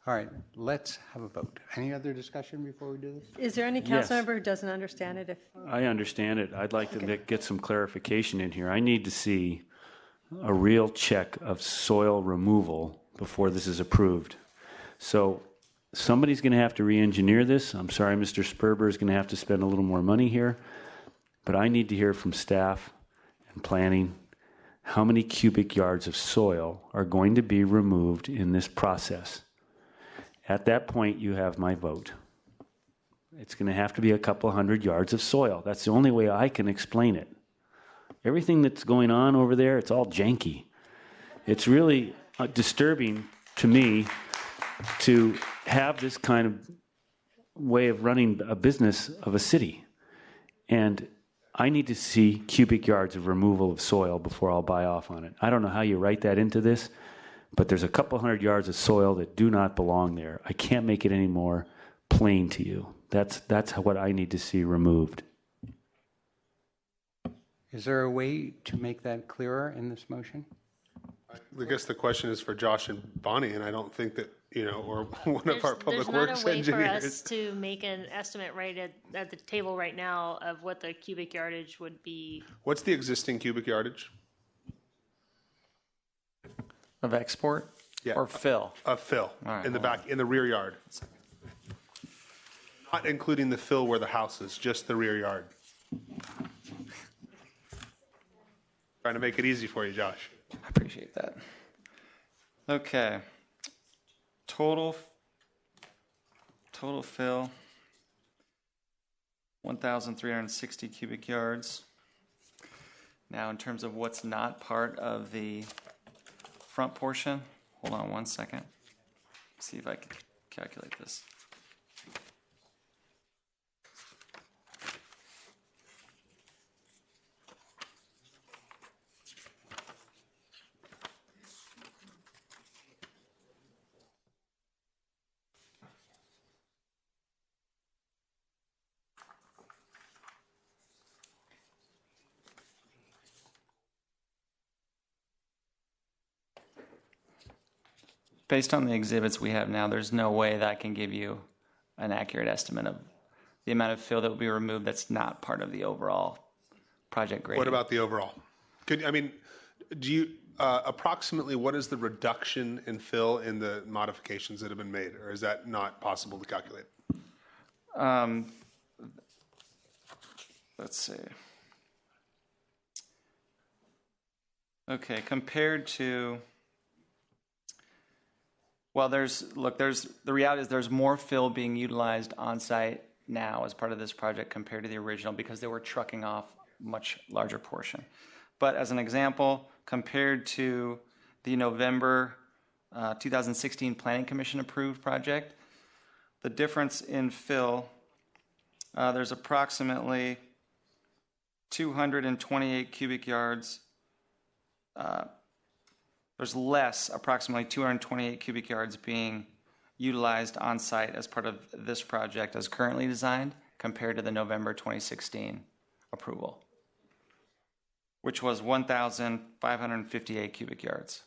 All right, let's have a vote. Any other discussion before we do this? Is there any Yes. council member who doesn't understand it? I understand it. I'd like to get some clarification in here. I need to see a real check of soil removal before this is approved. So somebody's going to have to re-engineer this. I'm sorry, Mr. Sperber is going to have to spend a little more money here, but I need to hear from staff and planning how many cubic yards of soil are going to be removed in this process. At that point, you have my vote. It's going to have to be a couple hundred yards of soil. That's the only way I can explain it. Everything that's going on over there, it's all janky. It's really disturbing to me to have this kind of way of running a business of a city. And I need to see cubic yards of removal of soil before I'll buy off on it. I don't know how you write that into this, but there's a couple hundred yards of soil that do not belong there. I can't make it any more plain to you. That's what I need to see removed. Is there a way to make that clearer in this motion? I guess the question is for Josh and Bonnie, and I don't think that, or one of our public works There's not a way for engineers. us to make an estimate right at the table right now of what the cubic yardage would be. What's the existing cubic yardage? Of export? Yeah. Or fill? Of fill All right, in the hold back, in the rear yard. Not including the fill where the house is, just the rear yard. Trying to make it easy for you, Josh. I appreciate that. Okay. Total fill, 1,360 cubic yards. Now, in terms of what's not part of the front portion, Hold on one second. See if I can calculate this. Based on the exhibits we have now, there's no way that I can give you an accurate estimate of the amount of fill that will be removed that's not part of the overall project grading. What about the overall? Do you approximately what is the reduction in fill in the modifications that have been made, or is that not possible to calculate? Let's see. Okay, compared to, well, the reality is there's more fill being utilized on site now as part of this project compared to the original because they were trucking off much larger portion. But as an example, compared to the November 2016 Planning Commission approved project, the difference in fill, there's approximately 228 cubic yards. There's less, approximately 228 cubic yards being utilized on site as part of this project as currently designed compared to the November 2016 approval, which was 1,558 cubic yards.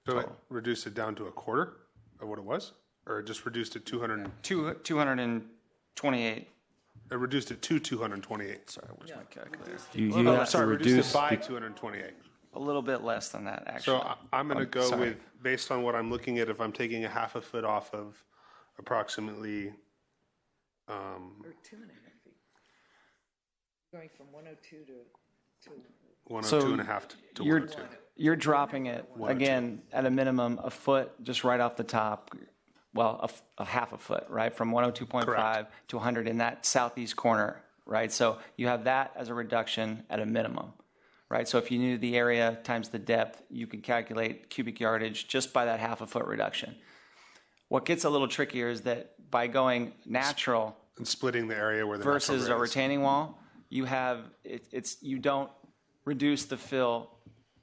So it reduced it down to a quarter of what it was, or it just reduced it 228. It reduced it to 228. Sorry, where's my calculator? You have to reduced it by 228. A little bit less than that, actually. So I'm going to go with, based on what I'm looking at, if I'm taking a half a foot off of approximately. Or 2.5 feet. Going from 102 to 102 and a half to 102. You're dropping it, again, at a minimum, a foot just right off the top. Well, a half a foot, right? From 102.5 to 100 in that southeast corner, right? So you have that as a reduction at a minimum. Right, so if you knew the area times the depth, you could calculate cubic yardage just by that half a foot reduction. What gets a little trickier is that by going natural and splitting the area where the versus a retaining wall, you have you don't reduce the fill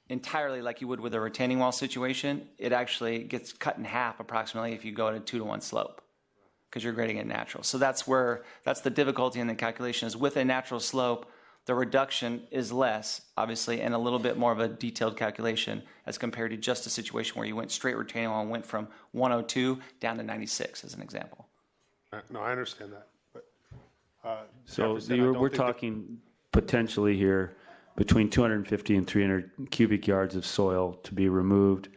entirely like you would with a retaining wall situation. It actually gets cut in half approximately if you go at a 2-to-1 slope because you're grading it natural. So that's the difficulty in the calculation is with a natural slope. The reduction is less, obviously, and a little bit more of a detailed calculation as compared to just a situation where you went straight retaining wall and went from 102 down to 96, as an example. No, I understand that. But, so we're talking potentially here between 250 and 300 cubic yards of soil to be removed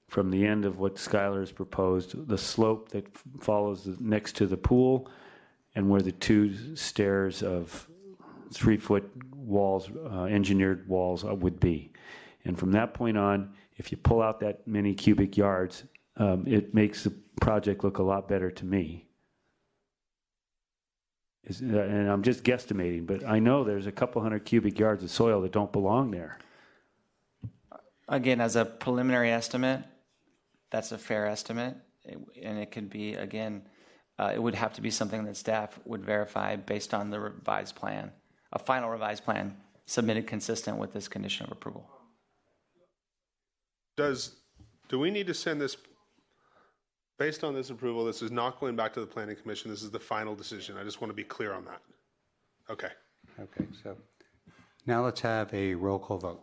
from the end of what Skylar has proposed, the slope that follows next to the pool, and where the two stairs of 3-foot walls, engineered walls would be. And from that point on, if you pull out that many cubic yards, it makes the project look a lot better to me. And I'm just guesstimating, but I know there's a couple hundred cubic yards of soil that don't belong there. Again, as a preliminary estimate, that's a fair estimate. And it could be, again, it would have to be something that staff would verify based on the revised plan. A final revised plan submitted consistent with this condition of approval. Do we need to send this, based on this approval, this is not going back to the Planning Commission, this is the final decision. I just want to be clear on that. Okay. Okay, so now let's have a roll call vote.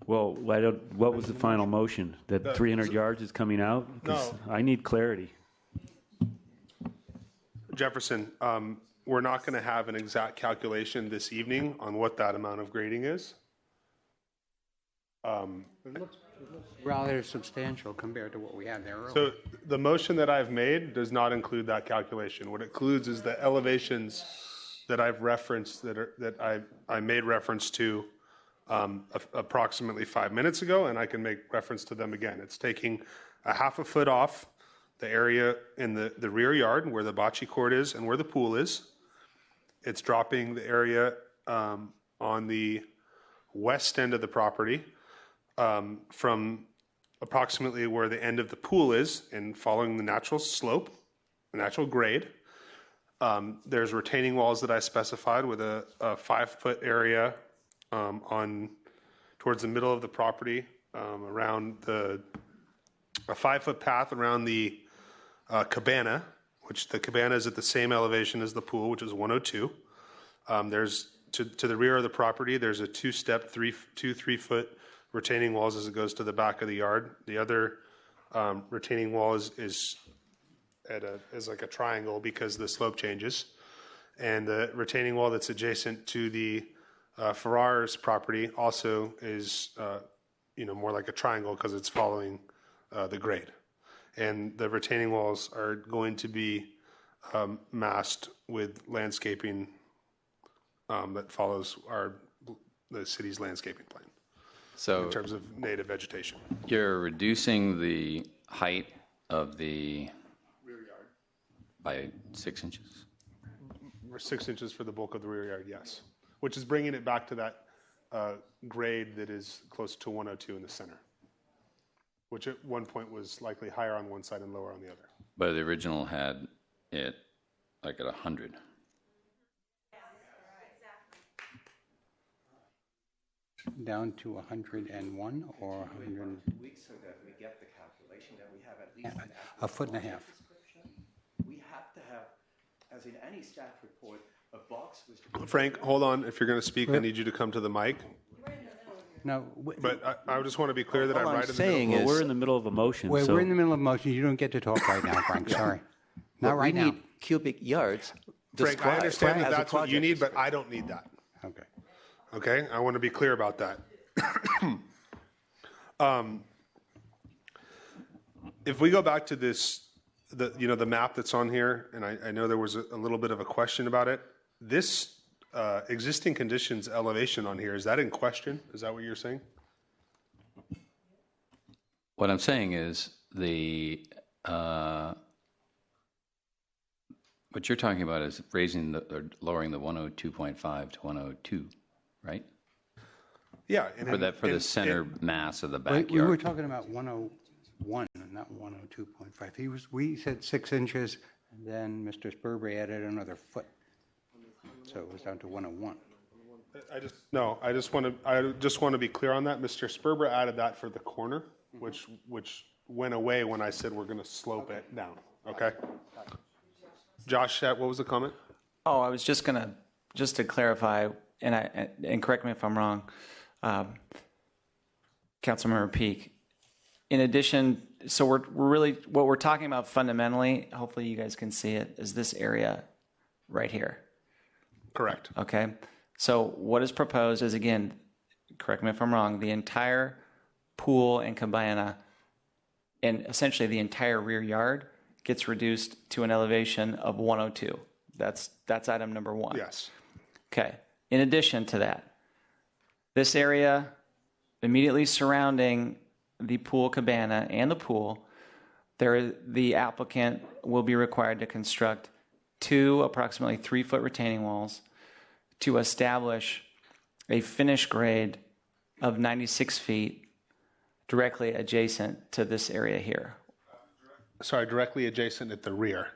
Well, what was the final motion? That 300 yards is coming out? 'Cause I need clarity. Jefferson, we're not going to have an exact calculation this evening on what that amount of grading is. It looks rather substantial compared to what we had there earlier. So the motion that I've made does not include that calculation. What it includes is the elevations that I've referenced that I made reference to approximately 5 minutes ago, and I can make reference to them again. It's taking a half a foot off the area in the rear yard where the bocce court is and where the pool is. It's dropping the area on the west end of the property from approximately where the end of the pool is and following the natural slope, the natural grade. There's retaining walls that I specified with a 5-foot area towards the middle of the property, around a 5-foot path around the cabana, which the cabana is at the same elevation as the pool, which is 102. There's to the rear of the property, there's a 2-step, 3-foot retaining walls as it goes to the back of the yard. The other retaining wall is like a triangle because the slope changes. And the retaining wall that's adjacent to the Farrar's property also is, more like a triangle because it's following the grade. And the retaining walls are going to be masked with landscaping that follows the city's landscaping plan. So in terms of native vegetation. You're reducing the height of the rear yard by 6 inches? 6 inches for the bulk of the rear yard, yes. Which is bringing it back to that grade that is close to 102 in the center, which at one point was likely higher on one side and lower on the other. But the original had it like at 100. Down to 101 or 100? So that we get the calculation that we have at least a foot and a half. We have to have, as in any staff report, a box with. Frank, hold on. If you're going to speak, I need you to come to the mic. No, but I just want to be clear that I'm right in the middle. Well, we're in the middle of a motion. We're in the middle of a motion. You don't get to talk right now, Frank. Sorry. Not right now. We need cubic yards. Frank, I understand that that's what you need, but I don't need that. Okay. Okay, I want to be clear about that. If we go back to this, the map that's on here, and I know there was a little bit of a question about it. This existing conditions elevation on here, is that in question? Is that what you're saying? What I'm saying is what you're talking about is raising or lowering the 102.5 to 102, right? Yeah. For the center mass of the backyard. We were talking about 101, not 102.5. We said 6 inches, and then Mr. Sperber added another foot, so it was down to 101. I just want to be clear on that. Mr. Sperber added that for the corner, which went away when I said we're going to slope it down. Okay. Josh, what was the comment? Oh, I was just to clarify, and correct me if I'm wrong, Councilmember Peak. In addition, so we're really, what we're talking about fundamentally, hopefully you guys can see it, is this area right here. Correct. Okay. So what is proposed is, again, correct me if I'm wrong, the entire pool and cabana and essentially the entire rear yard gets reduced to an elevation of 102. That's item number one. Yes. Okay. In addition to that, this area immediately surrounding the pool cabana and the pool, the applicant will be required to construct 2 approximately 3-foot retaining walls to establish a finish grade of 96 feet directly adjacent to this area here. Sorry, directly adjacent at the rear.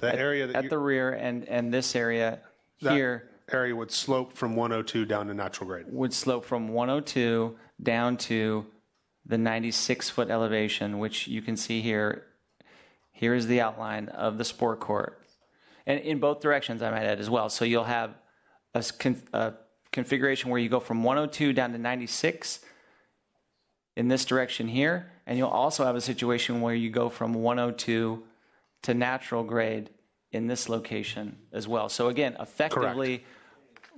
The area that at the rear and this area here. Area would slope from 102 down to natural grade. Would slope from 102 down to the 96-foot elevation, which you can see here. Here is the outline of the sport court. And in both directions, I might add as well. So you'll have a configuration where you go from 102 down to 96 in this direction here. And you'll also have a situation where you go from 102 to natural grade in this location as well. So again, effectively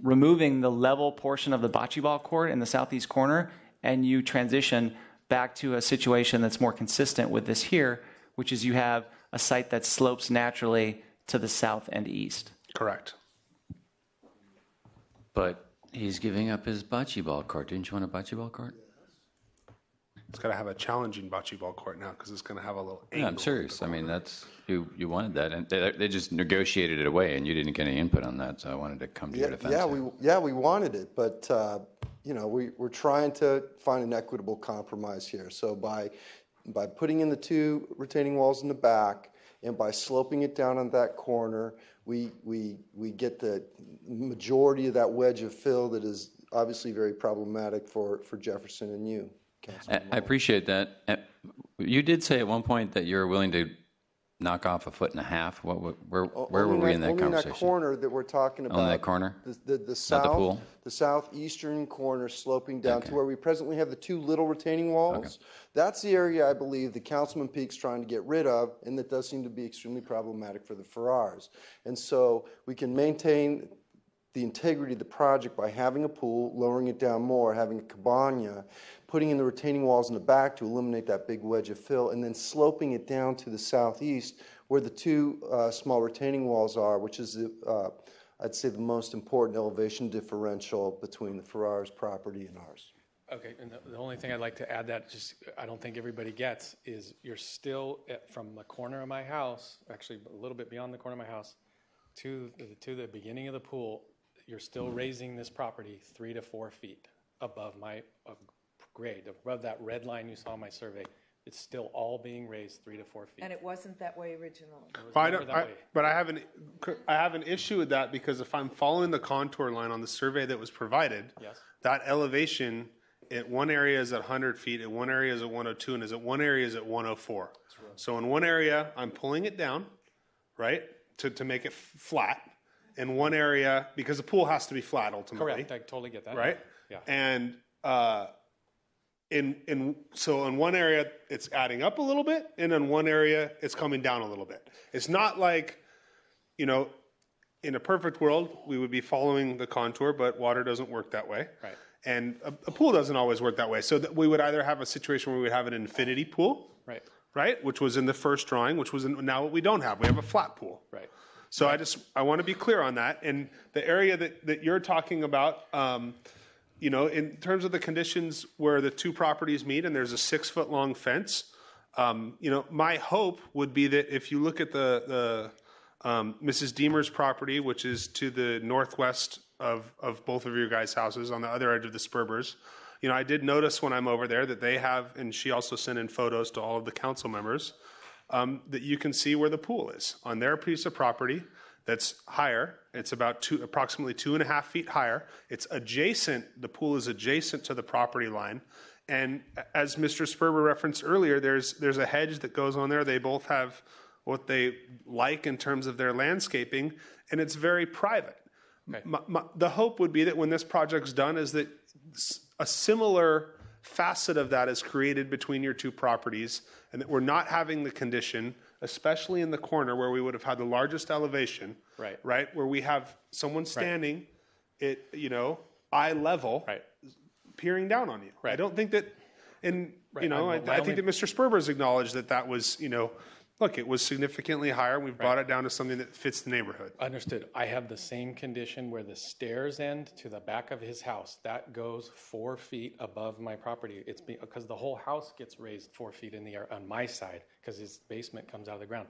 removing the level portion of the bocce ball court in the southeast corner, and you transition back to a situation that's more consistent with this here, which is you have a site that slopes naturally to the south and east. Correct. But he's giving up his bocce ball court. Didn't you want a bocce ball court? It's got to have a challenging bocce ball court now because it's going to have a little angle. Yeah, I'm serious. I mean, that's you wanted that, and they just negotiated it away, and you didn't get any input on that. So I wanted to come to your defense. We wanted it, but we're trying to find an equitable compromise here. So by putting in the 2 retaining walls in the back and by sloping it down on that corner, we get the majority of that wedge of fill that is obviously very problematic for Jefferson and you, Councilman. I appreciate that. You did say at one point that you're willing to knock off 1.5 feet. Where were we in that conversation? Only in that corner that we're talking about. Only that corner? The south, not the pool? The southeastern corner sloping down Okay. to where we presently have the 2 little retaining walls. Okay. That's the area I believe that Councilman Peak's trying to get rid of, and that does seem to be extremely problematic for the Farrars. And so we can maintain the integrity of the project by having a pool, lowering it down more, having a cabana, putting in the retaining walls in the back to eliminate that big wedge of fill, and then sloping it down to the southeast where the 2 small retaining walls are, which is, I'd say, the most important elevation differential between the Farrars' property and ours. Okay, and the only thing I'd like to add that just I don't think everybody gets is you're still from the corner of my house, actually a little bit beyond the corner of my house, to the beginning of the pool. You're still raising this property 3 to 4 feet above my grade, above that red line you saw in my survey. It's still all being raised 3 to 4 feet. And it wasn't that way originally. But I have an issue with that, because if I'm following the contour line on the survey that was provided, Yes. that elevation at one area is at 100 feet, at one area is at 102, and at one area is at 104. So in one area, I'm pulling it down, right, to make it flat. In one area, because the pool has to be flat ultimately. Correct, I totally get that. Right? Yeah. And so in one area it's adding up a little bit, and in one area it's coming down a little bit. It's not like, in a perfect world we would be following the contour, but water doesn't work that way. Right. And a pool doesn't always work that way. So that we would either have a situation where we would have an infinity pool, right, which was in the first drawing, which was now what we don't have. We have a flat pool. Right. So I want to be clear on that. And the area that you're talking about, in terms of the conditions where the 2 properties meet and there's a 6-foot long fence, my hope would be that if you look at the Mrs. Deemer's property, which is to the northwest of both of your guys' houses on the other edge of the Spurbers, I did notice when I'm over there that they have, and she also sent in photos to all of the council members, that you can see where the pool is on their piece of property that's higher. It's about approximately 2.5 feet higher. It's adjacent. The pool is adjacent to the property line. And as Mr. Sperber referenced earlier, there's a hedge that goes on there. They both have what they like in terms of their landscaping, and it's very private. Okay. The hope would be that when this project's done is that a similar facet of that is created between your 2 properties, and that we're not having the condition, especially in the corner where we would have had the largest elevation, right, where we have someone standing at eye level, peering down on you. Right. I don't think that, and I think that Mr. Sperber's acknowledged that was look, it was significantly higher. We've brought it down to something that fits the neighborhood. Understood. I have the same condition where the stairs end to the back of his house. That goes 4 feet above my property. It's because the whole house gets raised 4 feet in the air on my side because his basement comes out of the ground.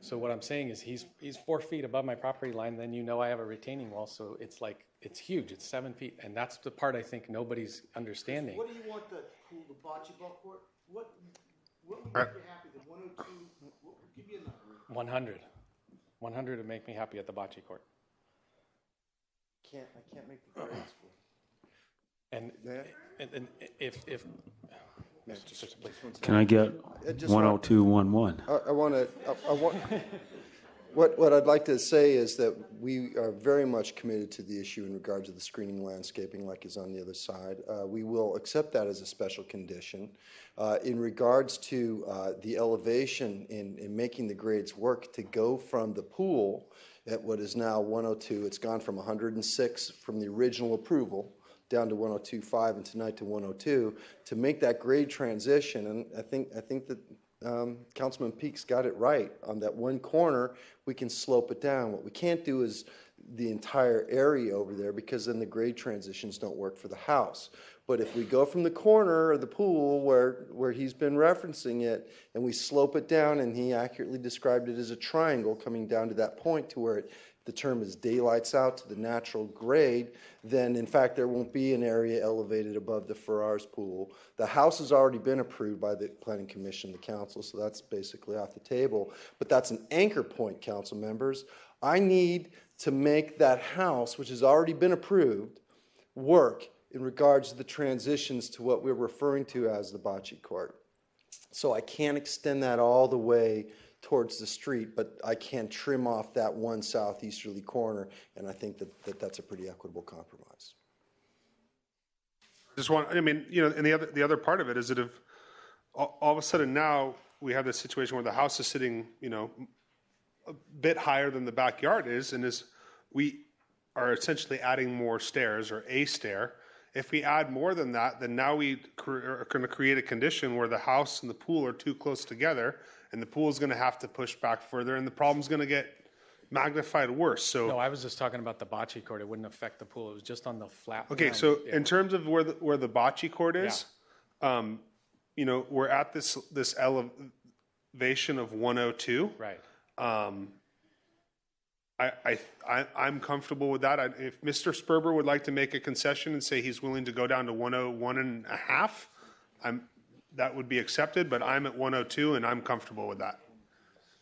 So what I'm saying is he's 4 feet above my property line. Then I have a retaining wall. So it's huge. It's 7 feet. And that's the part I think nobody's understanding. What do you want the bocce ball court? What would make you happy? The 102? Give me a number. 100. 100 would make me happy at the bocce court. I can't make the grades for it. And if Can I get 10211? I want what I'd like to say is that we are very much committed to the issue in regard to the screening landscaping like is on the other side. We will accept that as a special condition. In regards to the elevation in making the grades work to go from the pool at what is now 102, it's gone from 106 from the original approval down to 102.5 and tonight to 102 to make that grade transition. And I think that Councilman Peak's got it right. On that one corner, we can slope it down. What we can't do is the entire area over there because then the grade transitions don't work for the house. But if we go from the corner of the pool where he's been referencing it and we slope it down, and he accurately described it as a triangle coming down to that point to where the term is daylights out to the natural grade, then in fact there won't be an area elevated above the Farrar's pool. The house has already been approved by the Planning Commission, the council, so that's basically off the table. But that's an anchor point, council members. I need to make that house, which has already been approved, work in regards to the transitions to what we're referring to as the bocce court. So I can't extend that all the way towards the street, but I can trim off that one southeasterly corner, and I think that's a pretty equitable compromise. And the other part of it is that if all of a sudden now we have this situation where the house is sitting, a bit higher than the backyard is, and we are essentially adding more stairs or a stair. If we add more than that, then now we are going to create a condition where the house and the pool are too close together, and the pool is going to have to push back further, and the problem's going to get magnified worse. So no, I was just talking about the bocce court. It wouldn't affect the pool. It was just on the flat. Okay, ground. so in terms of where the bocce court is, we're at this elevation of 102. Right. I'm comfortable with that. If Mr. Sperber would like to make a concession and say he's willing to go down to 101.5, that would be accepted. But I'm at 102, and I'm comfortable with that.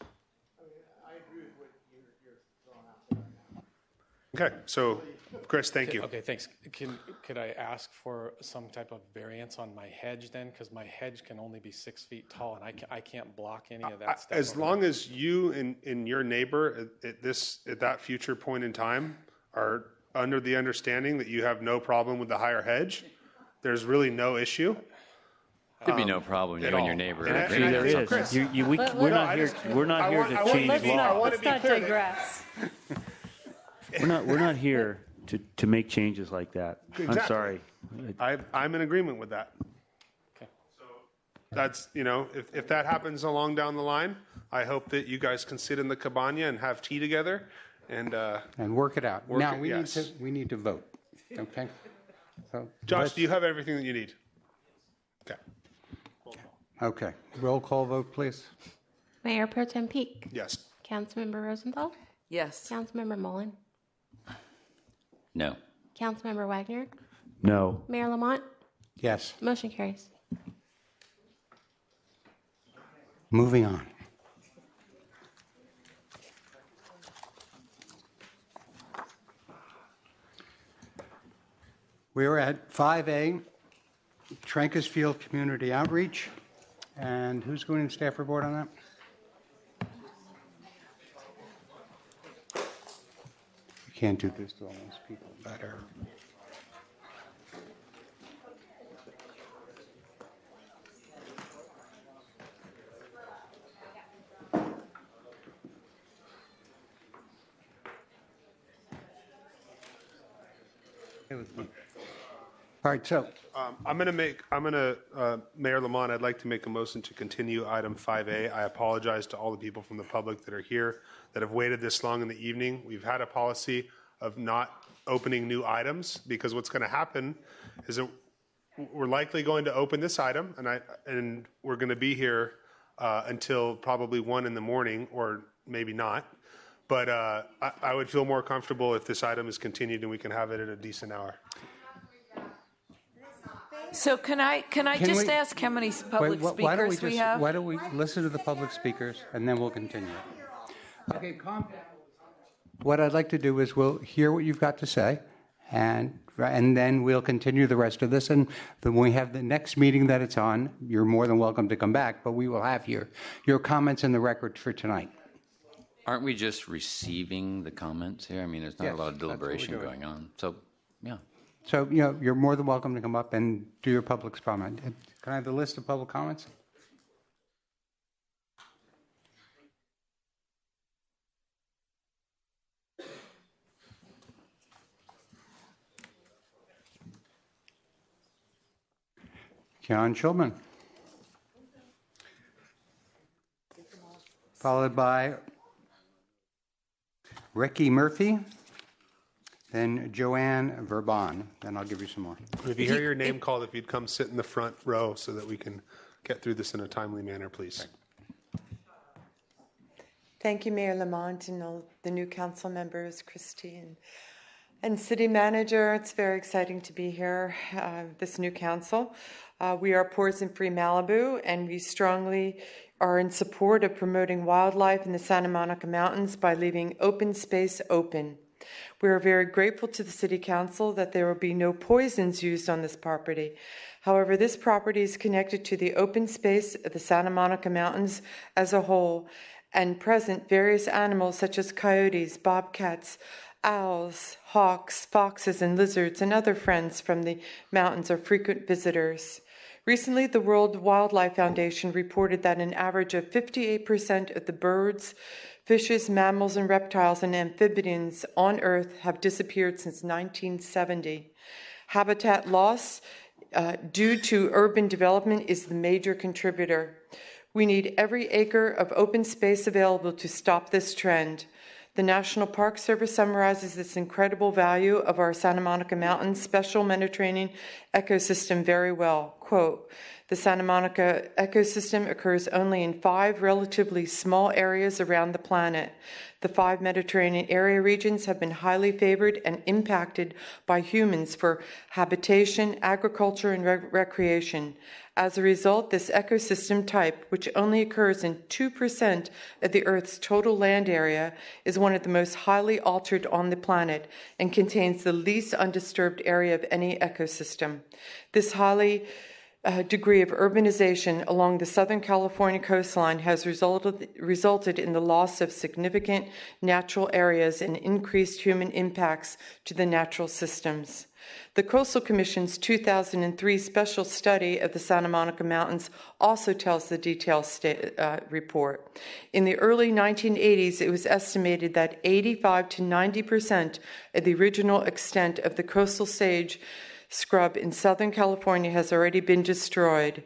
I agree with what you're throwing out there right now. Okay, so Chris, thank you. Okay, thanks. Could I ask for some type of variance on my hedge then? Because my hedge can only be 6 feet tall, and I can't block any of that stuff. As long as you and your neighbor at that future point in time are under the understanding that you have no problem with the higher hedge, there's really no issue. There'd be no problem. You and your neighbor. See, there is. We're not here. We're not here to change law. Let's not digress. We're not here to make changes like that. Exactly. I'm sorry. I'm in agreement with that. Okay. So that's, if that happens along down the line, I hope that you guys can sit in the cabana and have tea together and work it out. We need to vote. Okay. So Josh, do you have everything that you need? Okay. Okay. Roll call vote, please. Mayor Pro Tem Peak. Yes. Councilmember Rosenthal. Yes. Councilmember Mullen. No. Councilmember Wagner. No. Mayor Lamont. Yes. Motion carries. Moving on. We are at 5A, Trancas Field Community Outreach. And who's going to staff report on that? You can't do this to all those people better. All right, so Mayor Lamont, I'd like to make a motion to continue item 5A. I apologize to all the people from the public that are here that have waited this long in the evening. We've had a policy of not opening new items because what's going to happen is that we're likely going to open this item and we're going to be here until probably 1 in the morning or maybe not. But I would feel more comfortable if this item is continued and we can have it at a decent hour. So can I just ask how many public speakers we have? Why don't we listen to the public speakers and then we'll continue. Okay, what I'd like to do is we'll hear what you've got to say, and then we'll continue the rest of this. And then when we have the next meeting that it's on, you're more than welcome to come back, but we will have your comments in the record for tonight. Aren't we just receiving the comments here? I mean, there's not a lot of deliberation going on. So, yeah. So, you're more than welcome to come up and do your public comment. Can I have the list of public comments? John Schulman. Followed by Ricky Murphy. Then Joanne Verbon. Then I'll give you some more. If you hear your name called, if you'd come sit in the front row so that we can get through this in a timely manner, please. Thank you, Mayor Lamont, and all the new council members, Christine and City Manager. It's very exciting to be here, this new council. We are Poison-Free Malibu, and we strongly are in support of promoting wildlife in the Santa Monica Mountains by leaving open space open. We are very grateful to the City Council that there will be no poisons used on this property. However, this property is connected to the open space of the Santa Monica Mountains as a whole, and present various animals such as coyotes, bobcats, owls, hawks, foxes, and lizards, and other friends from the mountains are frequent visitors. Recently, the World Wildlife Foundation reported that an average of 58% of the birds, fishes, mammals, and reptiles and amphibians on Earth have disappeared since 1970. Habitat loss due to urban development is the major contributor. We need every acre of open space available to stop this trend. The National Park Service summarizes this incredible value of our Santa Monica Mountains special Mediterranean ecosystem very well. Quote, "The Santa Monica ecosystem occurs only in 5 relatively small areas around the planet. The 5 Mediterranean area regions have been highly favored and impacted by humans for habitation, agriculture, and recreation. As a result, this ecosystem type, which only occurs in 2% of the Earth's total land area, is one of the most highly altered on the planet and contains the least undisturbed area of any ecosystem. This highly degree of urbanization along the Southern California coastline has resulted in the loss of significant natural areas and increased human impacts to the natural systems. The Coastal Commission's 2003 special study of the Santa Monica Mountains also tells the detailed report. In the early 1980s, it was estimated that 85 to 90% of the original extent of the coastal sage scrub in Southern California has already been destroyed.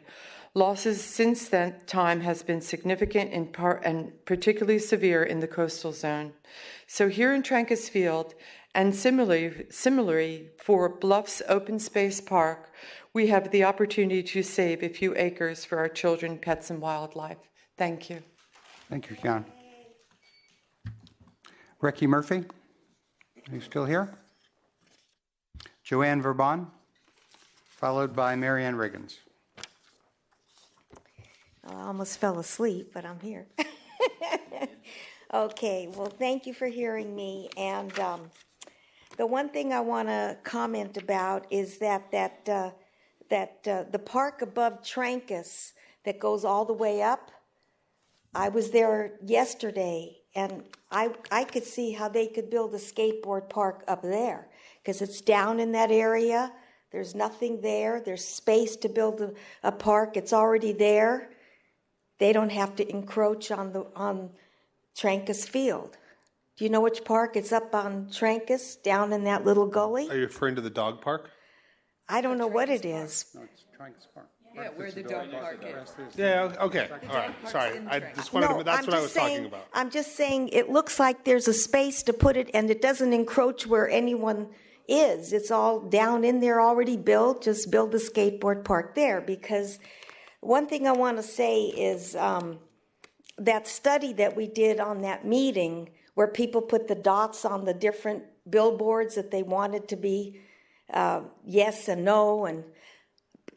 Losses since that time has been significant and particularly severe in the coastal zone. So here in Trancas Field, and similarly for Bluffs Open Space Park, we have the opportunity to save a few acres for our children, pets, and wildlife. Thank you. Thank you, Jan. Ricky Murphy, are you still here? Joanne Verbon, followed by Marianne Riggins. I almost fell asleep, but I'm here. Okay, well, thank you for hearing me. And the one thing I want to comment about is that the park above Trancas that goes all the way up, I was there yesterday, and I could see how they could build a skateboard park up there, because it's down in that area. There's nothing there. There's space to build a park. It's already there. They don't have to encroach on Trancas Field. Do you know which park? It's up on Trancas, down in that little gully. Are you referring to the dog park? I don't know what it is. No, it's Trancas Park. Yeah, where the dog park is. Yeah, okay. All right. Sorry. I just wanted to, that's what I was talking about. I'm just saying it looks like there's a space to put it, and it doesn't encroach where anyone is. It's all down in there already built. Just build the skateboard park there. Because one thing I want to say is that study that we did on that meeting where people put the dots on the different billboards that they wanted to be yes and no, and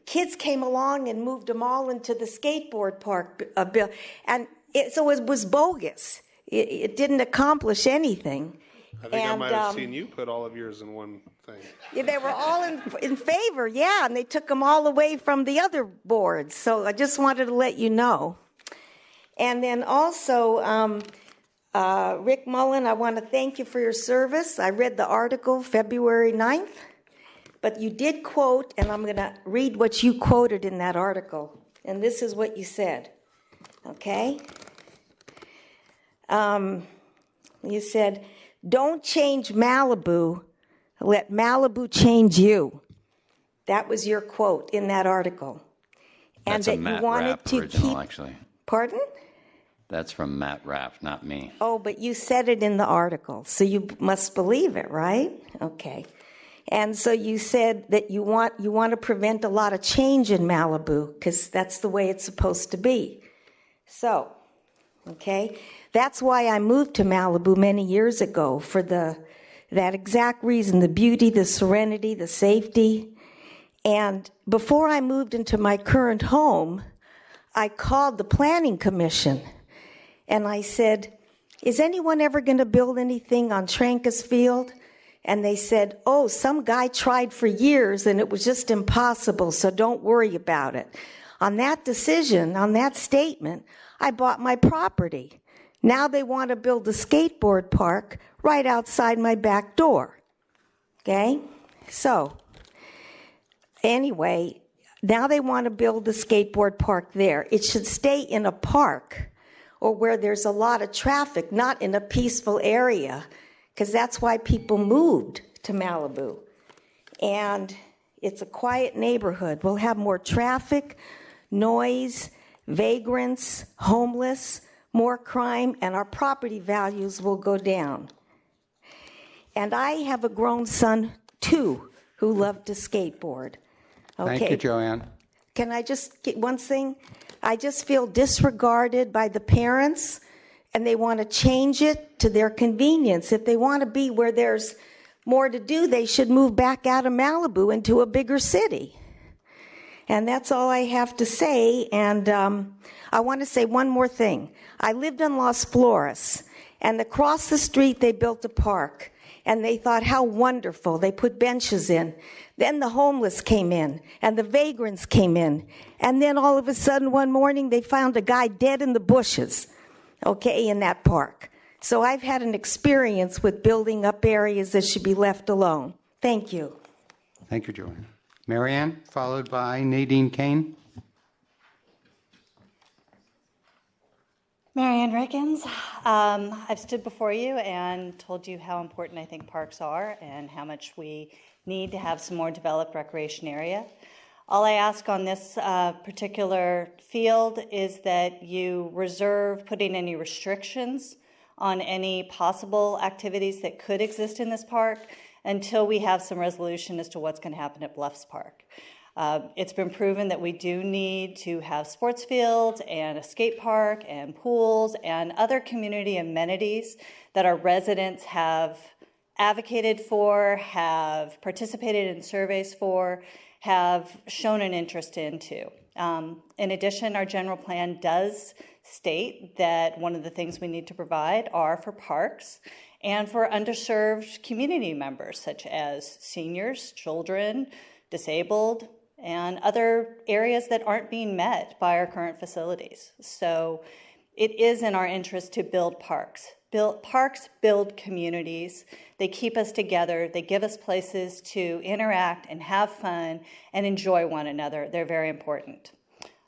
kids came along and moved them all into the skateboard park bill, and so it was bogus. It didn't accomplish anything. I think I might have seen you put all of yours in one thing. Yeah, they were all in favor, yeah, and they took them all away from the other boards. So I just wanted to let you know. And then also, Rick Mullen, I want to thank you for your service. I read the article February 9th, but you did quote, and I'm going to read what you quoted in that article. And this is what you said, okay? You said, "Don't change Malibu, let Malibu change you." That was your quote in that article. And That's that a Matt you wanted Rapp to original, keep. actually. Pardon? That's from Matt Rapp, not me. Oh, but you said it in the article, so you must believe it, right? Okay. And so you said that you want to prevent a lot of change in Malibu because that's the way it's supposed to be. So Okay? That's why I moved to Malibu many years ago, for that exact reason, the beauty, the serenity, the safety. And before I moved into my current home, I called the Planning Commission and I said, is anyone ever going to build anything on Trancas Field? And they said, oh, some guy tried for years and it was just impossible, so don't worry about it. On that decision, on that statement, I bought my property. Now they want to build a skateboard park right outside my back door. Okay? So, anyway, now they want to build the skateboard park there. It should stay in a park or where there's a lot of traffic, not in a peaceful area, because that's why people moved to Malibu. And it's a quiet neighborhood. We'll have more traffic, noise, vagrants, homeless, more crime, and our property values will go down. And I have a grown son, too, who loved to skateboard. Okay. Thank you, Joanne. Can I just get one thing? I just feel disregarded by the parents, and they want to change it to their convenience. If they want to be where there's more to do, they should move back out of Malibu into a bigger city. And that's all I have to say. And I want to say one more thing. I lived in Las Flores, and across the street they built a park. And they thought, how wonderful. They put benches in. Then the homeless came in, and the vagrants came in. And then all of a sudden, one morning, they found a guy dead in the bushes, okay, in that park. So I've had an experience with building up areas that should be left alone. Thank you. Thank you, Joanne. Marianne, followed by Nadine Kane. Marianne Rickens. I've stood before you and told you how important I think parks are and how much we need to have some more developed recreation area. All I ask on this particular field is that you reserve putting any restrictions on any possible activities that could exist in this park until we have some resolution as to what's going to happen at Bluffs Park. It's been proven that we do need to have sports fields and a skate park and pools and other community amenities that our residents have advocated for, have participated in surveys for, have shown an interest into. In addition, our general plan does state that one of the things we need to provide are for parks and for underserved community members such as seniors, children, disabled, and other areas that aren't being met by our current facilities. So it is in our interest to build parks. Parks build communities. They keep us together. They give us places to interact and have fun and enjoy one another. They're very important.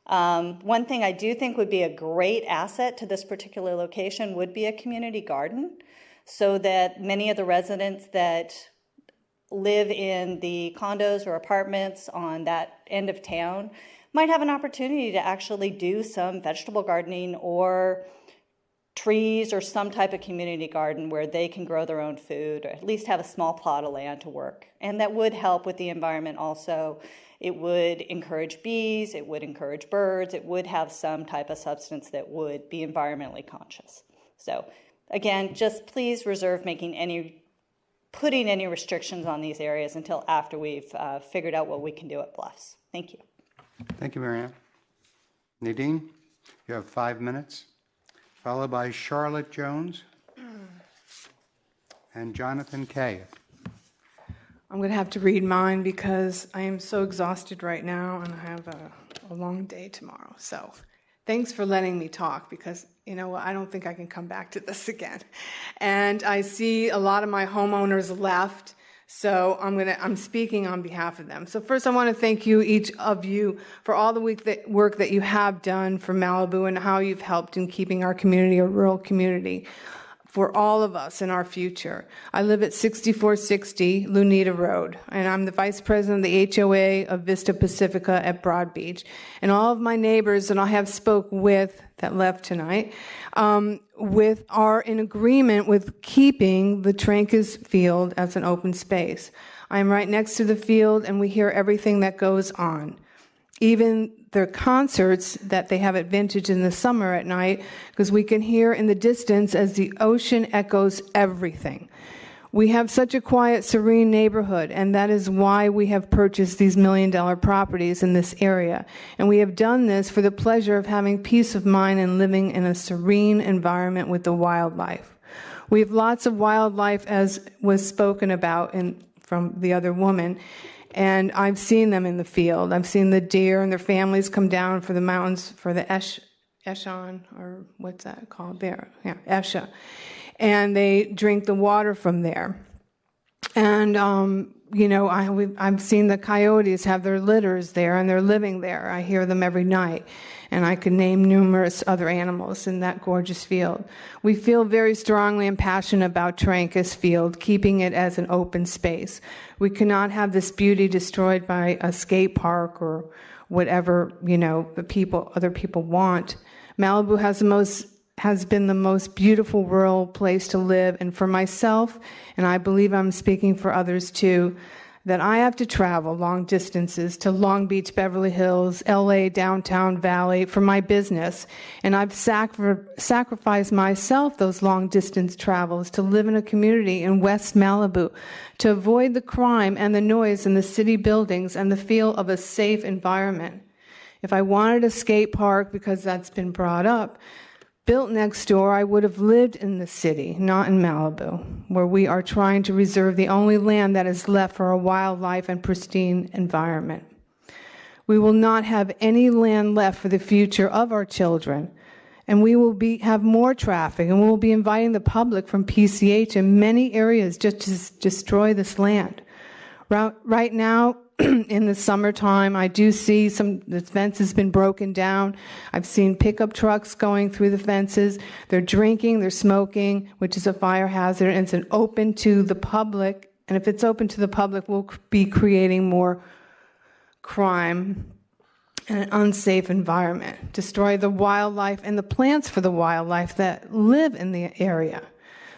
One thing I do think would be a great asset to this particular location would be a community garden, so that many of the residents that live in the condos or apartments on that end of town might have an opportunity to actually do some vegetable gardening or trees or some type of community garden where they can grow their own food or at least have a small plot of land to work. And that would help with the environment also. It would encourage bees, it would encourage birds, it would have some type of substance that would be environmentally conscious. So again, just please reserve putting any restrictions on these areas until after we've figured out what we can do at Bluffs. Thank you. Thank you, Marianne. Nadine, you have 5 minutes, followed by Charlotte Jones and Jonathan Kay. I'm going to have to read mine because I am so exhausted right now and I have a long day tomorrow. So thanks for letting me talk because, you know, I don't think I can come back to this again. And I see a lot of my homeowners left, so I'm speaking on behalf of them. So first I want to thank you, each of you, for all the work that you have done for Malibu and how you've helped in keeping our community a rural community for all of us in our future. I live at 6460 Lunita Road, and I'm the vice president of the HOA of Vista Pacifica at Broad Beach. And all of my neighbors that I have spoke with that left tonight are in agreement with keeping the Trancas Field as an open space. I'm right next to the field, and we hear everything that goes on. Even their concerts that they have at Vintage in the summer at night, because we can hear in the distance as the ocean echoes everything. We have such a quiet, serene neighborhood, and that is why we have purchased these $1 million properties in this area. And we have done this for the pleasure of having peace of mind and living in a serene environment with the wildlife. We have lots of wildlife, as was spoken about from the other woman, and I've seen them in the field. I've seen the deer and their families come down for the mountains for the Eshon, or what's that called there? Yeah, Esha. And they drink the water from there. And, I've seen the coyotes have their litters there, and they're living there. I hear them every night. And I could name numerous other animals in that gorgeous field. We feel very strongly and passionate about Trancas Field, keeping it as an open space. We cannot have this beauty destroyed by a skate park or whatever, other people want. Malibu has been the most beautiful rural place to live, and for myself, and I believe I'm speaking for others too, that I have to travel long distances to Long Beach, Beverly Hills, LA, Downtown Valley for my business, and I've sacrificed myself those long distance travels to live in a community in West Malibu, to avoid the crime and the noise in the city buildings and the feel of a safe environment. If I wanted a skate park, because that's been brought up, built next door, I would have lived in the city, not in Malibu, where we are trying to reserve the only land that is left for a wildlife and pristine environment. We will not have any land left for the future of our children, and we will have more traffic, and we will be inviting the public from PCH in many areas just to destroy this land. Right now, in the summertime, I do see the fence has been broken down. I've seen pickup trucks going through the fences. They're drinking, they're smoking, which is a fire hazard, and it's open to the public. And if it's open to the public, we'll be creating more crime and an unsafe environment. Destroy the wildlife and the plants for the wildlife that live in the area.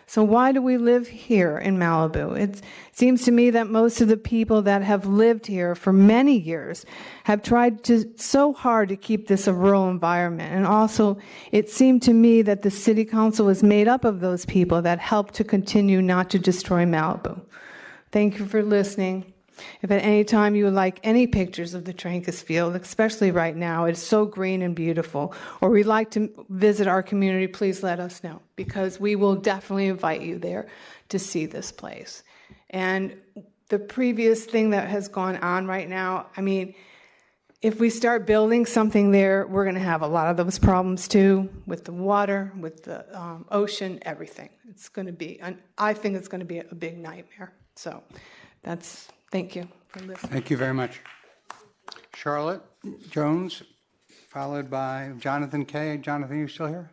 So why do we live here in Malibu? It seems to me that most of the people that have lived here for many years have tried so hard to keep this a rural environment. And also, it seemed to me that the city council was made up of those people that helped to continue not to destroy Malibu. Thank you for listening. If at any time you would like any pictures of the Trancas Field, especially right now, it's so green and beautiful, or we'd like to visit our community, please let us know, because we will definitely invite you there to see this place. And the previous thing that has gone on right now, if we start building something there, we're going to have a lot of those problems too, with the water, with the ocean, everything. It's going to be, I think it's going to be a big nightmare. So thank you for listening. Thank you very much. Charlotte Jones, followed by Jonathan Kay. Jonathan, you still here?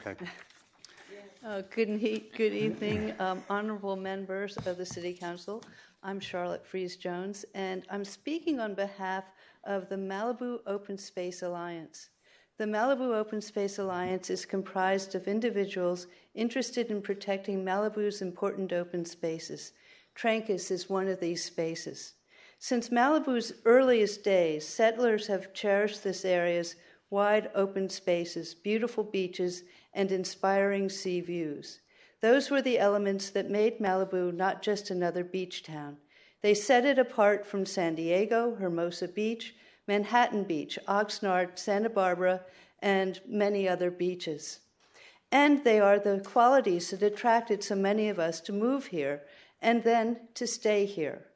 Okay. Good evening, honorable members of the City Council. I'm Charlotte Fries-Jones, and I'm speaking on behalf of the Malibu Open Space Alliance. The Malibu Open Space Alliance is comprised of individuals interested in protecting Malibu's important open spaces. Trancas is one of these spaces. Since Malibu's earliest days, settlers have cherished this area's wide open spaces, beautiful beaches, and inspiring sea views. Those were the elements that made Malibu not just another beach town. They set it apart from San Diego, Hermosa Beach, Manhattan Beach, Oxnard, Santa Barbara, and many other beaches. And they are the qualities that attracted so many of us to move here and then to stay here.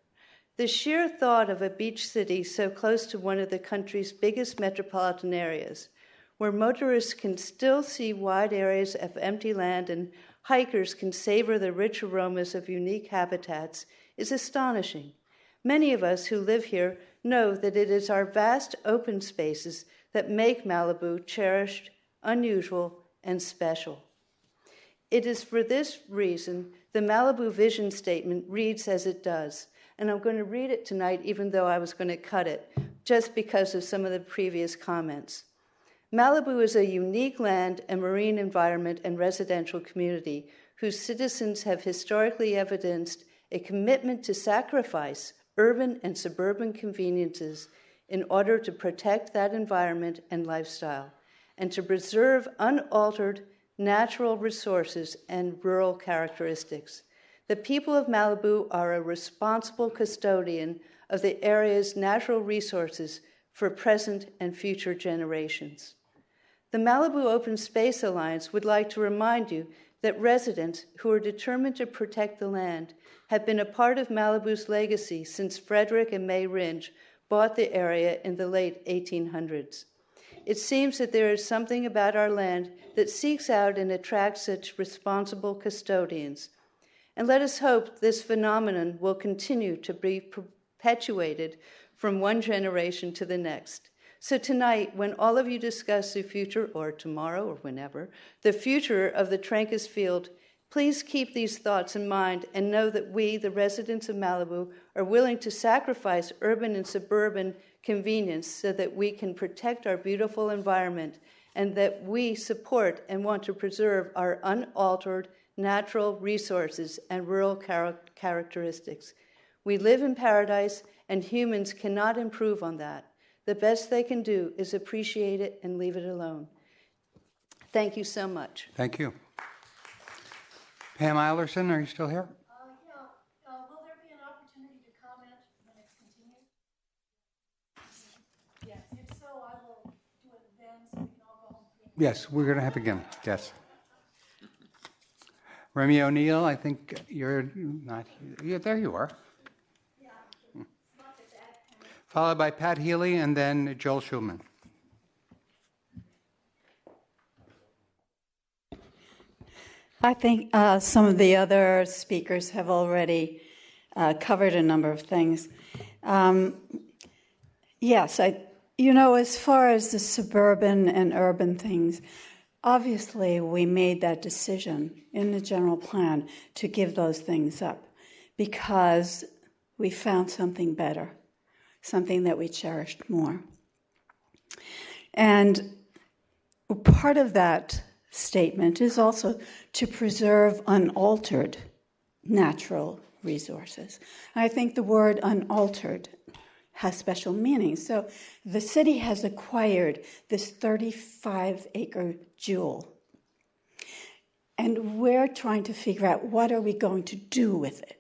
The sheer thought of a beach city so close to one of the country's biggest metropolitan areas, where motorists can still see wide areas of empty land and hikers can savor the rich aromas of unique habitats, is astonishing. Many of us who live here know that it is our vast open spaces that make Malibu cherished, unusual, and special. It is for this reason the Malibu Vision Statement reads as it does, and I'm going to read it tonight even though I was going to cut it, just because of some of the previous comments. Malibu is a unique land and marine environment and residential community whose citizens have historically evidenced a commitment to sacrifice urban and suburban conveniences in order to protect that environment and lifestyle, and to preserve unaltered natural resources and rural characteristics. The people of Malibu are a responsible custodian of the area's natural resources for present and future generations. The Malibu Open Space Alliance would like to remind you that residents who are determined to protect the land have been a part of Malibu's legacy since Frederick and May Rindge bought the area in the late 1800s. It seems that there is something about our land that seeks out and attracts such responsible custodians. And let us hope this phenomenon will continue to be perpetuated from one generation to the next. So tonight, when all of you discuss the future, or tomorrow or whenever, the future of the Trancas Field, please keep these thoughts in mind and know that we, the residents of Malibu, are willing to sacrifice urban and suburban convenience so that we can protect our beautiful environment, and that we support and want to preserve our unaltered natural resources and rural characteristics. We live in paradise, and humans cannot improve on that. The best they can do is appreciate it and leave it alone. Thank you so much. Thank you. Pam Eilerson, are you still here? Will there be an opportunity to comment when it's continued? Yes, if so, I will do it then so we can all go home. Yes, we're going to have again. Yes. Remy O'Neill, I think you're not here. Yeah, there you are. Followed by Pat Healy and then Joel Schulman. I think some of the other speakers have already covered a number of things. Yes, as far as the suburban and urban things, obviously we made that decision in the general plan to give those things up because we found something better, something that we cherished more. And part of that statement is also to preserve unaltered natural resources. I think the word unaltered has special meaning. So the city has acquired this 35-acre jewel, and we're trying to figure out what are we going to do with it.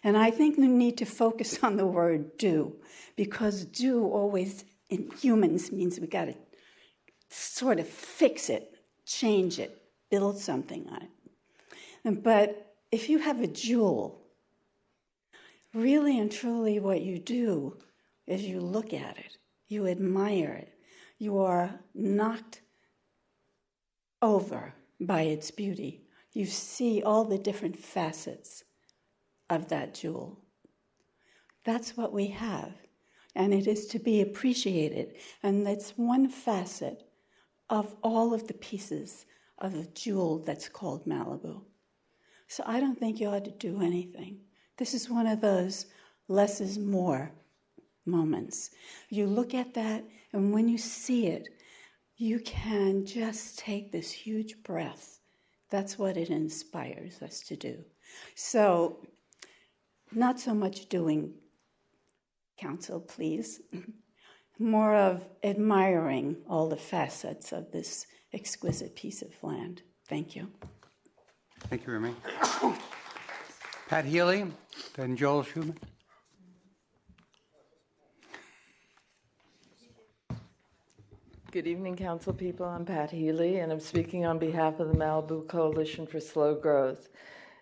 And I think we need to focus on the word do, because do always in humans means we got to sort of fix it, change it, build something on it. But if you have a jewel, really and truly what you do is you look at it, you admire it, you are knocked over by its beauty. You see all the different facets of that jewel. That's what we have, and it is to be appreciated, and that's one facet of all of the pieces of the jewel that's called Malibu. So I don't think you ought to do anything. This is one of those less is more moments. You look at that, and when you see it, you can just take this huge breath. That's what it inspires us to do. So, not so much doing, council, please. More of admiring all the facets of this exquisite piece of land. Thank you. Thank you, Remy. Pat Healy, then Joel Schulman. Good evening, council people. I'm Pat Healy, and I'm speaking on behalf of the Malibu Coalition for Slow Growth.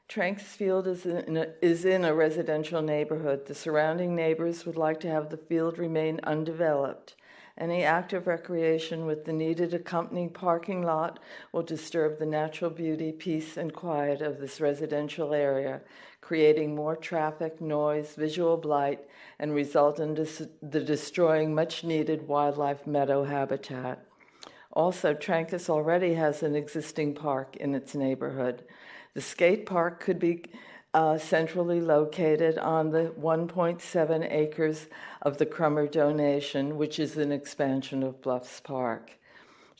Trancas Field is in a residential neighborhood. The surrounding neighbors would like to have the field remain undeveloped. Any active recreation with the needed accompanying parking lot will disturb the natural beauty, peace, and quiet of this residential area, creating more traffic, noise, visual blight, and result in the destroying much-needed wildlife meadow habitat. Also, Trancas already has an existing park in its neighborhood. The skate park could be centrally located on the 1.7 acres of the Crummer donation, which is an expansion of Bluffs Park.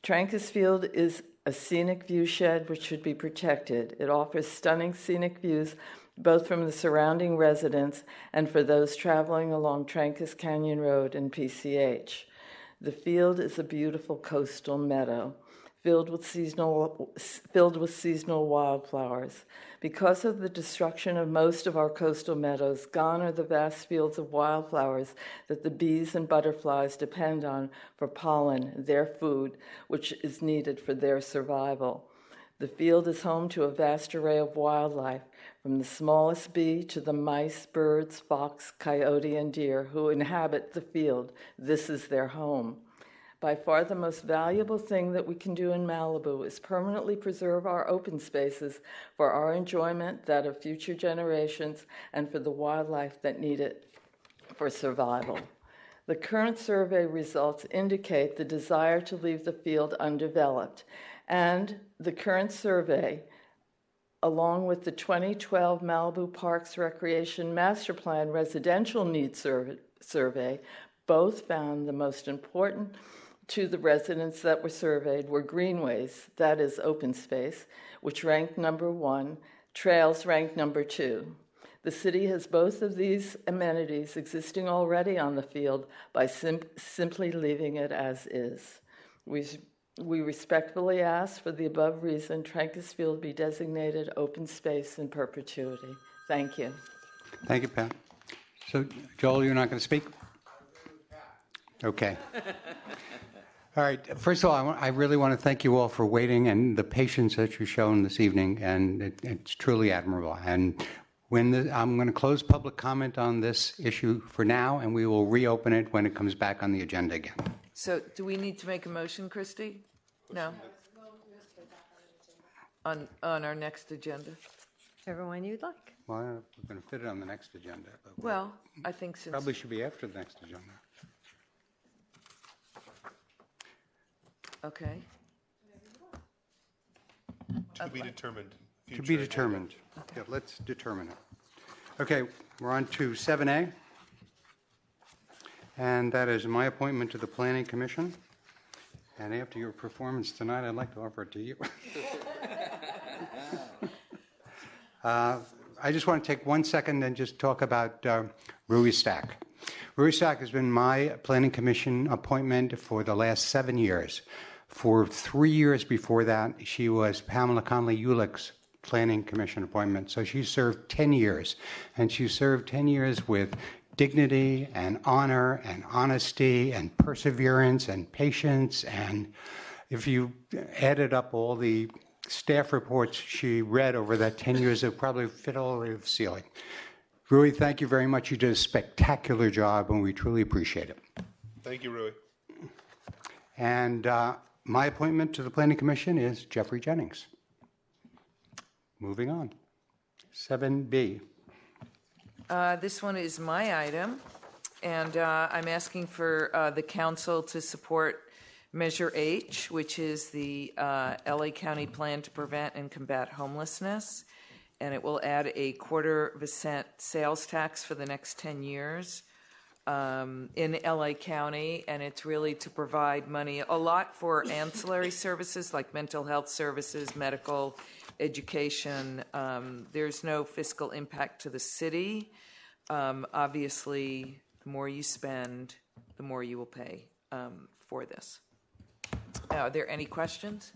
Trancas Field is a scenic viewshed which should be protected. It offers stunning scenic views both from the surrounding residents and for those traveling along Trancas Canyon Road and PCH. The field is a beautiful coastal meadow filled with seasonal wildflowers. Because of the destruction of most of our coastal meadows, gone are the vast fields of wildflowers that the bees and butterflies depend on for pollen, their food, which is needed for their survival. The field is home to a vast array of wildlife, from the smallest bee to the mice, birds, fox, coyote, and deer who inhabit the field. This is their home. By far the most valuable thing that we can do in Malibu is permanently preserve our open spaces for our enjoyment, that of future generations, and for the wildlife that need it for survival. The current survey results indicate the desire to leave the field undeveloped, and the current survey, along with the 2012 Malibu Parks Recreation Master Plan Residential Needs Survey, both found the most important to the residents that were surveyed were greenways, that is open space, which ranked number 1, trails ranked number 2. The city has both of these amenities existing already on the field by simply leaving it as is. We respectfully ask for the above reason Trancas Field be designated open space in perpetuity. Thank you. Thank you, Pat. So, Joel, you're not going to speak? Okay. All right. First of all, I really want to thank you all for waiting and the patience that you've shown this evening, and it's truly admirable. And I'm going to close public comment on this issue for now, and we will reopen it when it comes back on the agenda again. So do we need to make a motion, Christy? No? On our next agenda? Whichever one you'd like. Well, we're going to fit it on the next agenda. But Well, I think since... probably should be after the next agenda. Okay. To be determined. To be determined. Yeah, let's determine it. Okay, we're on to 7A. And that is my appointment to the Planning Commission. And after your performance tonight, I'd like to offer it to you. I just want to take 1 second and just talk about Rui Stack. Rui Stack has been my Planning Commission appointment for the last 7 years. For 3 years before that, she was Pamela Conley-Ulick's Planning Commission appointment. So she served 10 years. And she served 10 years with dignity and honor and honesty and perseverance and patience. And if you added up all the staff reports she read over that 10 years, it probably fit all the way to the ceiling. Rui, thank you very much. You did a spectacular job, and we truly appreciate it. Thank you, Rui. And my appointment to the Planning Commission is Jeffrey Jennings. Moving on. 7B. This one is my item, and I'm asking for the council to support Measure H, which is the LA County Plan to Prevent and Combat Homelessness, and it will add a 0.25% sales tax for the next 10 years in LA County, and it's really to provide money a lot for ancillary services like mental health services, medical, education. There's no fiscal impact to the city. Obviously, the more you spend, the more you will pay for this. Are there any questions?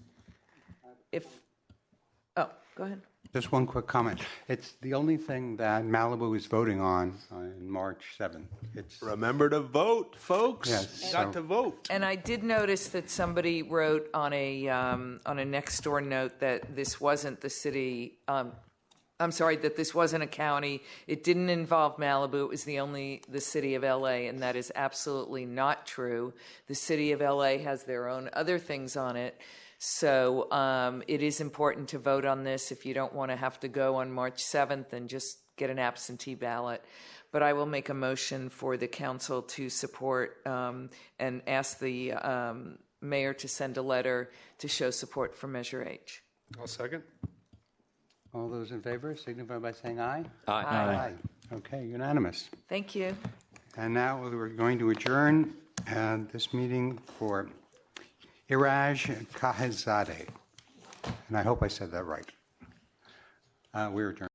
Oh, go ahead. Just one quick comment. It's the only thing that Malibu is voting on March 7th. Remember to vote, folks. Yes, Got to vote. And I did notice that somebody wrote on a next door note that this wasn't the city. I'm sorry, that this wasn't a county. It didn't involve Malibu. It was the city of LA, and that is absolutely not true. The city of LA has their own other things on it. So it is important to vote on this if you don't want to have to go on March 7th and just get an absentee ballot. But I will make a motion for the council to support and ask the mayor to send a letter to show support for Measure H. I'll second. All those in favor signify by saying aye. Aye. Aye. Okay, unanimous. Thank you. And now we're going to adjourn this meeting for Iraj Kahizadeh. And I hope I said that right. We're adjourned.